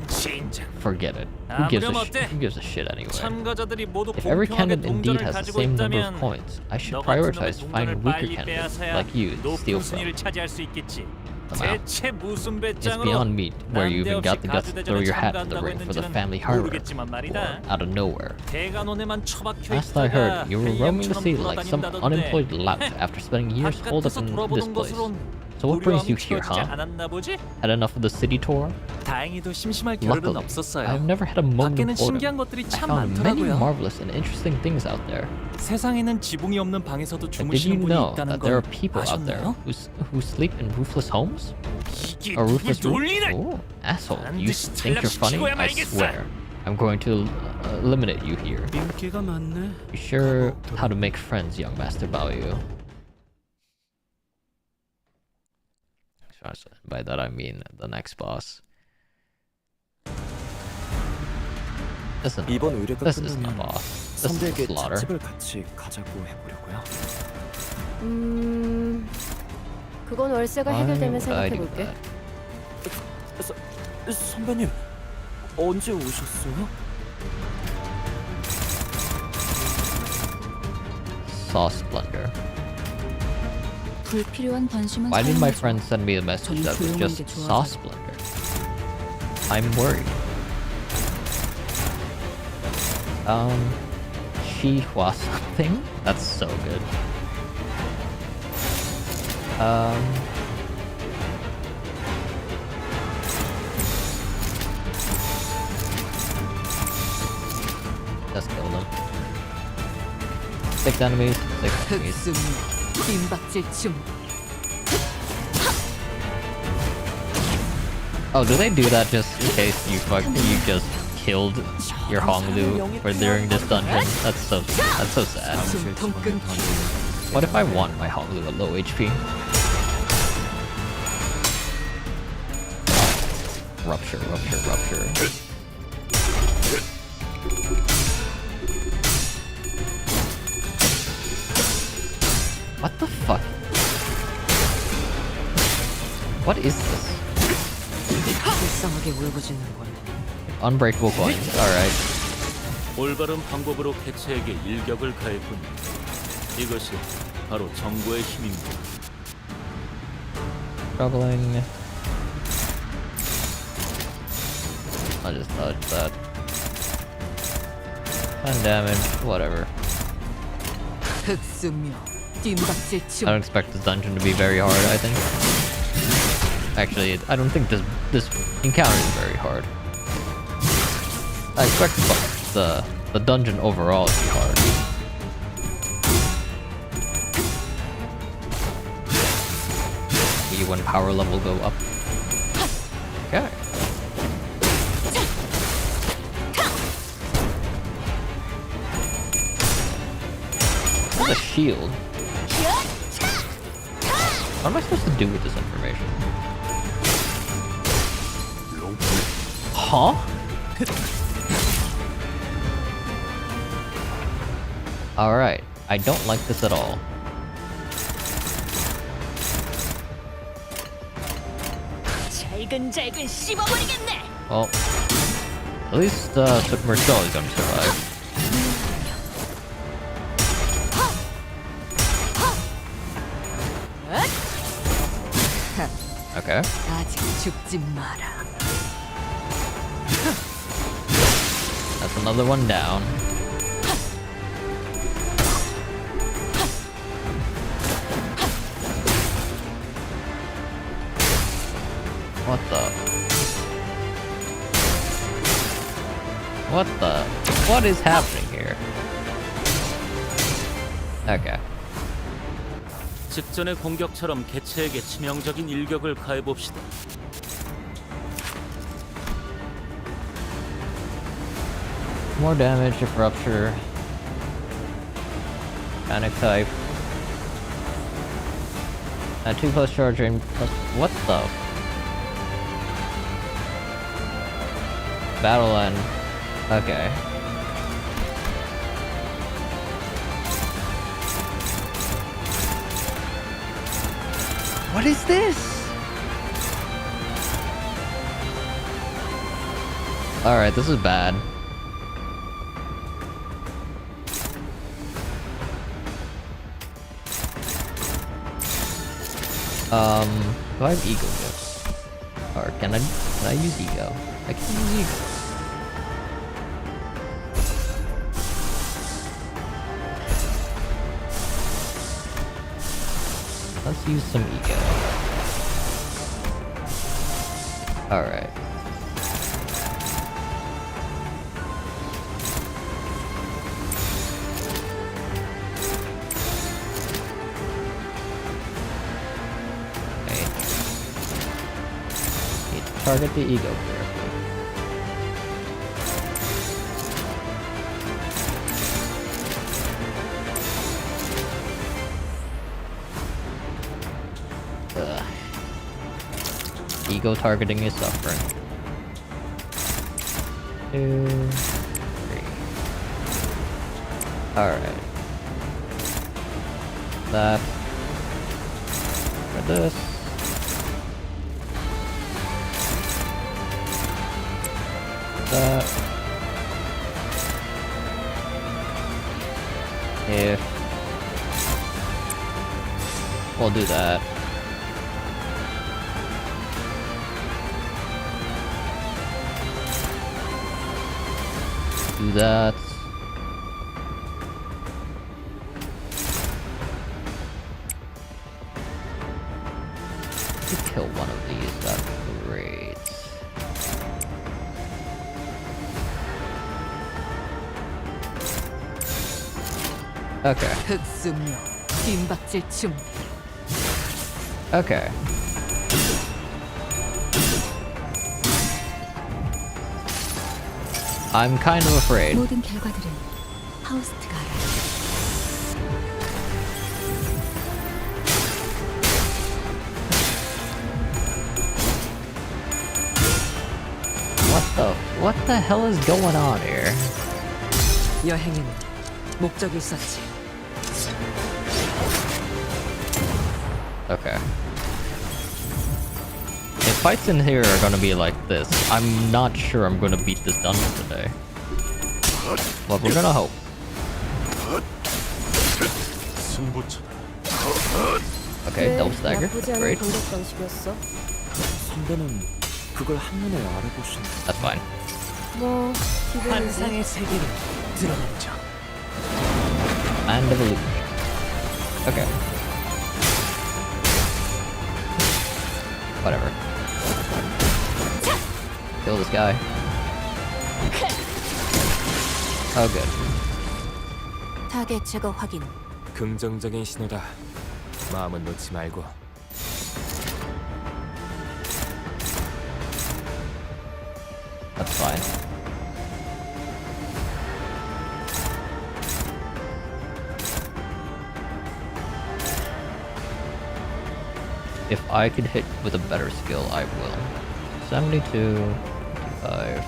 진짜. Forget it. 아무렴 어때? Who gives a shit anyway? 참가자들이 모두 If every 공평하게 candidate indeed 동전을 has the 가지고 same number of 있다면 coins, I should 너 같은 놈의 prioritize 동전을 finding weaker 빨리 candidates 빼앗아야 like you to steal 높은 from. 순위를 차지할 수 있겠지. Come out. 대체 무슨 It's 배짱으로 beyond me where you even got the guts to throw 난데없이 your hat in the 가주대전에 ring for the 참가한다고 family 했는지는 harbor. 모르겠지만 Or 말이다. out of nowhere. 대간원에만 처박혀 Last I heard, 있다가 you were roaming the 헬령처럼 sea like some 돌아다닌다던데. unemployed lout after spending years holed up 바깥에서 in this 돌아보는 place. 것으론 So what brings you 무료함이 here, 채워지지 huh? 않았나 보지? Had enough of the city tour? 다행히도 심심할 겨를은 Luckily, 없었어요. I've never had a moment 밖에는 of boredom. 신기한 것들이 I 참 found many 많더라고요. marvelous and interesting things out there. 세상에는 지붕이 없는 방에서도 But did you 주무시는 분이 know 있다는 that there are 걸 people out there 아셨나요? who sleep in roofless homes? 이게 Or 누굴 roofless roofs? 놀리네! Oh, asshole! You 반드시 think you're funny? 탈락시키고야 I 말겠어. swear. I'm going to eliminate you here. 인기가 많네. You sure how to make friends, young Master Bao Yu. By that I mean the next boss. 이번 의뢰가 This isn't a 끝나면 boss. This is a 선배에게 slaughter. 찻집을 같이 가자고 해보려고요. 그건 월세가 해결되면 생각해볼게. 선배님, 언제 오셨어요? Saw Splendor. 불필요한 관심은 Why did my 사용하지 friend send me the message that was just Saw Splendor? I'm worried. Shihua something? That's so good. Let's kill them. 6 enemies, 6 enemies. 흑순 빈박질 중 Oh, do they do that just in case you just killed your Honglu for during this dungeon? That's so sad. What if I want my Honglu at low HP? Rupture. What the fuck? What is this? 불쌍하게 울부짖는군. Unbreakable coins. Alright. 올바른 방법으로 개체에게 일격을 가했군요. 이것이 바로 정보의 힘입니다. Troubling. I just dodged that. 10 damage, whatever. 흑수묘, 뒷박질 I don't expect this dungeon to be very hard, I think. Actually, I don't think this encounter is very hard. I expect the dungeon overall to be hard. See when power level go up. Okay. What's a shield? What am I supposed to do with this information? Huh? Alright, I don't like this at all. Well, at least Marcel is gonna survive. Okay. That's another one down. What the? What is happening here? Okay. 직전의 공격처럼 개체에게 치명적인 일격을 가해봅시다. More damage if rupture. Panic type. 2+ charging plus what the? Battle end. Okay. What is this? Alright, this is bad. Do I have ego gifts? Or can I use ego? I can use ego. Let's use some ego. Alright. Okay. Need to target the ego correctly. Ego targeting is suffering. 2, 3. Alright. That. For this. That. If. We'll do that. Do that. To kill one of these, that's great. Okay. Okay. I'm kind of afraid. 모든 결과들은 파우스트가 알아. What the hell is going on here? 여행에는 목적이 있었지. Okay. If fights in here are gonna be like this, I'm not sure I'm gonna beat this dungeon today. But we're gonna hope. Okay, double stagger. That's great. 선배는 그걸 한눈에 알아보신. That's fine. 환상의 세계를 드러냈죠. And evolution. Okay. Whatever. Kill this guy. Oh, good. 타겟 제거 확인. 긍정적인 신호다. 마음은 놓지 말고. That's fine. If I could hit with a better skill, I will. 72, 55.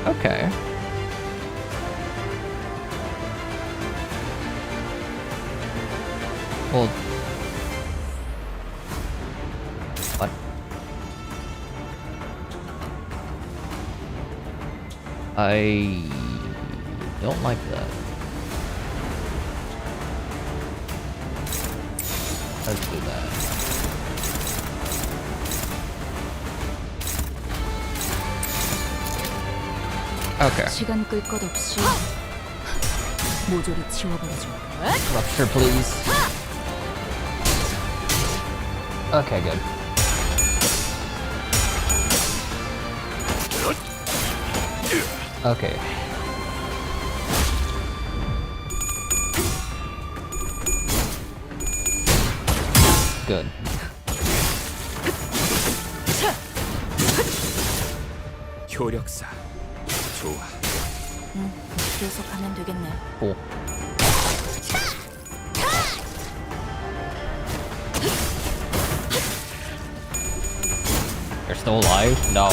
Okay. Well, what? I don't like that. Let's do that. Okay. 시간 끌 것 없이 모조리 치워버리죠. Rupture, please. Okay, good. Okay. Good. 효력사. 좋아. 계속 하면 되겠네. Cool. You're still alive? No.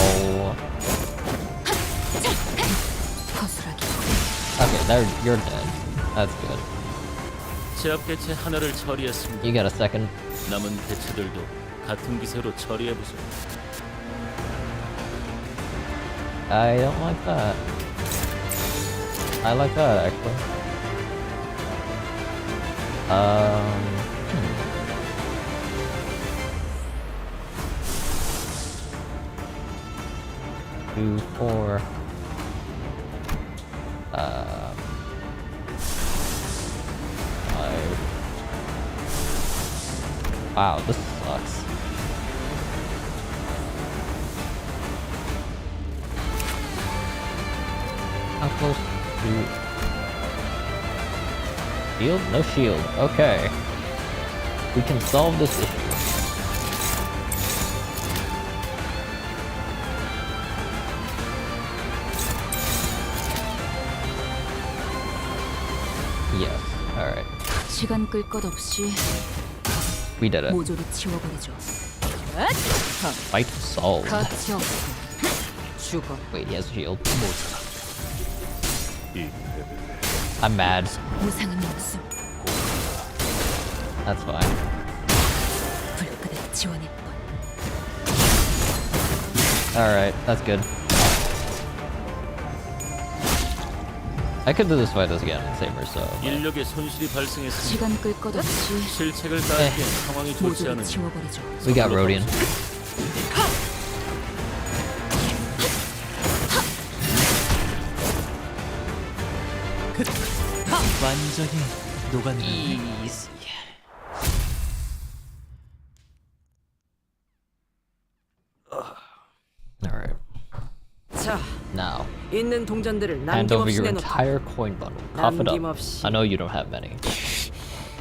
허술하게. Okay, there, you're dead. That's good. 제압 개체 하나를 처리했습니다. You got a second. 남은 개체들도 같은 기세로 처리해보죠. I don't like that. I like that actually. Hmm. 2, 4. 5. Wow, this sucks. How close to... Shield? No shield. Okay. We can solve this issue. Yes. Alright. 시간 끌 것 없이 We did it. 모조리 치워버리죠. Fight solved. 가치 없고 죽어. Wait, he has a shield. I'm mad. 무상은 없음. That's fine. 불끈을 지원했던. Alright, that's good. I could do this fight again and save her, so... 인력의 손실이 발생했습니다. 시간 끌 것 없이 실책을 따르기엔 상황이 좋지 모조리 않으니 치워버리죠. We got Rodian. 완전히 녹았네. Easy. Alright. 자, Now, 있는 동전들을 hand over 남김없이 your 내놓다. entire coin bundle. Cough it up. 남김없이. I know you don't have many.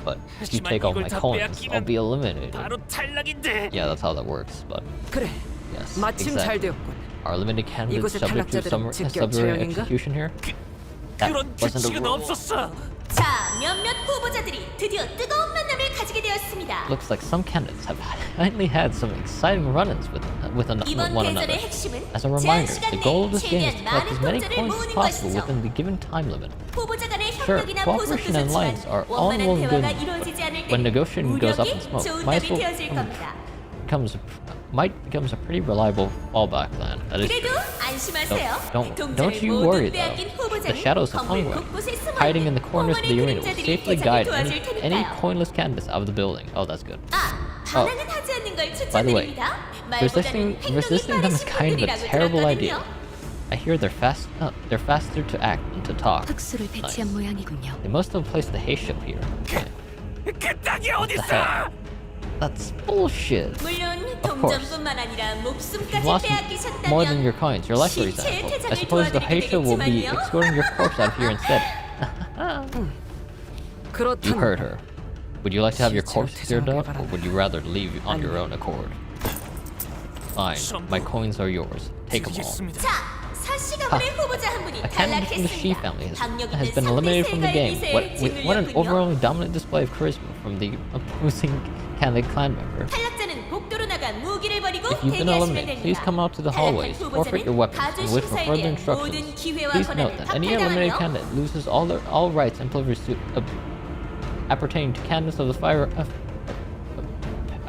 But if you take all my coins, I'll be eliminated. Yeah, that's how that works, but 그래. yes, 마침 잘 exactly. 되었군. Are limited candidates 이곳의 subject to 탈락자들은 직결 summary 처형인가? execution here? That wasn't a rule. 자, 몇몇 후보자들이 드디어 뜨거운 만남을 가지게 되었습니다. Looks like some candidates have finally had some exciting run-ins with 이번 one another. 대전의 핵심은 As a 제한 reminder, 시간 the goal of 내에 this game is to 최대한 collect as 많은 many 동전을 coins as 모으는 possible 것이죠. within the given time limit. 후보자 간의 Sure, 협력이나 보석도 cooperation and 좋지만 alliance are all 원만한 well and 대화가 good 이루어지지 않을 when 때 negotiating goes up in 무력이 smoke. 좋은 Might 답이 되어질 겁니다. becomes a pretty reliable fallback plan. That is 그래도 true. 안심하세요. Don't you worry though. The shadows of 건물 hunger, 곳곳에 숨어 hiding in the 있는 corners of the 홍원의 arena, will 그림자들이 safely 대장을 guide 도와줄 any 테니까요. coinless candidates out of the building. Oh, that's good. 반항은 하지 않는 걸 By the way, 추천드립니다. 말보다는 resisting 행동이 them is 빠르신 kind of a 분들이라고 terrible idea. 들었거든요. I hear they're faster to act than to talk. 특수를 배치한 모양이군요. They must have placed the hay show here. 그딴게 What the hell? That's bullshit. 물론 course. 동전뿐만 아니라 You've 목숨까지 lost more than your 빼앗기셨다면 coins, your life for 시체의 example. I 퇴장을 suppose the hay show will be 도와드리게 escorting your corpse out here instead. You heard her. Would you like to have your corpse cleared up, or would you rather leave on your own accord? Fine, my coins are yours. Take them all. 자, 사씨 가문의 후보자 한 분이 A candidate from the She 탈락했습니다. family 박력 has 있는 been eliminated from the 상대 game. 세가의 With an 기세에 overwhelmingly dominant display of charisma from the opposing candidate clan member. 탈락자는 복도로 나가 무기를 버리고 If you've been 대기하시면 eliminated, please 됩니다. come out to the hallways, forfeit your weapons, and wait for further instructions. 모든 기회와 Please note 권한을 that any eliminated 박탈당하며 candidate loses all rights and privileges appertaining to candidates of the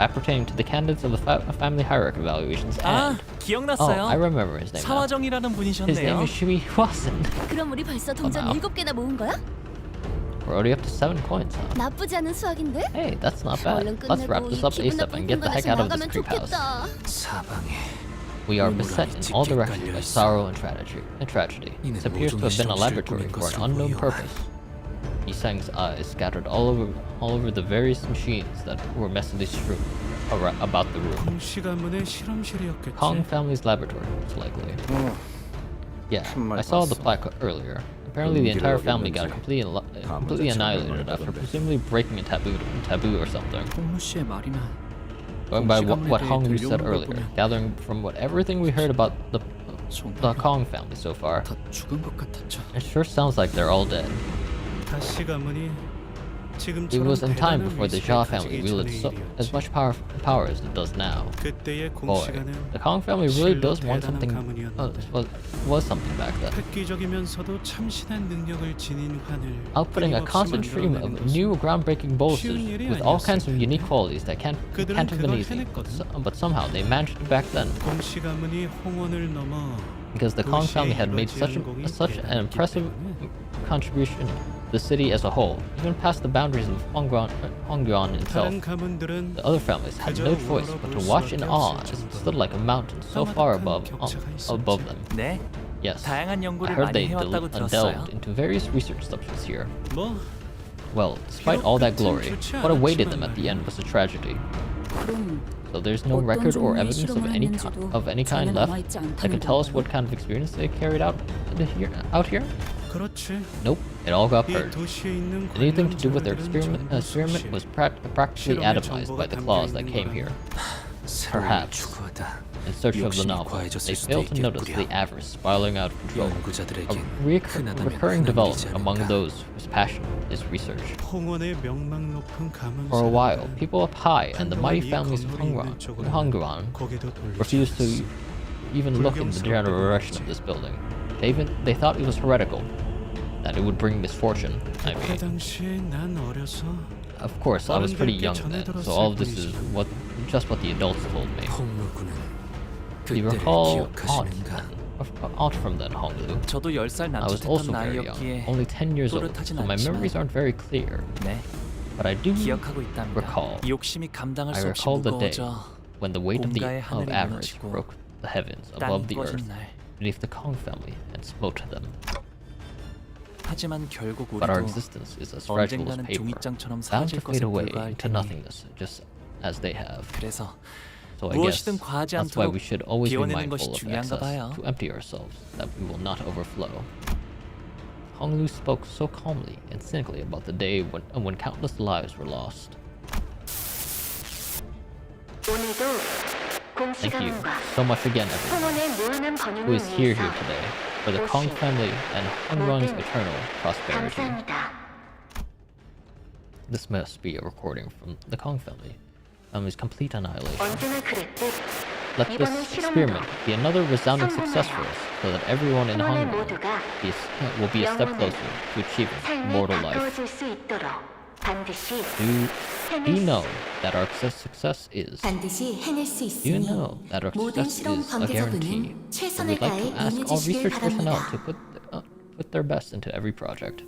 appertaining to the candidates of the family hierarchy evaluations. 아, And 기억났어요. I remember his name. Now. 사화정이라는 His name 분이셨네요. is Shui Hwasen. 그럼 우리 벌써 동전 wow. 7개나 모은 거야? We're already up to 7 coins, huh? 나쁘지 않은 수학인데? Hey, that's not bad. 얼른 Let's wrap 끝내고 this 이 up 기분 ASAP 나쁜 and get the heck out of this 공간에서 creep 나가면 house. 좋겠다. 사방에 We are beset in all directions by sorrow and tragedy. This appears to have been a laboratory for an unknown purpose. Yisang's eyes scattered all over the various machines that were messily strewn about the room. Kong family's laboratory, most likely. Yeah, I saw the plaque earlier. Apparently, the entire family got completely annihilated after presumably breaking a taboo or something. 홍루 씨의 말이면 Going by what Hong Lu said earlier, gathering from everything we heard about the Kong family so far, 다 죽은 것 같았죠. it sure sounds like they're all dead. It was in time before the Xia family wielded as much power as it does now. Boy, the Kong family really does want something. Was something back then. Outputting a constant stream of new groundbreaking bolsters with all kinds of unique qualities that can't have been easy. But somehow they managed it back then. Because the Kong family had made such an impressive contribution to the city as a whole, even past the boundaries of Hongyuan itself. The other families had no choice but to watch in awe as it stood like a mountain so far above them. 네, Yes, 다양한 I 연구를 heard 많이 they 해왔다고 들었어요. delved into various research subjects here. Well, despite all that glory, what awaited them at the end was a tragedy. 그럼 So there's no 어떤 record or 종류의 evidence 실험을 of any kind 전혀 left 남아있지 that 않다는 could tell us 건가요? what kind of experience they carried out here? Nope, it all got purged. Anything to do with their experiment was practically atomized by the claws that came here. Perhaps, in search of the novel, they failed to notice the avarice spiraling out of control, a recurring development among those whose passion is research. For a while, people up high and the mighty families of Hongyuan refused to even look in the general direction of this building. They thought it was heretical, that it would bring misfortune. I mean, of course, I was pretty young then, so all of this is just what the adults told me. Do you recall aught from that, Hong Lu? 저도 10살 I was also very young, 나이였기에 only 10 years old, so my memories aren't very clear. 네, But I do 기억하고 있답니다. recall. 이 욕심이 감당할 I 수 없이 recall the day 무거워져 when the weight of 공가의 하늘이 avarice 무너지고 broke the heavens 땅이 above the 꺼진 earth 날. beneath the Kong family and smote them. 하지만 결국 But our 우리도 existence is as fragile as 언젠가는 paper, 종이장처럼 bound 사라질 to fade 것에 away 불과할 into 테니 nothingness, just as they have. 그래서 So I guess 무엇이든 과하지 that's why 않도록 we should always be 비워내는 것이 mindful of 중요한가 excess, 봐요. to empty ourselves, that we will not overflow. Honglu spoke so calmly and cynically about the day when countless lives were lost. Thank you so much again, everyone who is here today for the Kong family and Hongrung's eternal prosperity. This must be a recording from the Kong family. Family's complete annihilation. Let this experiment be another resounding success for us, so that everyone in Hongrung will be a step closer to achieving immortal life. Do you know that our success is? Do you know that our success is a guarantee? So we'd like to ask all research personnel to put their best into every project.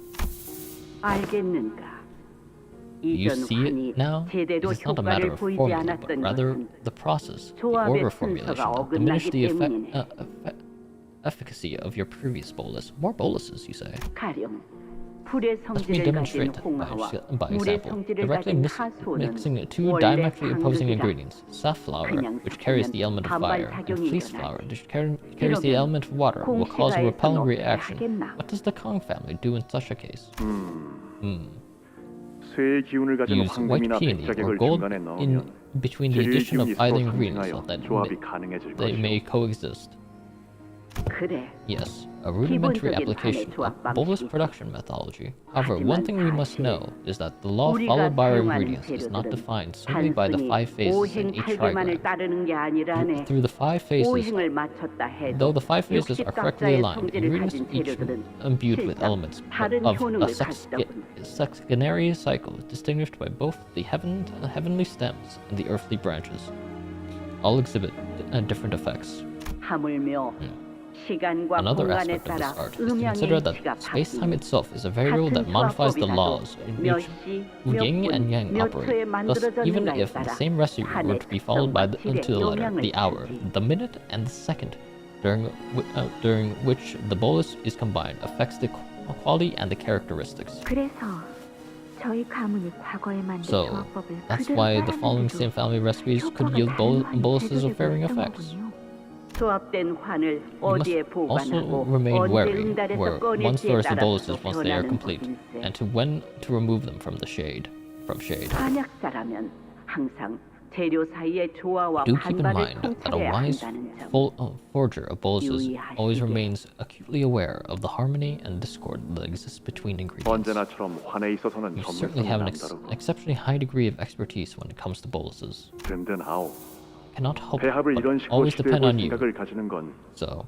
You see it now? It is not a matter of formula, but rather the process, the order formulation that diminished the efficacy of your previous bolus. More boluses, you say? Let me demonstrate by example. Directly mixing two diametrically opposing ingredients, safflower, which carries the element of fire, and fleece flower, which carries the element of water, will cause a repelling reaction. What does the Kong family do in such a case? Use white peony or gold in between the addition of either ingredient so that they may coexist. Yes, a rudimentary application of bolus production methodology. However, one thing we must know is that the law followed by our ingredients is not defined solely by the 5 phases in each trigram. Through the 5 phases, though the 5 phases are correctly aligned, ingredients each imbued with elements of a sexagenary cycle distinguished by both the heavenly stems and the earthly branches. All exhibit different effects. Another aspect of this art is to consider that space-time itself is a variable that modifies the laws in which yin and yang operate. Thus, even if the same recipe were to be followed to the letter, the hour, the minute, and the second during which the bolus is combined affects the quality and the characteristics. So, that's why the following same family recipes could yield boluses of varying effects. You must also remain wary where one stores the boluses once they are complete, and when to remove them from shade. Do keep in mind that a wise forger of boluses always remains acutely aware of the harmony and discord that exists between ingredients. You certainly have an exceptionally high degree of expertise when it comes to boluses. Cannot hope but always depend on you. So,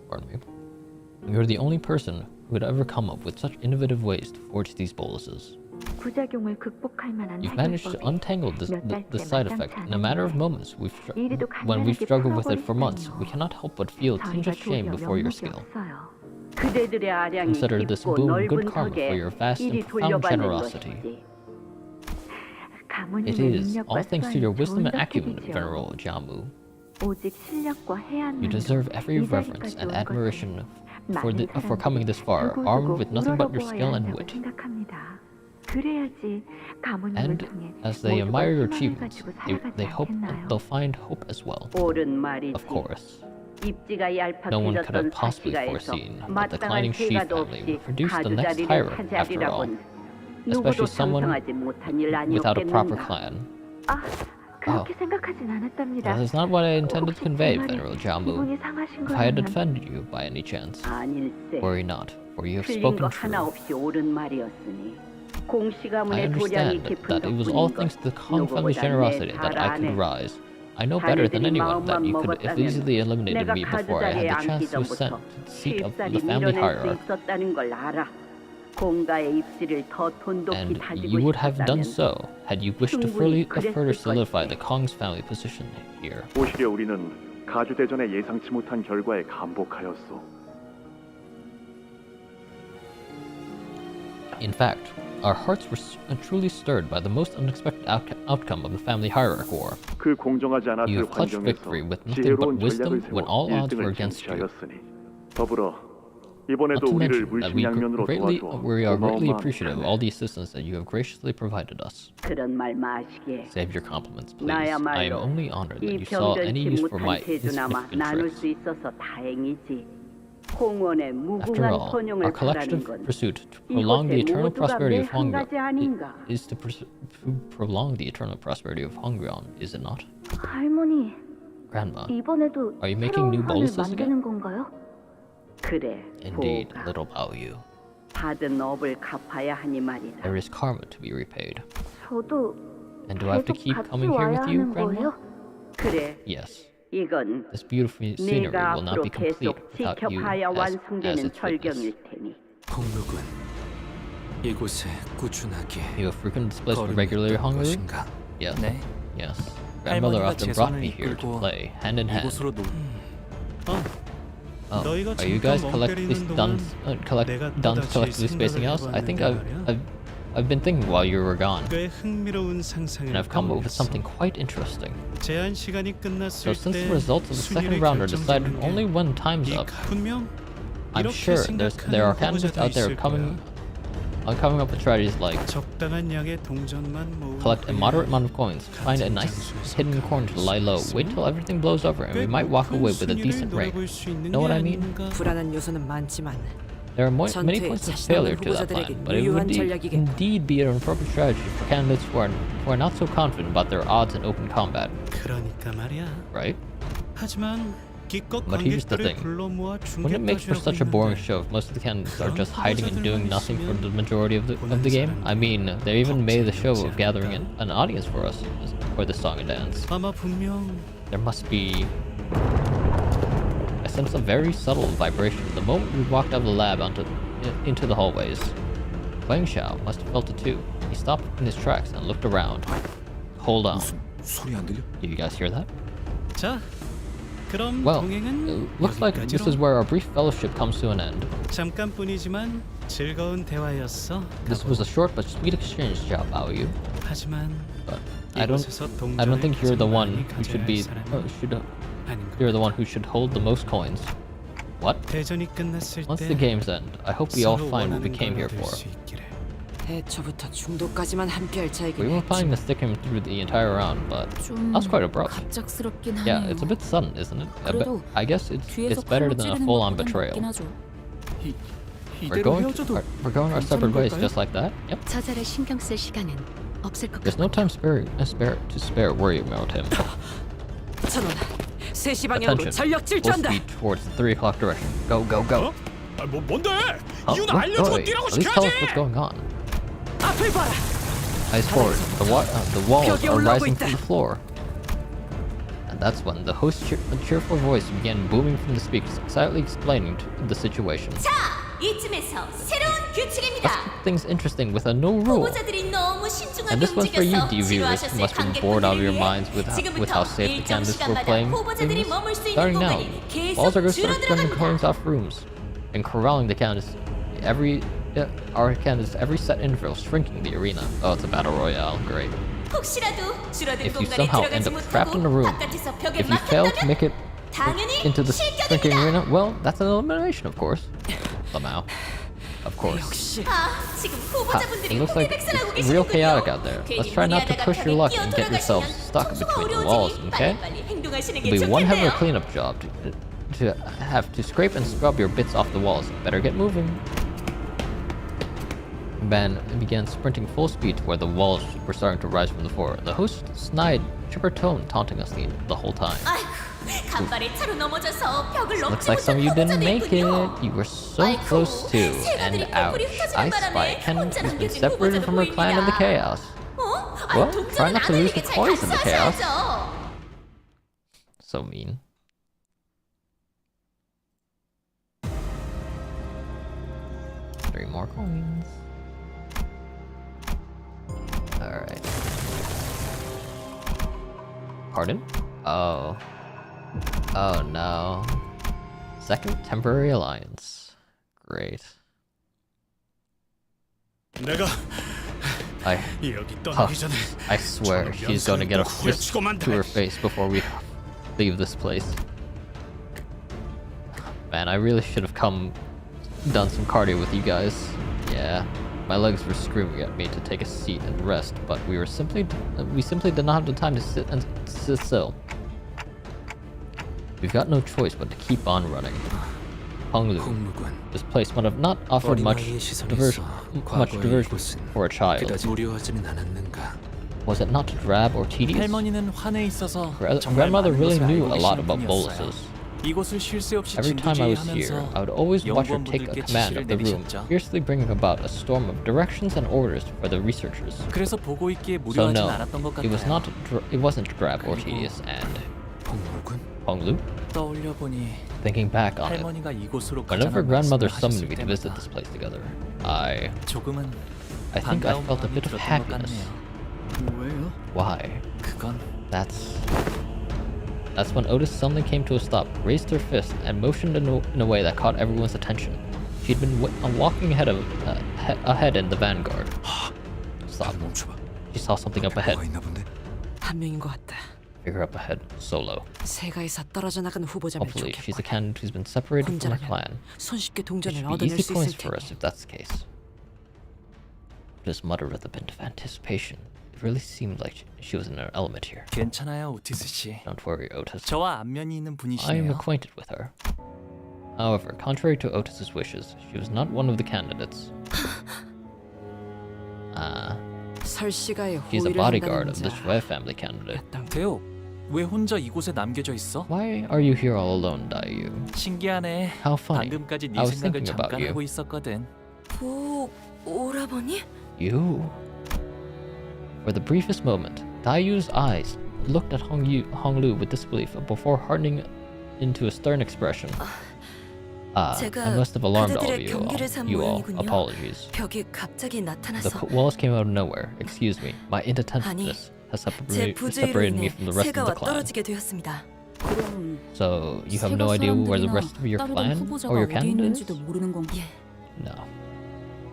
pardon me. You're the only person who would ever come up with such innovative ways to forge these boluses. You've managed to untangle the side effect in a matter of moments. When we've struggled with it for months, we cannot help but feel a tinge of shame before your skill. Consider this boon good karma for your vast and profound generosity. It is all thanks to your wisdom and acumen, Venerable Jiamu. You deserve every reverence and admiration for coming this far, armed with nothing but your skill and wit. And as they admire your achievements, they hope they'll find hope as well. Of course. No one could have possibly foreseen that the declining Shi family would produce the next hierarch after all. Especially someone without a proper clan. Oh, that is not what I intended to convey, Venerable Jiamu. If I had offended you by any chance, worry not, for you have spoken true. I understand that it was all thanks to the Kong family's generosity that I could rise. I know better than anyone that you could have easily eliminated me before I had the chance to ascend to the seat of the family hierarch. And you would have done so had you wished to further solidify the Kong's family position here. In fact, our hearts were truly stirred by the most unexpected outcome of the family hierarch war. You have clutched victory with nothing but wisdom when all odds were against you. Not to mention that we are greatly appreciative of all the assistance that you have graciously provided us. Save your compliments, please. I am only honored that you saw any use for my significant tricks. After all, our collective pursuit to prolong the eternal prosperity of Hongron is to prolong the eternal prosperity of Hongron, is it not? 할머니, Grandma, 이번에도 are you making new 새로운 판을 boluses again? 만드는 건가요? Indeed, little Bao Yu. There is karma to be repaid. 저도 And do I have to keep 같이 coming here 와야 with you, 하는 Grandma? 거예요? Yes. This beautiful scenery will not be complete without you as its witness. 홍록은 이곳에 꾸준하게 You have frequent displays regularly hungry? 것인가? Yes. 네. Yes. Grandmother 할머니가 often brought 재산을 me here to 이끌고 play, hand in hand. 이곳으로 Oh, are you guys collectively done collectively spacing out? I think I've been thinking while you were gone, and I've come up with something quite interesting. So since the results of the second round are decided only when time's up, I'm sure there are candidates out there coming up with strategies like collect a moderate amount of coins, find a nice hidden corner to lie low, wait till everything blows over, and we might walk away with a decent rate. Know what I mean? 불안한 요소는 많지만 There are many points of failure to that plan, but it would indeed be an appropriate strategy for candidates who are not so confident about their odds in open combat. Right? But here's the thing. Wouldn't it make for such a boring show if most of the candidates are just hiding and doing nothing for the majority of the game? I mean, they even made the show of gathering an audience for us for the song and dance. There must be... I sense a very subtle vibration the moment we walked out of the lab into the hallways. Wang Xiao must have felt it too. He stopped in his tracks and looked around. Hold on. Did you guys hear that? Well, it looks like this is where our brief fellowship comes to an end. This was a short but sweet exchange, Xiao Baoyu. But I don't think you're the one who should be... You're the one who should hold the most coins. What? Once the games end, I hope we all find what we came here for. 애초부터 중도까지만 함께할 자에게 We were planning to stick him through the entire round, but that's quite abrupt. Yeah, it's a bit sudden, isn't it? I guess it's better than a full-on betrayal. We're going our separate ways just like that? Yep. There's no time to spare worrying about him. 천원 3시 방향으로 전력 Full 질주한다. speed towards the 3 o'clock direction. Go, go, go. 뭔데? At least tell us what's going on. 앞을 봐라. Eyes forward. The walls are rising from the floor. And that's when the host's cheerful voice began booming from the speakers, excitedly explaining the situation. 자, 이쯤에서 새로운 규칙입니다. Let's keep things interesting with a no rule. 후보자들이 너무 신중하게 And this one's for you, 움직여서 D viewers, who must have been bored out of your minds with how safe the candidates were playing things. Starting now, balls are going to start spending coins off rooms and corralling the candidates. Our candidates every set interval, shrinking the arena. Oh, it's a battle royale. Great. If you somehow end up trapped in a room, if you fail to make it into the shrinking arena, well, that's an elimination, of course. Somehow. Of course. It looks like it's real chaotic out there. Let's try not to push your luck and get yourself stuck between the walls, okay? It'll be one hell of a cleanup job to have to scrape and scrub your bits off the walls. Better get moving. Ben began sprinting full speed to where the walls were starting to rise from the floor. The host snide, chipper tone taunting us the whole time. Looks like some of you didn't make it. You were so close to. And ouch. I spy Ken has been separated from her clan in the chaos. Well, try not to lose the coins in the chaos. So mean. Three more coins. Alright. Pardon? Oh. Oh no. Second temporary alliance. Great. I swear she's gonna get a fist to her face before we leave this place. Man, I really should have come done some cardio with you guys. Yeah, my legs were screaming at me to take a seat and rest, but we simply did not have the time to sit still. We've got no choice but to keep on running. Honglu, this place might have not offered much diversion for a child. Was it not drab or tedious? 할머니는 화내 있어서 Grandmother really knew a lot about boluses. 이곳을 쉴 새 없이 Every time I was here, 진두지휘하면서 I would always watch her take 연구원분들께 command 지시를 of the room, 내리셨죠. fiercely bringing about a storm of directions and orders for the researchers. 그래서 보고 있기에 So 무료하진 no, 않았던 것 it was 같아요. it wasn't drab or tedious. And Honglu, 떠올려 보니 thinking back on it, 할머니가 이곳으로 whenever 가자는 grandmother 말씀을 summoned me 하셨을 to visit 때마다 this place together, I 조금은 think I 반가운 felt a 마음이 bit of 들었던 것 happiness. 같네요. 왜요? Why? 그건 That's when Otis suddenly came to a stop, raised her fist, and motioned in a way that caught everyone's attention. She'd been walking ahead in the vanguard. Stop. She saw something up ahead. 한 명인 것 같다. Figure up ahead, solo. 세가에서 떨어져 나간 후보자면 Hopefully, she's a 좋겠군. candidate who's been separated from her clan. 손쉽게 It 동전을 should be 얻어낼 easy 수 points 있을 for us 테니. if that's the case. Just muttered with a bit of anticipation. It really seemed like she was in her element here. 괜찮아요, 오티스 씨. Don't worry, Otis. 저와 안면이 있는 I am 분이시네요. acquainted with her. However, contrary to Otis's wishes, she was not one of the candidates. 설씨가의 She's a 호의를 bodyguard 한다는 of the 자. Shui family candidate. 대호, 왜 혼자 이곳에 남겨져 있어? Why are you here all alone, Dayu? 신기하네. How funny. 방금까지 네 I was 생각을 thinking about 잠깐 you. 하고 있었거든. 오라버니? You? For the briefest moment, Dayu's eyes looked at Honglu with disbelief before hardening into a stern expression. I must have alarmed all of 그대들의 you 경기를 산 all. 모양이군요. Apologies. 벽이 갑자기 The 나타나서 walls came out of nowhere. Excuse me. My inattentiveness has 제 부주의로 separated me 인해 from the rest of 세가와 the clan. 떨어지게 되었습니다. 그럼 So you have 세가 no idea where the 사람들이나 rest of your 따르던 clan 후보자가 or your 어디 candidate is? 있는지도 모르는 건가? No.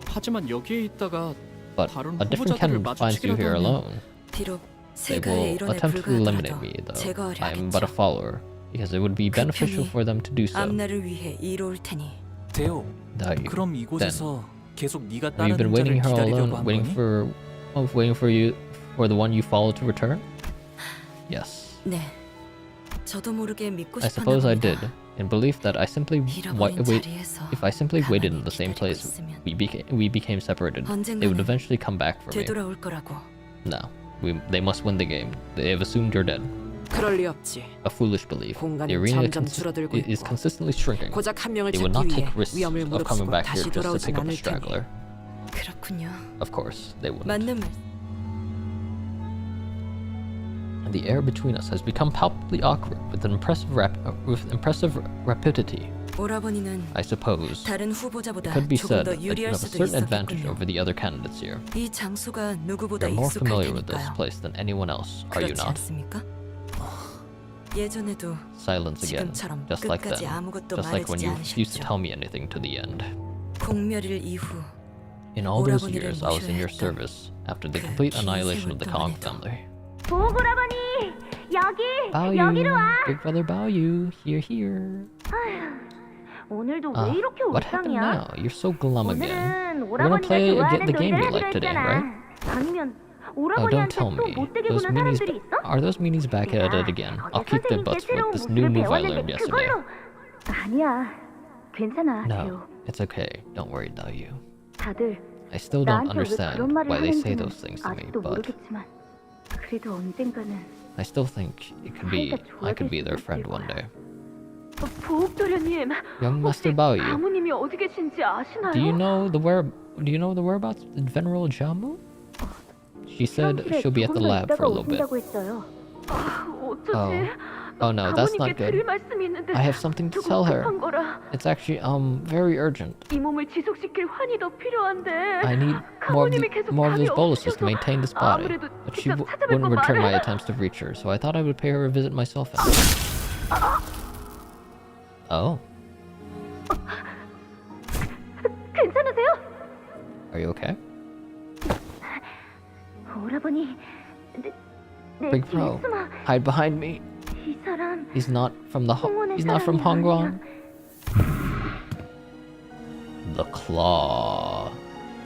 하지만 여기에 있다가 But 다른 a different 후보자들을 candidate finds you here 마주치기라도 하면 alone. 비록 They 세가의 will 이론에 attempt to eliminate 불과하더라도 me, though. 제거하려 I am but a 하겠죠. follower, because it would be beneficial for them to do so. 앞날을 위해 이로울 테니. 대호, Dayu. 그럼 이곳에서 계속 네가 Have you been 따르는 waiting 자를 here all 기다리려고 alone, 한 거니? waiting for the one you follow to return? Yes. 네. 저도 모르게 믿고 I 싶었나 suppose I 봅니다. did, in belief that 잃어버린 자리에서 if I simply waited in the same 가만히 place 기다리고 있으면 we became separated, they would 언젠가는 eventually come back for me. 되돌아올 거라고. No, they must win the game. They have assumed you're dead. 그럴 리 없지. A foolish belief. The 공간은 arena 점점 줄어들고 is 있고 consistently shrinking. 고작 한 명을 They would 찾기 not 위해 take risks 위험을 of coming 무릅쓰고 back here 다시 just to 돌아오진 pick up a 않을 테니. straggler. 그렇군요. Of course, they wouldn't. 맞는 말. The air between us has become palpably awkward with impressive rapidity. 오라버니는 I suppose 다른 it 후보자보다 could be 조금 said 더 that you 유리할 have a 수도 certain advantage 있었겠군요. over the other candidates here. 이 장소가 누구보다 You're more 익숙할 familiar with this 테니까요. place than anyone else, are you 그렇지 not? 않습니까? 예전에도 Silence again, 지금처럼 just like 끝까지 then, 아무것도 just like when 말해주지 you refused to 않으셨죠. tell me anything to the end. 공멸일 이후 In all those 오라버니를 years, I was in your 모셔야 했던 service after the 그 complete 긴 annihilation of the 세월 Kong 동안에도. family. 보고라버니 여기 Bao 여기로 와. Big brother Bao here. 오늘도 왜 이렇게 What happened 울상이야? now? You're so glum again. 오늘은 We're gonna 오라버니가 play 좋아하는 the game we 놀이를 like 하기로 today, 했잖아. right? 아니면 Oh, don't 오라버니한테 tell 또 me. 못되게 Those 구는 meanies 사람들이 있어? are those meanies back at it again? I'll kick their butts with this new move I learned yesterday. 아니야. 괜찮아, No, 대호. it's okay. Don't worry, Dayu. 다들 I still don't 나한테 왜 understand 그런 말을 why they say 하는지는 those things to me, 아직도 but 모르겠지만 그래도 언젠가는 I still think I could be their friend one day. 보옥도련님, Young Master Baoyu, 가무님이 어디 계신지 아시나요? do you know the whereabouts of Venerable Jamu? She said she'll be at the lab for a little bit. 했어요. Oh no, that's not good. I have something to tell her. It's actually very urgent. 이 몸을 지속시킬 환이 더 필요한데. I need more of those boluses to maintain this body. But she wouldn't return my attempts to reach her, so I thought I would pay her a visit myself. Oh, 괜찮으세요? are you okay? 오라버니, Big Bro, hide behind me. 이 사람 He's not from Hongguang. The claw.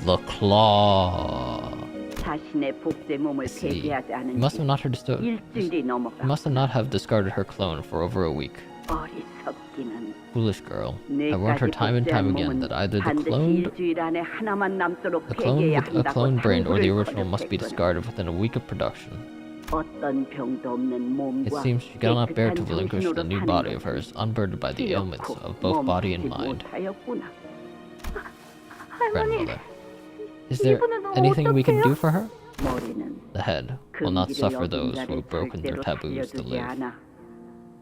The claw. 자신의 복제 몸을 See, 폐기하지 you 않은 must 지 have not 일주일이 넘어가. you must have not have discarded her clone for over a week. 어리석기는. Foolish girl. I warned her time and time again that either the cloned, 일주일 안에 하나만 남도록 the clone 폐기해야 with a clone 한다고 brain or the 당부를 original must be 거듭했거든. discarded within a week of production. 어떤 병도 없는 몸과 It seems she cannot bear to 깨끗한 relinquish the 정신으로 new 사는 body of 것은 hers, unburdened by the ailments 기억코 of both body and 멈추지 mind. 못하였구나. Grandmother. Is there anything we can do for her? 머리는 The head will not 금기를 suffer 어긴 those who 자를 have broken their 절대로 taboos to 살려주지 live. 않아.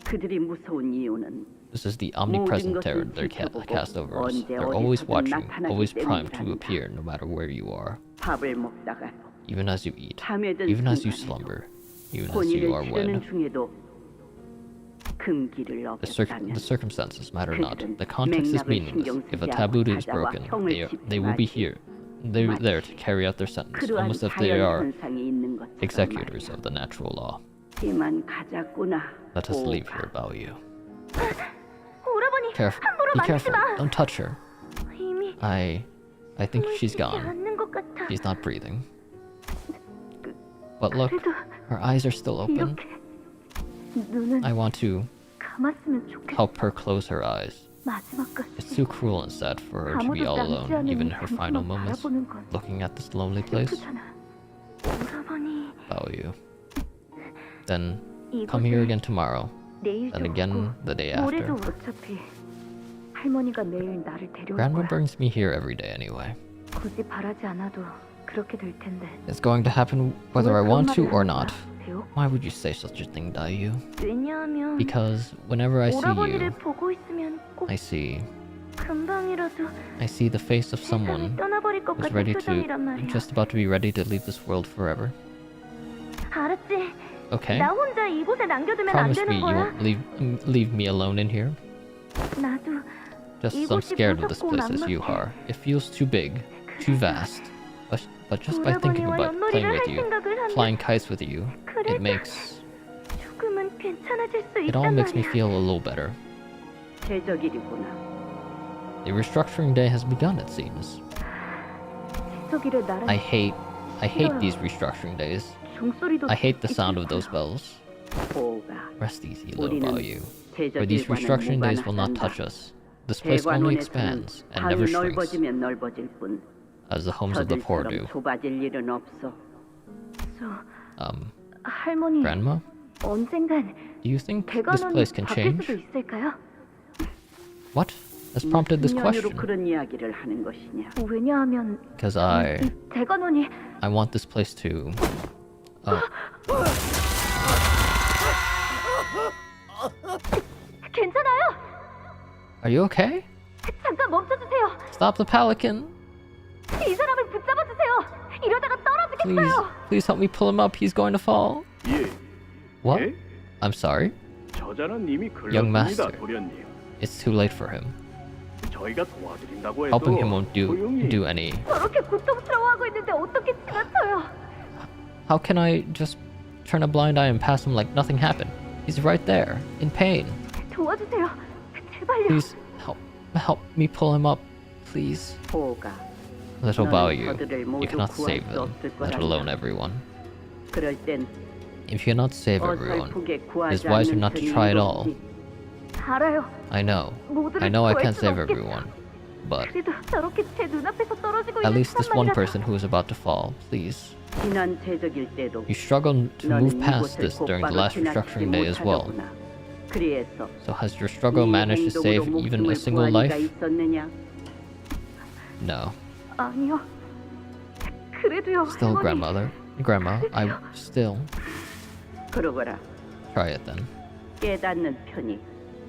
그들이 무서운 이유는 This is the omnipresent terror they cast over us. They're always watching, always primed to appear no matter where you are. 밥을 먹다가 Even as you eat, 잠에 든 even as you 순간에도 slumber, even as you are 혼인을 치르는 wed. 중에도 금기를 The 어겼다면 circumstances matter not. 그들은 The context is 맥락을 meaningless. 신경 If a 쓰지 taboo 않고 is 찾아와 broken, 형을 they will be 집행하지. here. They're there to carry out their sentence, 그러한 almost as they 자연 are 현상이 있는 것처럼 executors 말이야. of the natural law. 이만 가자꾸나. Let us leave 오가. here, Bao-Yu. 오라버니, Careful. 함부로 Be 만지지 careful. 마. Don't touch her. 이미 I think she's 숨을 쉬지 gone. 않는 것 같아. She's not breathing. But look, 그래도 her eyes are still open. 이렇게 눈은 I want to 감았으면 좋겠어. help her close her eyes. 마지막까지 It's too cruel and sad for her to be 아무도 all 남지 alone, 않은 even 이 in her final 장소만 moments, 바라보는 건 looking at this lonely place. 슬프잖아. 오라버니, Bao-Yu. Then come here 이곳에 again tomorrow, 내일도 and again 오고 the day 모레도 after. 어차피 할머니가 내일 나를 데려올 Grandma 거야. brings me here every day anyway. 굳이 바라지 않아도 그렇게 될 텐데. It's going to happen whether I 왜 want 그런 to 말을 or 하는 not. 거야, 배우? Why would you say such a thing, Daiyu? 왜냐하면 Because whenever I see 오라버니를 you, 보고 있으면 꼭 I see 금방이라도 the face of 세상을 someone 떠나버릴 것 who's 같은 ready 표정이란 to, 말이야. just about to be ready to leave this world forever. 알았지? Okay. 나 혼자 이곳에 남겨두면 안 Promise me 되는 you 거야? won't leave me alone in here. 나도 Just as I'm scared of this place as you are. It feels too big, too vast. But just by thinking 오라버니와 about playing 윷놀이를 with 할 you, 생각을 하면 flying kites with you, 그래도 it makes 조금은 괜찮아질 수 it all 있단 makes me 말이야. feel a little better. 제적일이구나. The restructuring day has begun, it seems. 제석이를 나랑 I hate these restructuring days. 종소리도 I hate the 듣기 sound of those 싫고요. bells. 오가. Rest easy, little 우리는 Bao-Yu. For these 제적일과는 restructuring days will not 무관하단다. touch us. This place only 대관원에서는 expands and 방이 never shrinks, 넓어지면 넓어질 뿐 as the homes of the poor do. 저들처럼 좁아질 일은 없어. 할머니 Grandma, 언젠간 do you think this 대관원이 place can 바뀔 change? 수도 있을까요? What has prompted this 무슨 연유로 question? 그런 이야기를 하는 것이냐? 왜냐하면 Because 이 대관원이 I want this place to. 괜찮아요? Are you okay? 잠깐 멈춰주세요. Stop the pelican! 이 사람을 붙잡아주세요. 이러다가 떨어지겠어요. Please help me pull him up. He's going to fall. 예. What? 예? I'm sorry. 저자는 이미 Young 글렀습니다, master. 도련님. It's too late for him. 저희가 도와드린다고 해도 Helping him won't 소용이 do any. 저렇게 고통스러워하고 있는데 어떻게 지나쳐요? How can I just turn a blind eye and pass him like nothing happened? He's right there, in pain. 도와주세요. 제발요. Please help me pull him up, please. 오가. Little 너는 Bao-Yu, 저들을 you 모두 cannot 구할 save 수 them, 없을 let 거란다. alone everyone. 그럴 땐 If you cannot save everyone, 어설프게 it 구하지 is wiser 않는 not to 편이 try at all. 이롭지. 알아요. I know 모두를 I 구할 can't 순 save 없겠죠. everyone, but 그래도 저렇게 제 눈앞에서 떨어지고 at 있는 least this one 사람만이라도 person who is about to fall, please. 지난 제적일 때도 You struggled to move 너는 past 이곳을 this during the 곧바로 last 지나치지 restructuring day as well. 못하더구나. 그래서 So has your struggle 네 managed to save 행동으로 even a 목숨을 single 구할 life? 리가 있었느냐? No. 아니요. 그래도요. Still, 할머니. Grandma, I still 그러거라. try it then. 깨닫는 편이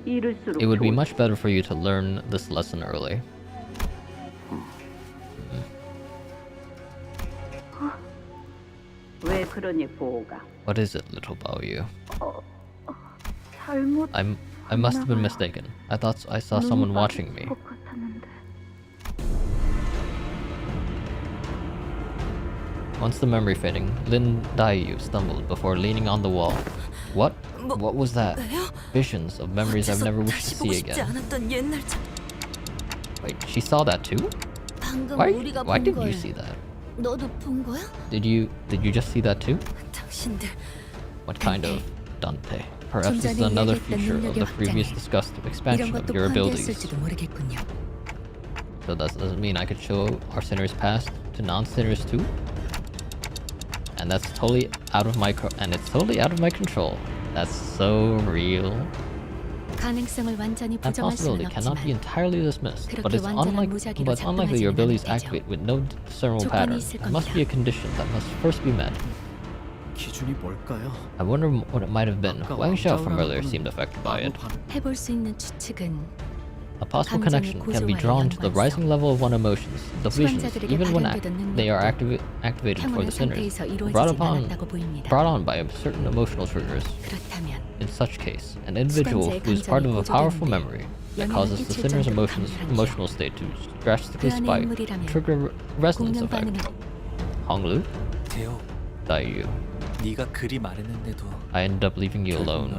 이를수록 It would be 좋을 much better for you to learn this lesson early. 왜 그러니 보호가? What is it, little Bao-Yu? 잘못 I must have been mistaken. I thought I saw someone watching me. 것 같았는데. Once the memory fading, Lin Daiyu stumbled before leaning on the wall. What? What was that? Visions of memories I've never wished to see again. Wait, she saw that too? 방금 Why? 우리가 Why 본 didn't 걸 you see that? 너도 본 거야? Did you just see that too? 당신들 What kind of Dante? Perhaps this is another feature of the previous discussed expansion of your abilities. So that doesn't mean I could show our sinners past to non-sinners too? And that's totally out of my control. That's so real. 가능성을 완전히 That 부정할 수는 possibility cannot be 없지만 entirely dismissed, but 그렇게 it's 완전한 무작위로 unlikely your 작동하지는 abilities 않을 테죠. activate with no discernible 조건이 pattern. 있을 There must 겁니다. be a condition that must first be met. 기준이 뭘까요? I wonder what it might have been. 아까 Wang Xiao from 왕자오라는 earlier 분은 seemed affected by it. 해볼 수 있는 추측은 A possible 감정의 connection can be 고조와의 drawn to the 연관성. rising level of one emotions. The visions, 수감자들에게 even when 발현되던 they are 능력도 activated for 평온한 the sinners, 상태에서 brought 이루어지지 않았다고 보입니다. on by certain emotional triggers. 그렇다면 In such case, an individual 수감자의 who is part of a 감정이 powerful 고조되는데 memory that 영향을 causes the 끼칠 sinner's 정도로 emotional state to drastically 그 안의 spike, 인물이라면 trigger resonance 공명 effect. 반응은 Honglu, 대호, Daiyu, 네가 그리 말했는데도 I ended up leaving you alone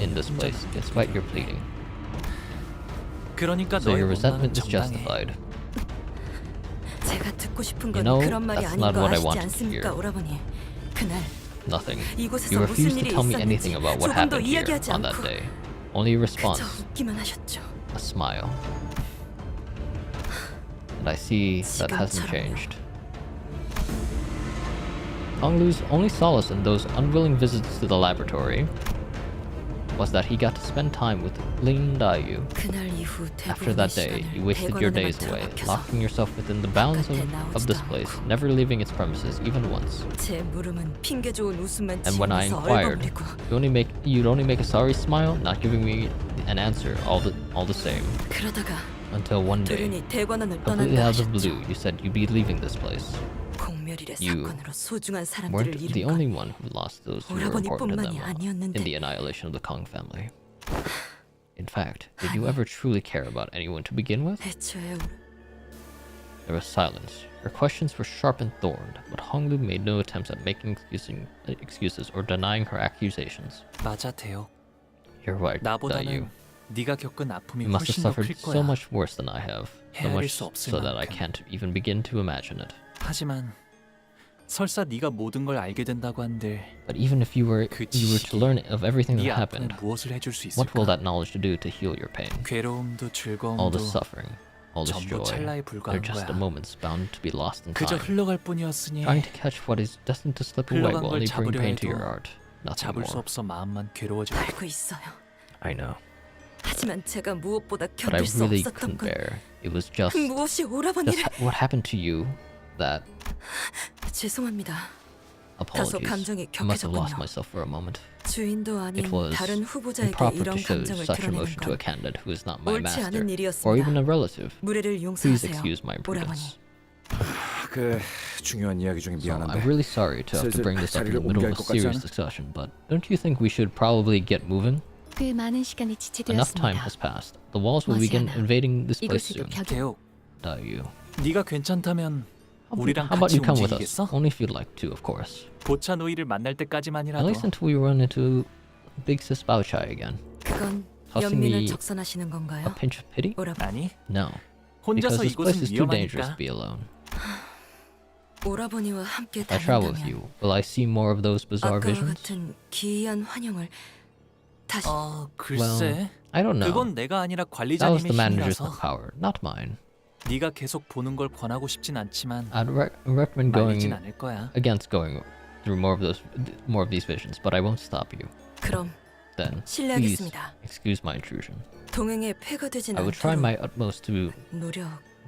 in this place, despite your pleading. 그러니까 So 너의 your resentment 원망은 is 정당해. justified. 제가 듣고 싶은 건 You know, 그런 말이 that's 아닌 not 거 what I 아시지 wanted to 않습니까, hear. 오라버니? 그날 Nothing. 이곳에서 You 무슨 refused to 일이 tell me 있었는지 anything about what 조금도 happened here 이야기하지 on that 않고 day. Only a response, 그저 웃기만 하셨죠. a smile. And I see that hasn't 지금처럼요. changed. Honglu's only solace in those unwilling visits to the laboratory was that he got to spend time with Lin Daiyu. 그날 이후 After 대부분의 that day, you 시간을 wasted your 대관원에만 days away, 틀어박혀서 locking yourself within the bounds of this place, never leaving its premises even once. 제 물음은 핑계 좋은 웃음만 And when I 지으면서 inquired, 얼버무리고 you'd only make a sorry smile, not giving me an answer all the same. 그러다가 Until one day, 들으니 대관원을 completely 떠난다 out of the 하셨죠. blue, you said you'd be leaving this place. 공멸일의 You 사건으로 소중한 사람들을 Weren't the 잃은 only 건 one who lost those who were important to them 오라버니뿐만이 아니었는데 in the annihilation of the Kong family. In fact, did you ever truly care about anyone to begin with? 애초에 There was silence. Her questions were sharp and thorned, but Honglu made no attempts at making excuses or denying her accusations. 맞아, 대호. You're right, 나보다는 Daiyu. 네가 겪은 아픔이 You must have 훨씬 더 suffered 클 so 거야. much worse than I have, so 헤아릴 much 수 없을 so that I 만큼. can't even begin to imagine it. 하지만 설사 네가 모든 걸 알게 된다고 한들 But even if you were to learn of everything that 네 아픔에 happened, 무엇을 해줄 수 what will 있을까? that knowledge do to heal your pain? 괴로움도 All 즐거움도 the suffering, all this 전부 joy, 찰나에 they're 불과한 just 거야. moments bound to be lost in 그저 time. 흘러갈 뿐이었으니 Trying to catch what is destined to slip away 흘러간 will 걸 only bring 잡으려 pain to 해도 your heart, nothing 잡을 수 more. 없어 마음만 괴로워질 거야. 알고 있어요. I know, 하지만 제가 무엇보다 but I 견딜 수 really 없었던 couldn't 건 bear. It was just 무엇이 오라버니를 what happened to you that 죄송합니다. 다소 apologies. 감정이 I must have lost 격해졌군요. myself for a moment. 주인도 아닌 It was 다른 후보자에게 improper to 이런 show 감정을 such 드러내는 emotion to a 건 candidate who is not my 옳지 master, 않은 or even 일이었습니다. a relative. 무례를 Please 용서하세요, excuse my 오라버니. imprudence. 그 중요한 이야기 중에 So I'm 미안한데 really sorry to have to 슬슬 bring this up in the 자리를 middle 옮겨야 of 할 a 것 같지 serious 않아? discussion, but don't you think we should probably get moving? 꽤 많은 시간이 Enough time 지체되었습니다. has passed. The walls will begin 머지않아 invading this place 이곳에도 soon. 벽이 대호, Daiyu. 네가 괜찮다면 우리랑 How about 같이 you come with us? 움직이겠어? Only if you'd like to, of course. 보차 노이를 만날 At 때까지만이라도 least until we run into Big Sis Bao Chai again. 그건 Tossing 연민을 me 적선하시는 a 건가요? pinch of pity? 오라버니. 아니 No. 혼자서 Because this place 이곳은 is too dangerous 위험하니까 to be alone. 오라버니와 함께 If I travel with 다닌다면 you, will I see more of those bizarre 아까와 visions? 같은 기이한 환영을 다시 글쎄 I don't know. 그건 내가 아니라 That was 관리자님의 the manager's 힘이라서 power, not mine. 네가 계속 보는 걸 권하고 싶진 않지만 I'd recommend 말리진 going 않을 거야. against going through more of these visions, but I won't stop you. 그럼 Then, please 실례하겠습니다. excuse my intrusion. 동행에 폐가 되진 I will try 않도록 my utmost to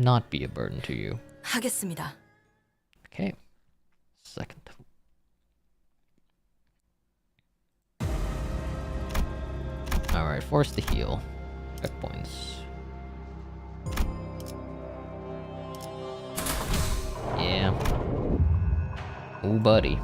not be a burden to you. 노력하겠습니다. Okay. Second. Alright, force to heal. Checkpoints. Yeah. Ooh, buddy.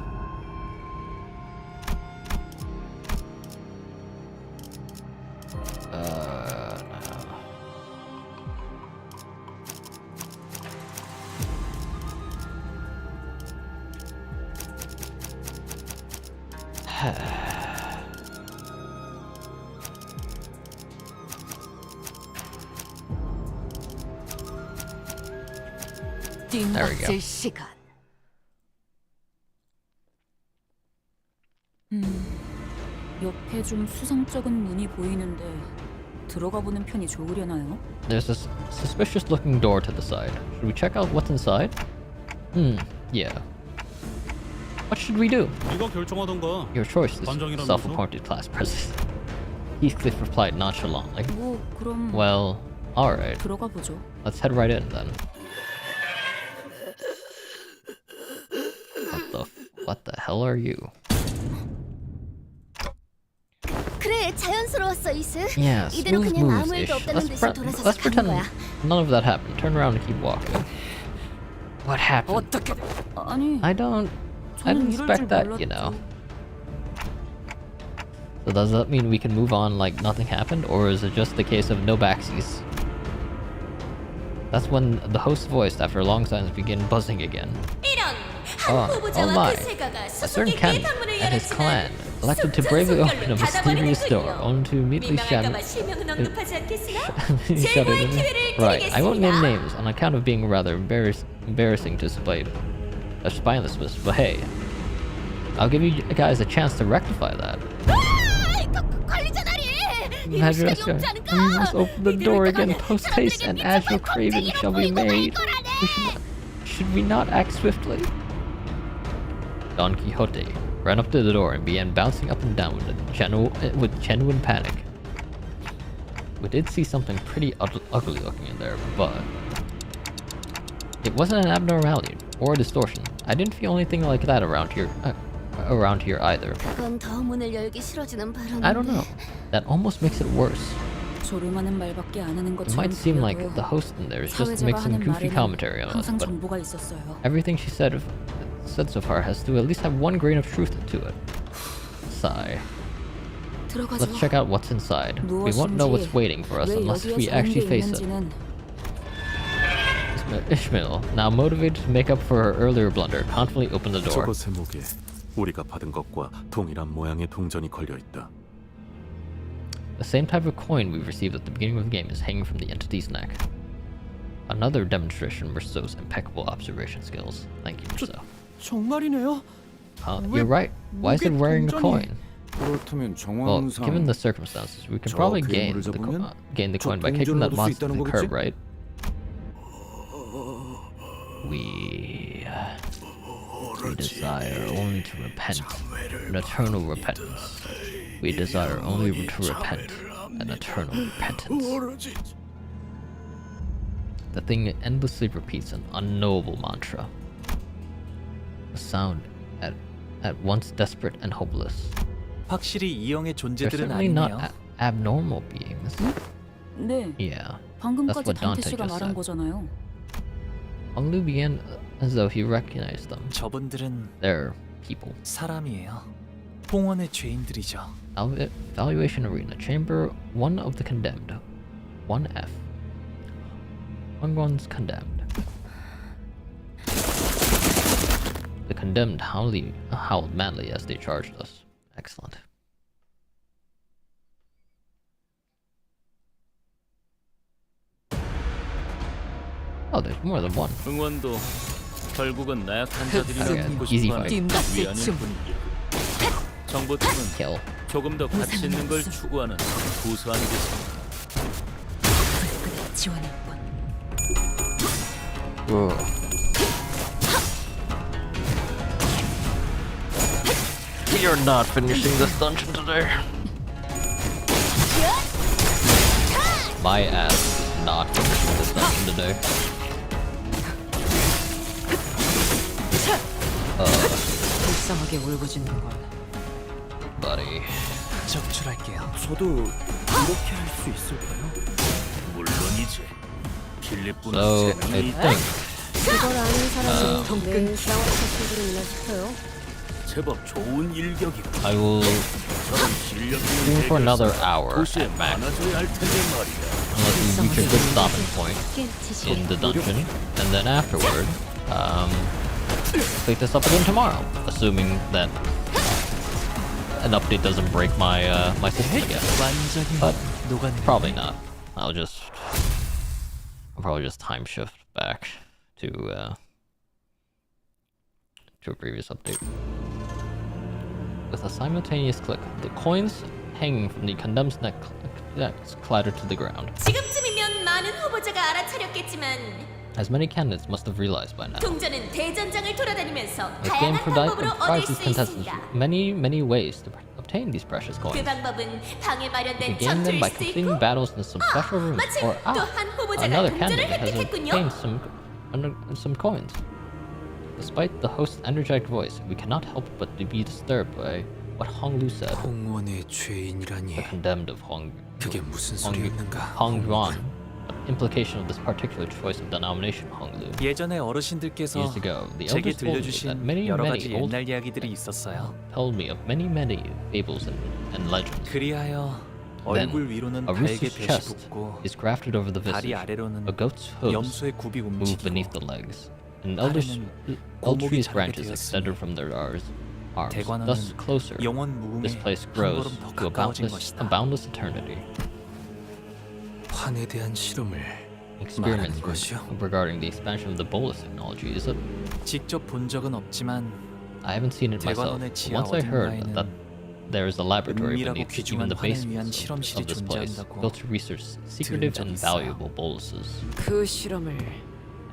There we go. 시간. 옆에 좀 수상쩍은 문이 보이는데 들어가 보는 편이 좋으려나요? There's a suspicious looking door to the side. Should we check out what's inside? Yeah. What should we do? 네가 결정하던가. Your choice, this 반장이라면서? self-appointed class president. Heathcliff replied nonchalantly. 뭐 그럼 Well, alright. 들어가 보죠. Let's head right in then. What the hell are you? 그래, 자연스러웠어, 이스. Yeah, 이대로 smooth 그냥 아무 moves-ish. 일도 없다는 듯이 돌아서서 Let's 가는 pretend 거야. none of that happened. Turn around and keep walking. What happened? 어떻게? 아니, I didn't 저는 이럴 expect 줄 that, you know. 몰랐죠. So does that mean we can move on like nothing happened, or is it just the case of no backsies? That's when the host's voice, after a long silence, began buzzing again. 이런 Oh, 한 oh 후보자와 my. 그 세가가 A certain 수수께끼의 candidate 방문을 and his clan 열었지만 elected to bravely open a mysterious door, only to immediately 민망할까봐 실명은 언급하지 않겠으나 shut 제보의 it in. 기회를 Right, I won't name 드리겠습니다. names on account of being rather embarrassing to spinelessness, but hey, I'll give you guys a chance to rectify that. 관리자다리! 이럴 Imagine 시간이 us 없지 going, 않을까? we must open the door 이대로 again 있다가는 post haste, and as your craving shall be made. Should we not act swiftly? Don Quixote ran up to the door and began bouncing up and down with genuine panic. We did see something pretty ugly looking in there, but it wasn't an abnormality or a distortion. I didn't feel anything like that around here either. 그건 더 문을 열기 싫어지는 발언인데. I don't know. That almost makes it worse. 조름하는 말밖에 안 하는 It 것처럼 might seem like 보여도 the host in there is just 사회자가 mixing 하는 goofy 말에는 commentary on us, 항상 but 정보가 있었어요. everything she said so far has to at least have one grain of truth to it. Sigh. 들어가죠. Let's check out what's inside. We won't know what's waiting for us 왜 unless 여기에 we 좋은 게 actually face it. 있는지는 Ishmael, now motivated to make up for her earlier blunder, confidently opened the door. 저것의 목에 우리가 받은 것과 동일한 모양의 동전이 걸려 있다. The same type of coin we received at the beginning of the game is hanging from the entity's neck. Another demonstration of Marceau's impeccable observation skills. Thank you, Marceau. 정말이네요. You're right. Why is it wearing a coin? 그렇다면 Well, 정황상 given the circumstances, we can 저 probably 괴물을 gain 잡으면 the 저 coin by kicking that 동전을 얻을 수 monster to 있다는 the curb, 거겠지? right? We desire only to repent, an eternal repentance. We desire only to repent, an eternal repentance. The thing endlessly repeats an unknowable mantra. A sound at once desperate and hopeless. 확실히 이형의 They're 존재들은 certainly not 아니네요. abnormal beings. 네, Yeah. 방금까지 what 단테 Dante 씨가 just 말한 said. 거잖아요. Only began as though he recognized them. 저분들은 They're people. 사람이에요. 봉헌의 죄인들이죠. Valuation Arena, Chamber 1 of the Condemned. 1F. One's condemned. The condemned howled madly as they charged us. Excellent. Oh, there's more than one. 응원도 결국은 나약한 자들이 Okay, 먹고 easy 싶어하는 fight. 위안일 뿐이야. 정보팀은 Kill. 조금 더 가치 있는 걸 추구하는 구수한 기술. 지원했군. We are not finishing this dungeon today. My ass is not finishing this dungeon today. 불쌍하게 울부짖는 걸. Buddy. 적출할게요. 저도 이렇게 할 수 있을까요? 물론이지. 필립뿐은 So, I 재능이 있다. think 그걸 아는 사람이 왜 싸움 자체들을 있나 싶어요. 제법 좋은 일격이고 I will 저런 실력 stream 있는 for another 대결에서 hour 도시에 at max. 많아져야 할 텐데 말이야. Unless we reach a good stopping point in the dungeon, and then afterward, pick this up again tomorrow, assuming that an update doesn't break my my system again. 완전히 But 녹아내리네. probably not. I'll probably just time shift back to to a previous update. With a simultaneous click, the coins hanging from the condemned's necks clattered to the ground. 지금쯤이면 많은 후보자가 알아차렸겠지만 As many candidates must have realized by now, 동전은 대전장을 돌아다니면서 this game 다양한 방법으로 얻을 provides 수 contestants 있습니다. many ways to obtain these precious 그 coins. 방법은 방에 You 마련된 can gain them 전투일 by 수도 completing 있고 battles in some special rooms, 마침 or 또 한 후보자가 another 동전을 candidate has 획득했군요. obtained some coins. Despite the host's energetic voice, we cannot help but to be disturbed by what Hong Lu said. 홍원의 죄인이라니. The condemned of 그게 무슨 소리였는가? Hong Yuan. Implication of this particular choice of denomination, Hong Lu. 예전에 어르신들께서 Years ago, the 제게 elders told me that 들려주신 many 여러 가지 old 옛날 이야기들이 있었어요. told me of many fables and legends. 그리하여 Then, 얼굴 위로는 a 달개 rooster's 볕이 chest 붙고 is grafted over the 다리 visage. 아래로는 A goat's hooves 염소의 굽이 move 움직이고 beneath the legs, and 아래는 elder trees' 자라게 branches 되었으니 extended from their arms. 대관원은 Thus closer, 영원 this 무궁에 place 한 grows 걸음 더 to a 가까워진 boundless 것이다. eternity. 환에 대한 실험을 Experiments 말하는 것이요? regarding the expansion of the bolus technology, is it? 직접 본 적은 없지만 I haven't seen it myself. 대관원의 But 지하 once I heard 어딘가에는 that there is a laboratory 은밀하고 beneath 귀중한 even the 환을 위한 basement 실험실이 of this place, 존재한다고 built to research secretive 들은 적이 and 있어요. valuable boluses, 그 실험을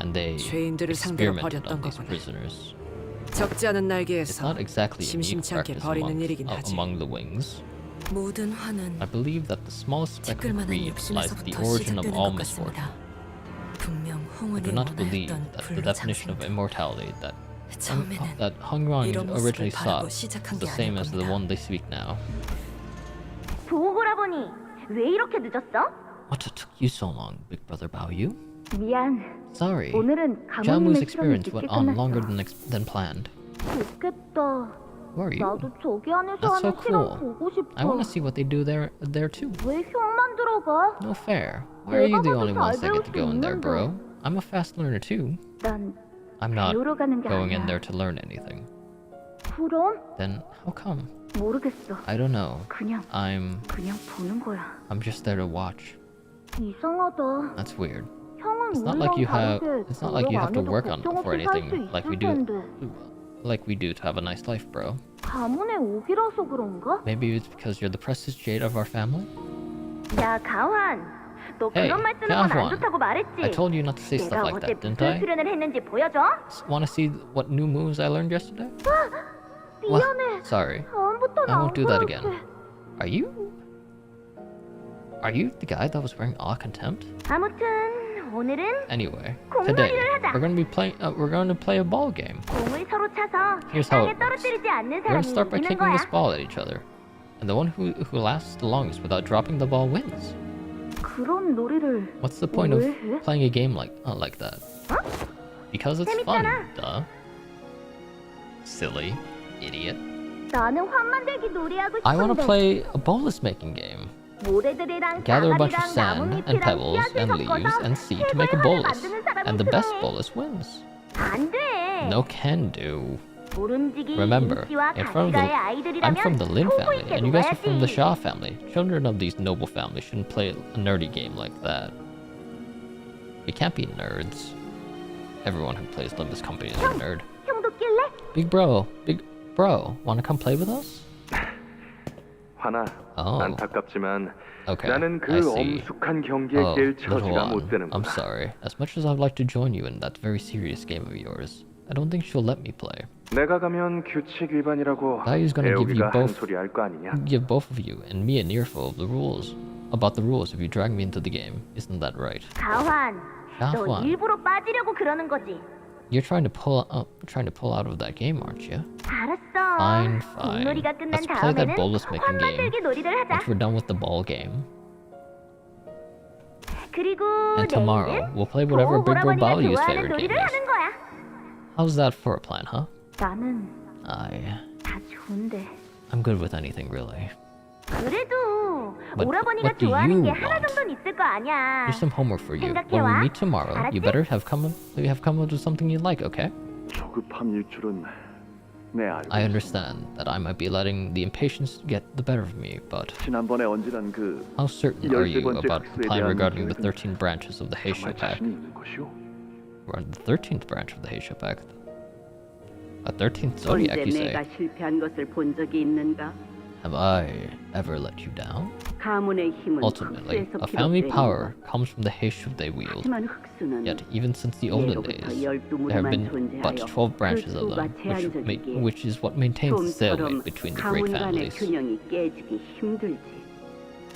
and they 죄인들을 상대로 experimented 벌였던 on these 거구나. prisoners. 적지 않은 It's 날개에서 not exactly a unique 심심치 않게 practice 벌이는 일이긴 하지. among the wings. 모든 화는 I believe that the smallest speck of 티끌만한 greed lies at the 욕심에서부터 origin of 시작되는 all 것 misfortune. 같습니다. 분명 I 홍은이 do not believe 원하였던 that the definition of 불장생도 immortality that 처음에는 Hong Yuan 이런 모습을 originally 바라고 sought is 시작한 the 게 same 아닐 as the 겁니다. one they speak now. 보고라 보니 왜 이렇게 늦었어? What took you so long, Big Brother Bao Yu? 미안. Sorry, 오늘은 Jamu's 가모님의 실험이 experience 늦게 went on 끝났어. longer than planned. 좋겠다. Who are you? 나도 저기 안에서 That's so 하는 실험 cool. 보고 싶어. I want to see what they do there too. 왜 흉만 들어가? No fair. Why are you the 내가 only 봐도 ones that 잘 get to go in there, 배울 수 bro? I'm a fast learner too. 난 I'm not 배우러 가는 게 going in 아니야. there to learn anything. 그럼 Then how come? 모르겠어. I don't know. 그냥 그냥 보는 거야. I'm just there to watch. 이상하다. That's weird. 형은 It's not like you have. 다르게 It's not like you have to 노력 안 work 해도 on 걱정 for 없이 살 수 anything like we 있을 do. 텐데. Like we do to have a nice life, bro. 가문의 옥이라서 그런가? Maybe it's because you're the precious jade of our family. 야 가환, 너 Hey, 그런 말 쓰는 건 안 가환. 좋다고 말했지. I told you not to say stuff 내가 like 어제 that, didn't 무슨 I? 수련을 했는지 보여줘. Want to see what new moves I learned yesterday? 미안해. Sorry. 다음부터 I won't do that 그럴게. again. Are you the guy that was wearing awe contempt? 아무튼 오늘은 Anyway, 공놀이를 today 하자. we're going to play a ball game. 공을 서로 차서 Here's how 땅에 it works. 떨어뜨리지 않는 We're gonna 사람이 start by 이기는 kicking 거야. this ball at each other, and the one who lasts the longest without dropping the ball wins. 그런 놀이를 What's the point of 왜 해? playing a game like that? Because it's fun, 재밌잖아. duh. Silly idiot. 나는 환 만들기 놀이하고 싶은데. I want to play a bolus making game. 모래들이랑 Gather a bunch of 사과리랑 sand and 나뭇잎이랑 pebbles 씨앗을 and leaves 섞어서 and seed to make a 최고의 bolus, 환을 만드는 사람이 and the best 우승해. bolus wins. 안 돼. No can do. 모름지기 Remember, 임씨와 I'm from 가시가의 the 아이들이라면 Lin 호구 family, 있게 and you guys are from the 놀아야지. Shaw family. Children of these noble families shouldn't play a nerdy game like that. You can't be nerds. Everyone who plays Limbus Company is a nerd. 형도 낄래? Big bro, wanna come play with us? 화나. Oh. 안타깝지만 Okay, 나는 그 I see. 엄숙한 경기에 Oh, 낄 little 처지가 못 one, 되는구나. I'm sorry. As much as I'd like to join you in that very serious game of yours, I don't think she'll let me play. 내가 가면 규칙 위반이라고 Dai's gonna give you 애우기가 한 both, 소리 할 거 아니냐? give both of you and me an earful of the rules. About the rules if you drag me into the game. Isn't that right? 가환, 너 가환. 일부러 빠지려고 그러는 거지. You're trying to pull out of that game, aren't you? 알았어. Fine. 공놀이가 끝난 Let's play that 다음에는 bolus making 환 game. 만들기 놀이를 하자. Once we're done with the ball game. 그리고 And tomorrow, 내일은 we'll play whatever Big Bro 오라버니가 Baoyu's 좋아하는 favorite game 놀이를 is. 하는 거야. How's that for a plan, huh? 나는 I... 다 좋은데. I'm good with anything, really. 그래도 But 오라버니가 what do 좋아하는 you 게 하나 want? 정도는 있을 거 아니야. Here's some homework for you. When we 생각해와. meet tomorrow, you 알았지? better have come up with something you like, okay? 조급함일 줄은 내 알고. I understand that I might be letting the impatience get the better of me, but 지난번에 언질한 그 how certain are you 13번째 about the 흑수에 plan 대한 regarding the 계획은 13 branches of the Heisha 정말 Pact? 자신이 있는 것이오? We're on the 13th branch of the Heisha Pact. A 13th zodiac, you say? 내가 실패한 것을 본 적이 있는가? Have I ever let you down? 가문의 힘은 Ultimately, 흑수에서 a family 비롯되는 power 것. comes from the Heishu they wield. 하지만 흑수는 Yet, even since the olden days, there have been but 12 branches of them, which is what maintains the stalemate between the great 가문 간의 families. 균형이 깨지기 힘들지.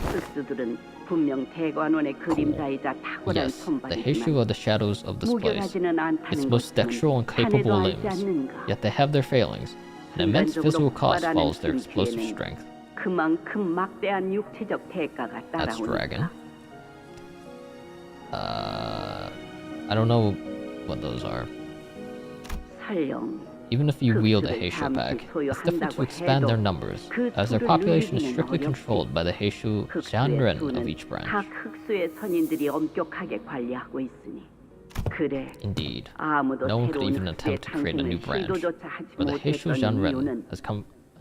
흑수들은 분명 대관원의 그림자이자 탁월한 Yes, the Heishu 손발이지만 are the shadows of this place. 무결하지는 Its 않다는 most 것은 dexterous and capable 자네도 알지 limbs, 않는가? yet they have their failings. An immense physical cost follows their explosive 힘 strength. 그만큼 막대한 육체적 대가가 That's dragon. 따라오니까. I don't know what those are. 설령 Even if you wield a Heishu pack, it's difficult to expand their numbers, as their population is strictly controlled by the Heishu Xianren of each branch. 각 흑수의 선인들이 엄격하게 관리하고 있으니. 그래. Indeed, 아무도 no one could 새로운 even attempt to create a new branch, 시도조차 하지 for the Heishu 못했던 Xianren 이유는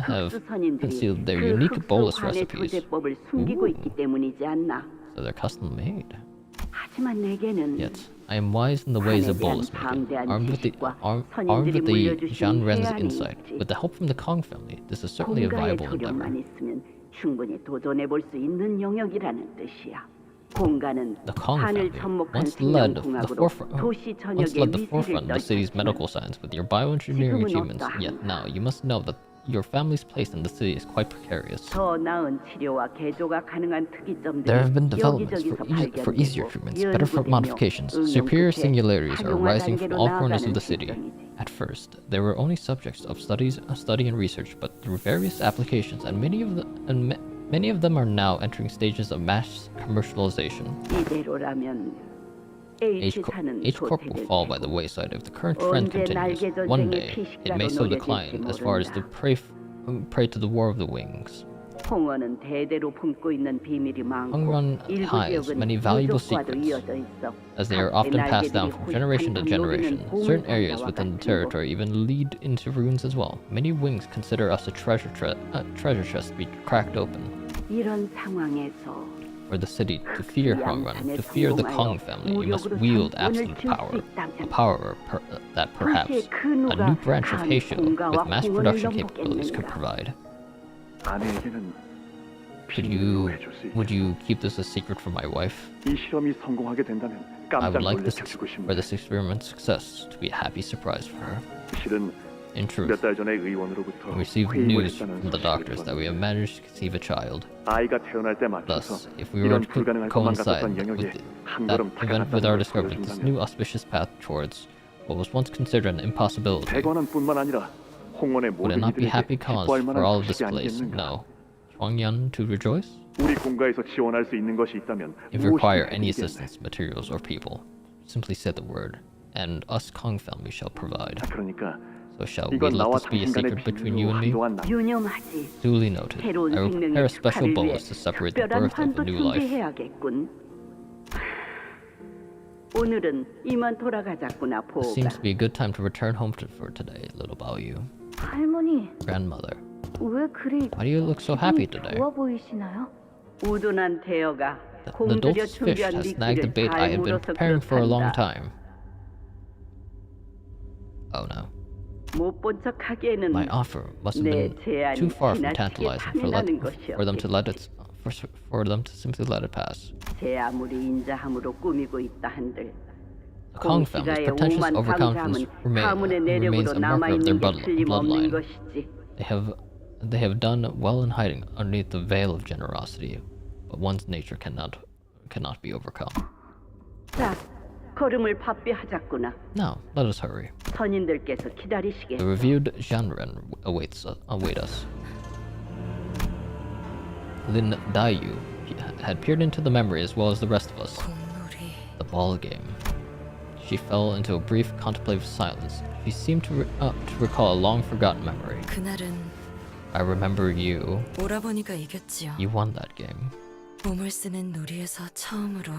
have 흑수 선인들이 concealed their 그 unique 흑수 bolus 관의 recipes, 조제법을 숨기고 있기 때문이지 않나? so they're custom made. 하지만 내게는 Yet, I am wise in the ways of bolus making, armed with the Xianren's insight. With the help from the Kong family, this is certainly a 공가의 viable endeavor. 조력만 있으면 충분히 도전해 볼 수 있는 영역이라는 뜻이야. 공가는 The Kong 판을 family 접목한 once led the 생명공학으로 forefront, 도시 once 전역에 led the 미세를 forefront of the city's medical 떨쳤지만 science with your bioengineering 지금은 achievements. Yet 어떠한가? now, you must know that your family's place in the city is quite precarious. 더 나은 치료와 개조가 가능한 특이점들이 There have been developments 여기저기서 for easier 발견되고 treatments, better for 연구되며 modifications. Superior 응급해 singularities are 작용화 rising from 단계로 all corners of 나아가는 the city. 실정이지. At first, they were only subjects of study and research, but through various applications, and many of them are now entering stages of mass commercialization. 이대로라면 H사는 H-Corp will fall by the wayside if the current trend continues. One day, it may so decline as far as to prey to the War of the Wings. 홍어는 대대로 품고 있는 비밀이 많고 Hongrun 일부 hides 지역은 many valuable 귀족과도 secrets, 이어져 있어. as they are 각계 often passed down 날개들이 from generation to 호식한 generation. 밤 Certain 녹이는 areas 보물상자와 within the 같은 territory even lead into ruins as well. Many wings consider us a treasure chest to be cracked open. 이런 상황에서 For the city to fear Hongrun, to fear the Kong family, you must wield absolute power. A power that perhaps a new branch of Heishu with mass production capabilities could provide. 아내에게는 Would you keep this a secret from my wife? 이 실험이 성공하게 된다면 I 깜짝 would like 놀래켜주고 for 싶네. this experiment's success to be a happy surprise for her. 실은 In truth, 몇 달 전에 의원으로부터 we received 회의를 news 했다는 from the 소식을 doctors that we have 들었는데 managed to conceive a child. 아이가 태어날 때 맞춰서 Thus, if we were 이런 to 불가능할 것만 coincide 같았던 영역에 with 한 that 걸음 event with our 다가갔다는 걸 discovery, this 보여준다면 new auspicious path towards what was once considered an impossibility, 대관원뿐만 아니라 홍원의 would it 모든 not be 이들에게 happy cause 기뻐할 for 만한 all of this 소식이 place? 아니겠는가? No. Huangyan to rejoice? 우리 공가에서 지원할 수 있는 것이 있다면 If you require 무엇이든 any 해드리겠네. assistance, materials, or people, simply say the word, and us Kong family shall provide. 그러니까 So shall we 이건 let 나와 this be a 당신간의 secret between you 비밀로 and me? 한동안 남. 유념하지. Duly noted. 새로운 I will prepare a 생명의 special 축하를 위해 bolus to separate the 특별한 birth of a 환도 new life. 준비해야겠군. 오늘은 이만 돌아가자꾸나 This 보가. seems to be a good time to return home for today, little Baoyu. 할머니, Grandmother, 왜 그리 why do you look so happy today? 좋아 보이시나요? 우둔한 대어가 The 공들여 dolph's fish 준비한 has snagged the 미끼를 bait I 잘 had been 물어서 preparing for a long 그렇단다. time. Oh no. 못본 척하기에는 My offer must have 내 been 제안이 too far from 지나치게 tantalizing 탐나는 것이었지. for them to simply let it pass. 제 아무리 인자함으로 꾸미고 있다 한들 The Kong family's 공시가의 pretentious 오만 overconfidence 방자함은 가문의 remains 내력으로 a marker of their 남아있는 게 틀림없는 bloodline. 것이지. They have done well in hiding underneath the veil of generosity, but one's nature cannot be overcome. 자, 걸음을 바삐 하자꾸나. Now, let us hurry. 선인들께서 The 기다리시겠어. reviewed Zhanren await us. Lin Daiyu had peered into the memory as well as the rest of us. The ball game. She fell into a brief contemplative silence. She seemed to recall a long-forgotten memory. 그날은 I remember you. 오라버니가 이겼지요. You won that game. 몸을 쓰는 놀이에서 처음으로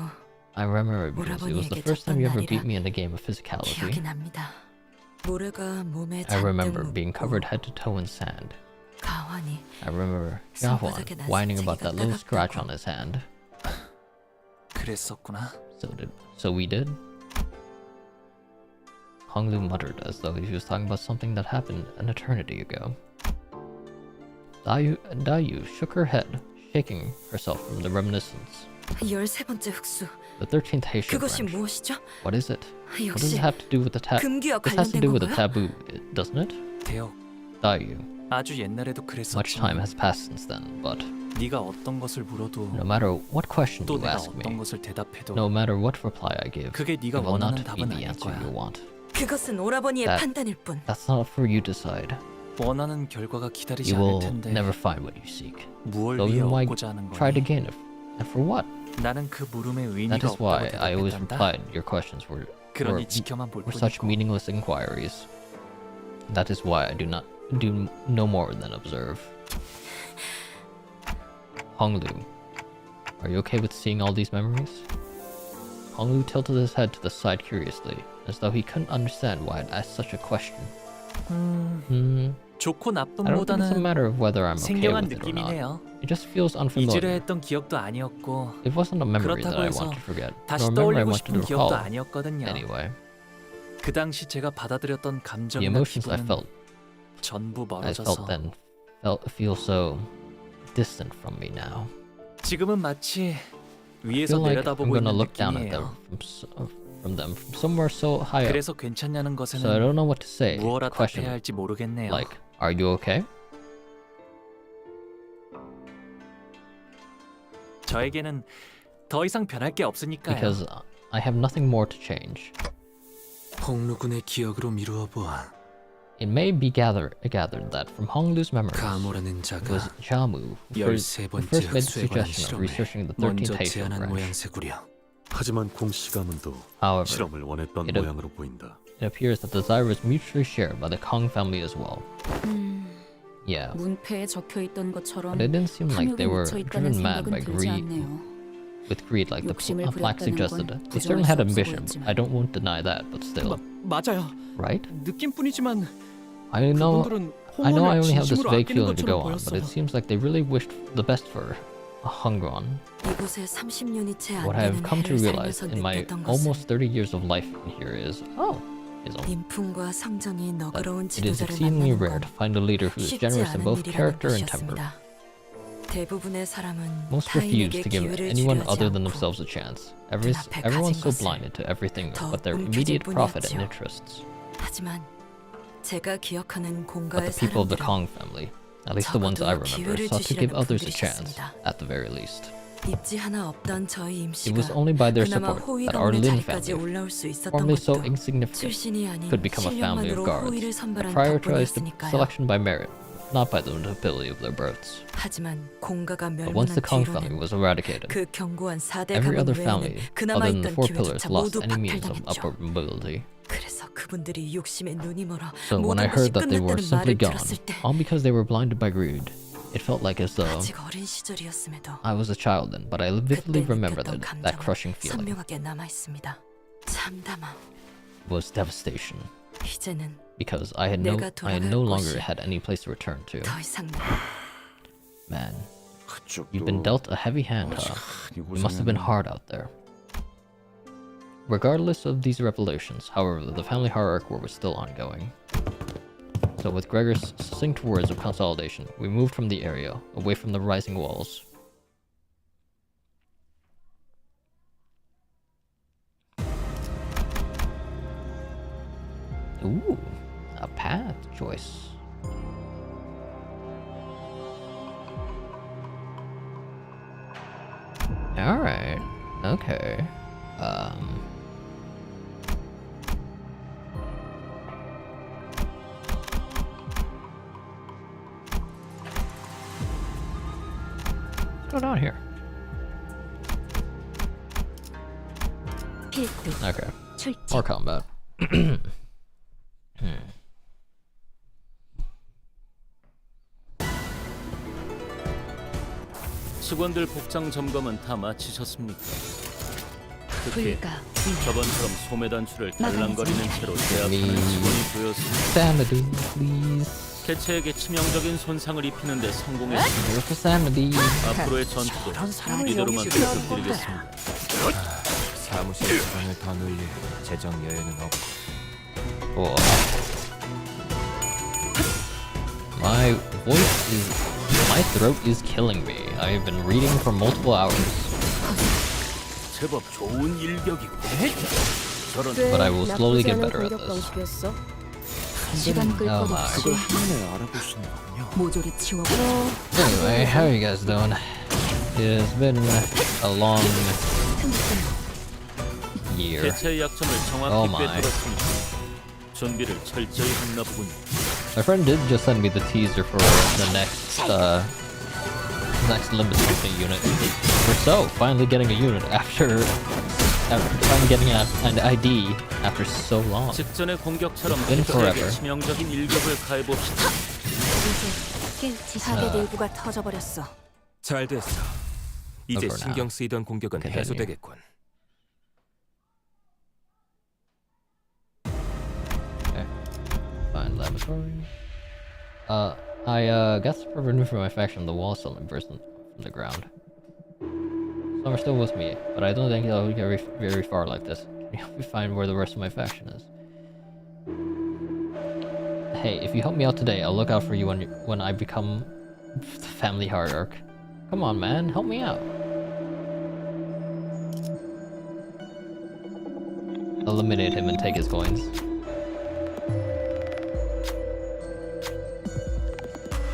I remember it because it was the first time you ever beat me in a game of physicality. 기억이 납니다. 모래가 몸에 I 잔뜩 remember being 묻고 covered head to toe in sand. 가환이 I remember 손바닥에 Yahuan whining about that little 나스체기가 scratch 따갑다고. on his hand. 그랬었구나. So we did. Hong Lu muttered as though he was talking about something that happened an eternity ago. Dayu shook her head, shaking herself from the reminiscence. 13번째 흑수. The 13th Haitian 그것이 branch. 무엇이죠? What is it? What does 역시 it have to do with the 금기와 This has to 관련된 do with the 건가요? taboo, doesn't it? 대혁, Dayu. 아주 옛날에도 Much time 그랬었지만 has passed since then, but 네가 어떤 것을 물어도 no matter what question 또 you 내가 ask 어떤 me, 것을 대답해도 no matter what reply I give, 그게 it 네가 will not 원하는 be 답은 the 아닐 answer 거야. you want. 그것은 오라버니의 That- 판단일 뿐. That's not for you to decide. 원하는 결과가 기다리지 You 않을 will 텐데 never find what you seek. 무얼 So 위해 you might 얻고자 하는 try to 거니? gain it. And for what? 나는 그 물음에 That 의미가 is why 없다고 I always 대답했단다. replied your questions were 그러니 지켜만 볼 were such 뿐이고 meaningless inquiries. That is why I do no more than observe. Honglu, are you okay with seeing all these memories? Honglu tilted his head to the side curiously, as though he couldn't understand why I'd asked such a question. 좋고 I don't think it's a 나쁨보다는 matter of whether I'm okay 생경한 with it or not. 느낌이네요. It just feels 잊으려 unfamiliar. 했던 기억도 아니었고 It wasn't a memory that 그렇다고 I 해서 want to forget, 다시 nor a memory I 떠올리고 wanted to 싶은 기억도 recall. 아니었거든요. Anyway, 그 당시 제가 받아들였던 the 감정이나 emotions I 기분은 felt 전부 I 멀어져서 felt then feel so distant from me now. 지금은 마치 I 위에서 feel like I'm 내려다보고 gonna 있는 look down at them 느낌이에요. from somewhere so high up. 그래서 괜찮냐는 So I 것에는 don't know what to say. 무엇라 Question 답해야 할지 모르겠네요. like, are you okay? 저에게는 더 이상 변할 게 없으니까요. Because I have nothing more to change. 홍루군의 기억으로 미루어 보아. It may be gathered that from Honglu's memories, 가모라는 it 자가 was Jamu who first made the 흑수에 관한 suggestion of 실험을 researching the 13th 먼저 Haitian 제안한 branch. 모양새구려. 하지만 공씨 가문도 However, 실험을 원했던 it- 모양으로 보인다. it appears that the desire was mutually shared by the Kong family as well. Yeah, 문패에 적혀 있던 것처럼 but it didn't seem like they 탐욕에 were 미쳐 있다는 driven mad by 생각은 들지 greed. 않네요. With greed, like the 욕심을 plaque 부렸다는 suggested, 건 they 부정할 certainly 수 had 없어 ambition. 보였지만. I won't deny that, but still, 맞아요. right? 느낌뿐이지만 I know 그분들은 I 홍원을 only have this 진심으로 vague 아끼는 feeling to go 것처럼 on, but it 보였어. seems like they really wished the best for Hongron. 이곳에 30년이 채 안 What I have 되는 come to 해를 realize 살면서 in my 느꼈던 것은 almost 30 years of life here is 인품과 성정이 that 너그러운 it is 지도자를 exceedingly 만나는 rare 건 to find a leader who is 쉽지 generous in 않은 both 일이라는 character and temper. 것이었습니다. 대부분의 사람은 Most refuse 타인에게 to give 기회를 anyone 주려하지 other than 않고 themselves a chance. 눈앞에 Everyone's 가진 so 것을 blinded to everything 더 but their 움켜쥘 immediate profit and 뿐이었지요. interests. 하지만 제가 기억하는 But 공가의 the people of the 사람들은 Kong family, at least the ones I 적어도 remember, 기회를 sought to give 주시려는 others a 분들이 chance, 있었습니다. at the very least. 입지 하나 없던 저희 It was 임씨가 only by their 그나마 support 호위 that our 가문의 Lin 자리까지 family, 올라올 수 있었던 formerly so 것도 insignificant, 출신이 아닌 could become a family of 실력만으로 guards. 호위를 I 선발한 prioritized the 덕분이었으니까요. selection by merit, not by the nobility of their births. 하지만 공가가 But once 멸망한 the Kong family 뒤로는 was eradicated, 그 견고한 4대 every 가문 other 외에는 family, 그나마 other than the 있던 four pillars, 기회조차 lost 모두 any means of 박탈당했죠. upward mobility. 그래서 그분들이 욕심에 눈이 멀어 So when I 모든 것이 heard that they were 끝났다는 simply 말을 gone, 들었을 때 all because they were blinded by greed, it felt like as though 아직 어린 시절이었음에도 I was a child then, but I vividly 그때 remember 느꼈던 that 감정은 crushing feeling. 선명하게 남아 있습니다. 참담함. Was devastation 이제는 because I had 내가 no 돌아갈 longer 곳이 had any place to return to. 더 이상 Man, you've been dealt a heavy hand, huh? It must have been hard out there. Regardless of these revelations, however, the family hierarchy war was still ongoing. So with Gregor's succinct words of consolidation, we moved from the area, away from the rising walls. Ooh, a path choice. Alright, okay. What's going on here? 필두, Okay, 출제, more combat. 직원들 복장 점검은 다 마치셨습니까? 특히 불가, 저번처럼 소매 단추를 달랑거리는 채로 제압하는 Me. 직원이 보였습니다. Sanity, please. 개체에게 치명적인 손상을 입히는 데 성공했습니다. Here's the sanity. 앞으로의 전투도 이대로만 계속드리겠습니다. 사무실 시간을 더 늘릴 재정 여유는 없고 Oh. My throat is killing me. I have been reading for multiple hours. 제법 좋은 일격이고. But I will slowly get better at this. 시간 끌 Oh 것 my. 없이 모조리 치워버려. Anyway, how are you guys doing? It's been a long year. 대체 약점을 Oh 정확히 my. 꿰뚫었습니다. 준비를 철저히 했나 보군요. My friend did just send me the teaser for the next Limbus Company unit. We're finally getting a unit after finally getting an ID after so long. 직전의 공격처럼 It's been forever. 치명적인 일격을 가해봅시다. 타겟 일부가 터져버렸어. 잘 됐어. 이제 Over now. 신경 쓰이던 공격은 Continue. 해소되겠군. Okay. Find laboratory. I got some revenue from my faction. The wall suddenly burst from the ground. Some are still with me, but I don't think I'll get very far like this. Can you help me find where the rest of my faction is? Hey, if you help me out today, I'll look out for you when I become the family hierarch. Come on, man, help me out. Eliminate him and take his coins.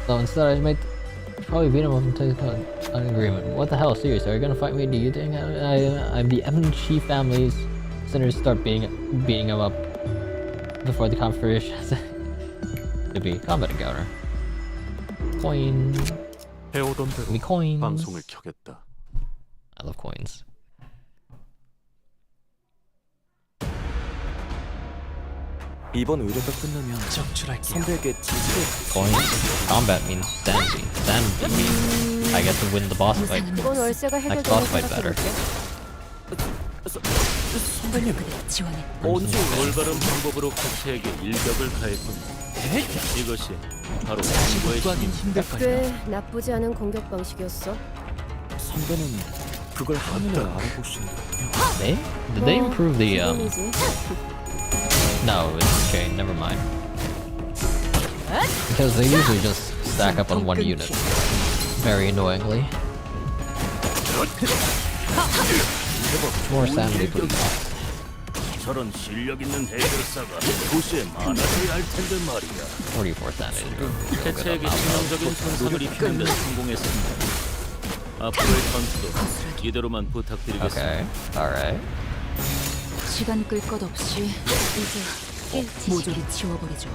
So instead, I might probably beat him up and take an agreement. What the hell? Seriously, are you gonna fight me? Do you think I'm the MG family's sinners start beating him up before the confrontation? To be combat encounter. Coin. 해오던 Give 대로 me coins. 방송을 켜겠다. I love coins. 이번 의뢰가 끝나면 선배에게 지지를 Coins. Combat means sanity. Sanity means I get to win the boss fight. 이번 월세가 Next boss fight better. 선배님 지원해. 올바른 방법으로 개체에게 일격을 가했군요. 이것이 바로 친구의 힘일까요? 꽤 나쁘지 않은 공격 방식이었어. 선배는 그걸 한눈에 알아보시는군요. Did they improve the No, it's chain, never mind. Because they usually just stack up on one unit. Very annoyingly. More sanity, please. 저런 실력 있는 해결사가 도시에 많아져야 할 텐데 말이야. 44 sanity. 개체에게 치명적인 손상을 입히는 데 성공했습니다. 앞으로의 전투도 이대로만 부탁드리겠습니다. Okay, alright. 시간 끌 것 없이 이제 모조리 치워버리죠.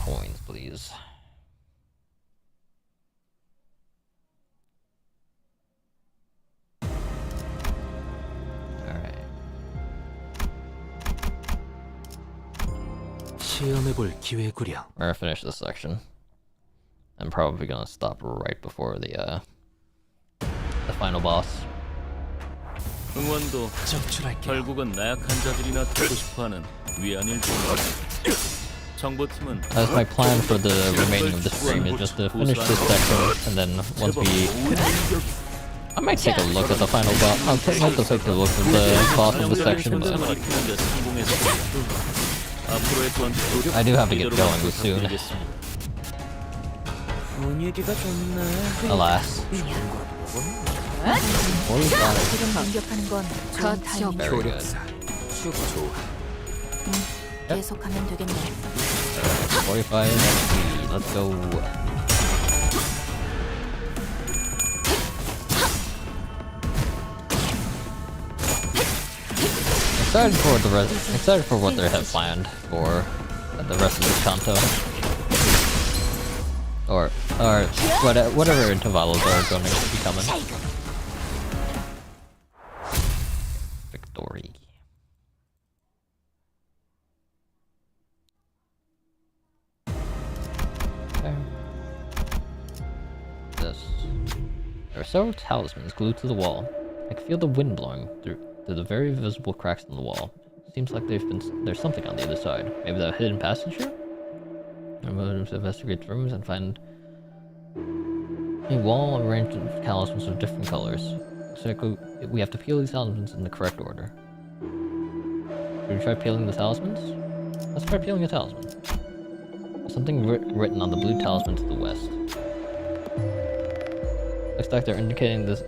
Coins, please. Alright. 시험해볼 기회구려. We're gonna finish this section. I'm probably gonna stop right before the final boss. 응원도 결국은 나약한 자들이나 되고 싶어하는 위안일 뿐이다. 정보팀은 That's my plan for the remaining of the stream, is just to finish this section, and then once we... I might take a look at the final boss. I'll take a look at the boss of the section, but I do have to get going soon. 분위기가 좋네. Alas. 지금 공격하는 건 좋은 타이밍. Very good. 계속하면 되겠네. 45 XP, let's go. Excited for what they have planned for the rest of the Kanto. Or whatever intervals are going to be coming. Victory. Okay. This. There are several talismans glued to the wall. I can feel the wind blowing through the very visible cracks in the wall. Seems like there's something on the other side. Maybe the hidden passage here? I'm going to investigate the rooms and find a wall arranged with talismans of different colors. So we have to peel these talismans in the correct order. Should we try peeling the talismans? Let's try peeling a talisman. There's something written on the blue talisman to the west. Looks like they're indicating this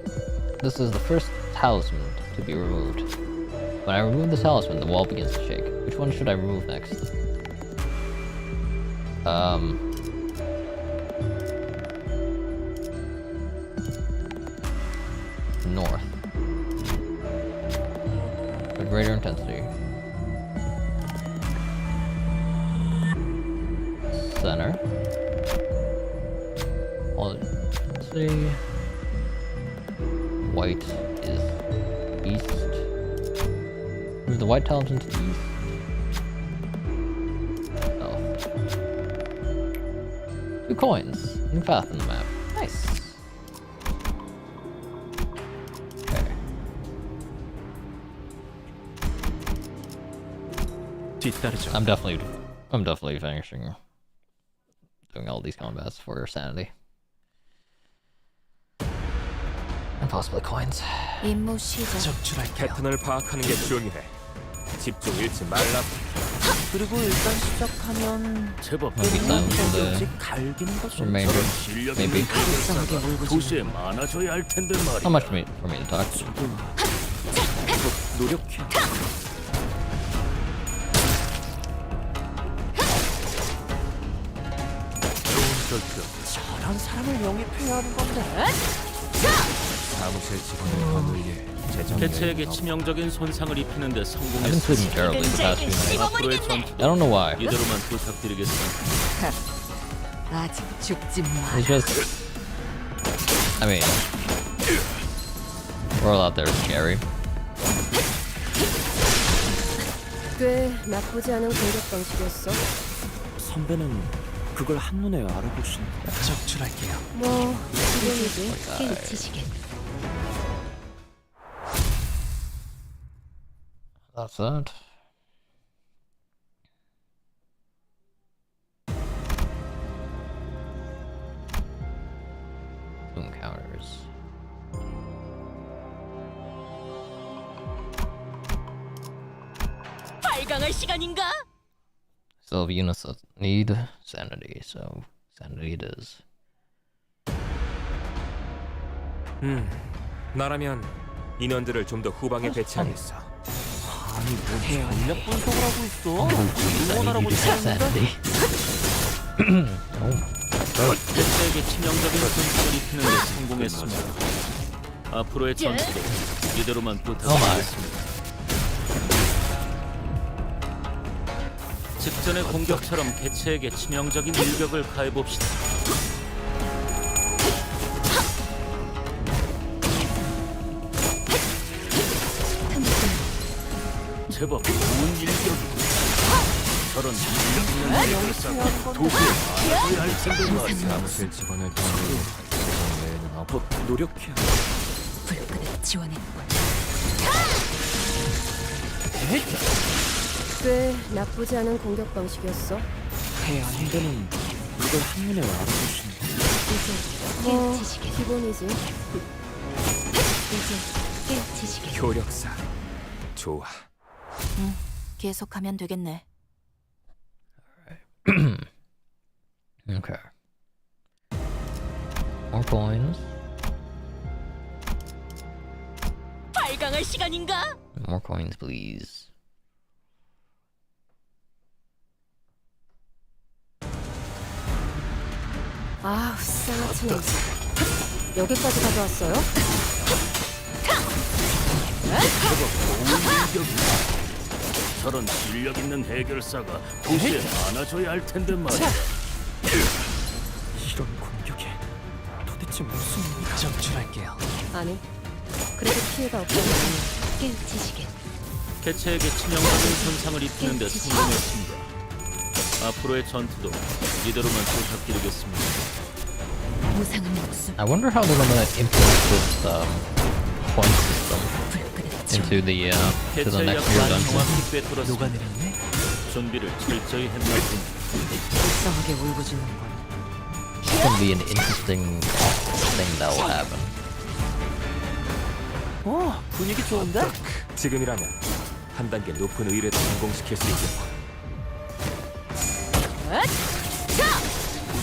is the first talisman to be removed. When I remove the talisman, the wall begins to shake. Which one should I remove next? North. For greater intensity. Center. Let's see. White is east. Move the white talisman to the east. South. 2 coins. New path in the map. Nice. Okay. I'm definitely finishing doing all these combats for sanity. And possibly coins. 임무 시작. 패턴을 파악하는 게 중요해. 집중 잃지 말라고. 그리고 일단 시작하면 제법 Maybe time for the 갈기는 것은 remainder. Maybe. 도시에 많아져야 할 텐데 How 말이야. much for me to talk? 노력해. 저런 사람을 영입해야 하는 건데. 사무실 직원을 거느리게 개체에게 치명적인 손상을 입히는 데 I've been 성공했습니다. sleeping terribly the past few nights. 앞으로의 전투 I don't know why. 이대로만 부탁드리겠습니다. 아직 죽지 마. It's just, I mean, world out there is scary. 꽤 나쁘지 않은 공격 방식이었어. 선배는 그걸 한눈에 알아보시는 거. 적출할게요. 뭐 지금이지. 깨우치시게. That's that. Boom counters. 발광할 시간인가? Still have units that need sanity, so sanity it is. 나라면 인원들을 좀 더 후방에 배치하겠어. 아니 뭐 전략 분석을 하고 있어? I need you to set sanity. 개체에게 치명적인 손상을 입히는 데 성공했습니다. 앞으로의 전투도 이대로만 부탁드리겠습니다. 직전의 공격처럼 개체에게 치명적인 일격을 가해봅시다. 제법 좋은 일격이고 저런 일격이면 도시에 많아져야 할 텐데 말이야. 사무실 직원을 거느리게 외에는 없고 노력해. 불끈을 지원했군. 꽤 나쁘지 않은 공격 방식이었어. 선배는 그걸 한눈에 알아보시는 거. 뭐 기본이지. 효력사. 좋아. 계속하면 되겠네. Okay. More coins. 발광할 시간인가? More coins, please. 아, 쌍아치 냄새. 여기까지 가져왔어요? 저런 실력 있는 해결사가 도시에 많아져야 할 텐데 말이야. 이런 공격에 도대체 무슨 의미가? 적출할게요. 아니, 그래도 피해가 없다면 깨우치시게. 개체에게 치명적인 손상을 입히는 데 성공했습니다. 앞으로의 전투도 이대로만 부탁드리겠습니다. 무상은 목숨. I wonder how they're gonna implement this point system into the to the 개체의 next year 약속을 dungeon. 정확히 꿰뚫었습니다. 녹아내렸네. 준비를 철저히 했나 봅니다. 불쌍하게 울부짖는군. It's gonna be an interesting thing that will happen. 분위기 좋은데? 지금이라면 한 단계 높은 의뢰도 성공시킬 수 있겠고.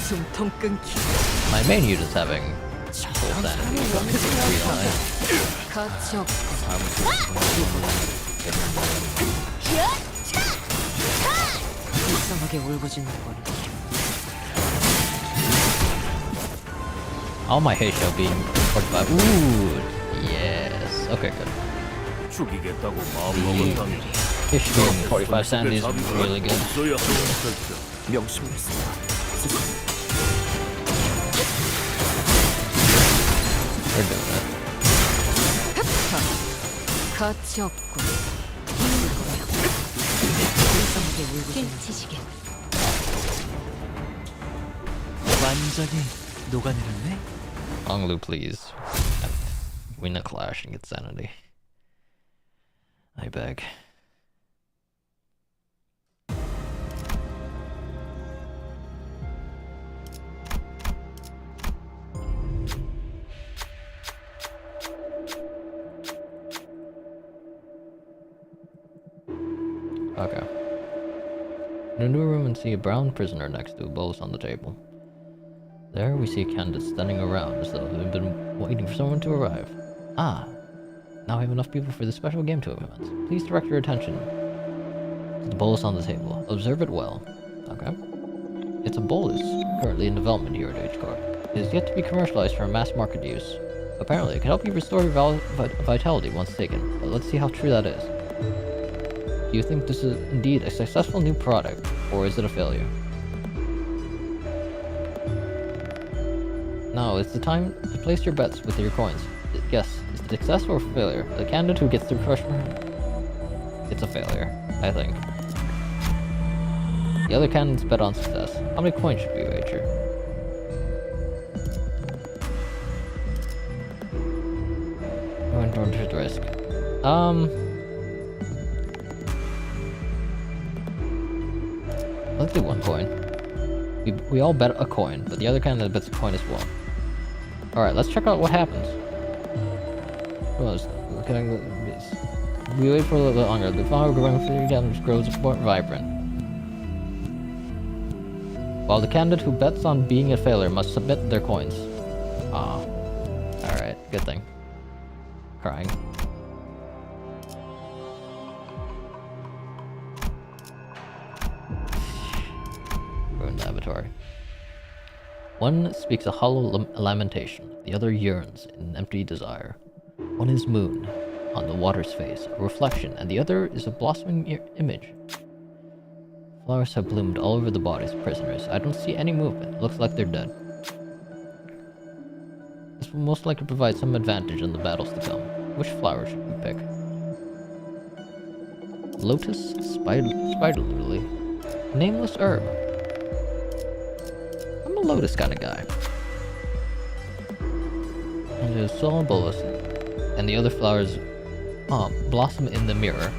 숨통 끊기. My main unit is having full sanity. 가치 없고 이상하게 울부짖는군. All my hate shall be 45. Ooh, yes. Okay, good. 죽이겠다고 마음먹었다면 Hate should be 45 sanity is really good. 없어야 하는 결정. 명심을 쓴다. We're doing it. 가치 없고 이상하게 울부짖는 완전히 녹아내렸네. Long loop, please. And win a clash and get sanity. I beg. Okay. In a new room and see a brown prisoner next to a bolus on the table. There we see candidates standing around as though they've been waiting for someone to arrive. Ah, now we have enough people for the special game to commence. Please direct your attention to the bolus on the table. Observe it well. Okay. It's a bolus currently in development here at H-Corp. It is yet to be commercialized for mass market use. Apparently, it can help you restore your vitality once taken, but let's see how true that is. Do you think this is indeed a successful new product, or is it a failure? Now, it's the time to place your bets with your coins. Yes, is it success or failure? The candidate who gets through crush... It's a failure, I think. The other candidates bet on success. How many coins should we wager? Going towards the risk. Let's do 1 coin. We all bet a coin, but the other candidate bets a coin as well. Alright, let's check out what happens. We wait for a little bit longer. The flower growing damage grows more vibrant. While the candidate who bets on being a failure must submit their coins. Ah. Alright, good thing. Crying. Ruined laboratory. One speaks a hollow lamentation, the other yearns in empty desire. One is moon, on the water's face, a reflection, and the other is a blossoming image. Flowers have bloomed all over the bodies of prisoners. I don't see any movement. It looks like they're dead. This will most likely provide some advantage in the battles to come. Which flower should we pick? Lotus, spider lily, nameless herb. I'm a lotus kind of guy. And there's solemn bolus, and the other flowers blossom in the mirror.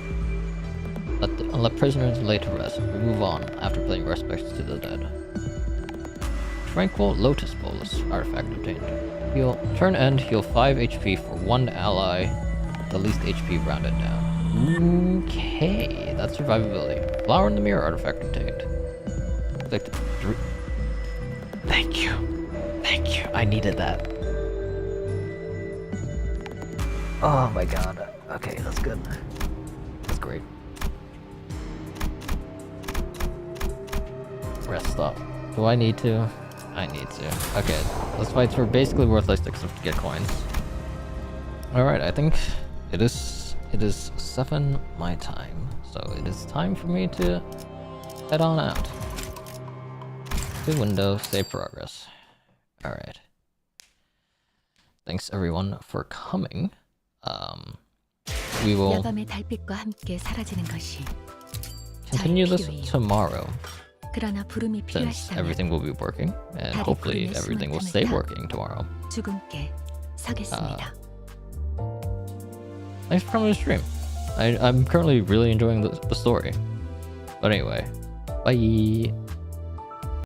Let prisoners lay to rest. We move on after paying respects to the dead. Tranquil Lotus Bolus artifact obtained. Heal turn end, heal 5 HP for 1 ally. The least HP rounded down. Okay, that's survivability. Flower in the mirror artifact obtained. Thank you. Thank you. I needed that. Oh my god. Okay, that's good. That's great. Rest stop. Do I need to? I need to. Okay, those fights were basically worthless except to get coins. Alright, I think it is 7 my time. So it is time for me to head on out. To window, save progress. Alright. Thanks everyone for coming. We will continue this tomorrow. Since everything will be working, and hopefully everything will stay working tomorrow. Thanks for coming to stream. I'm currently really enjoying the story. But anyway, bye!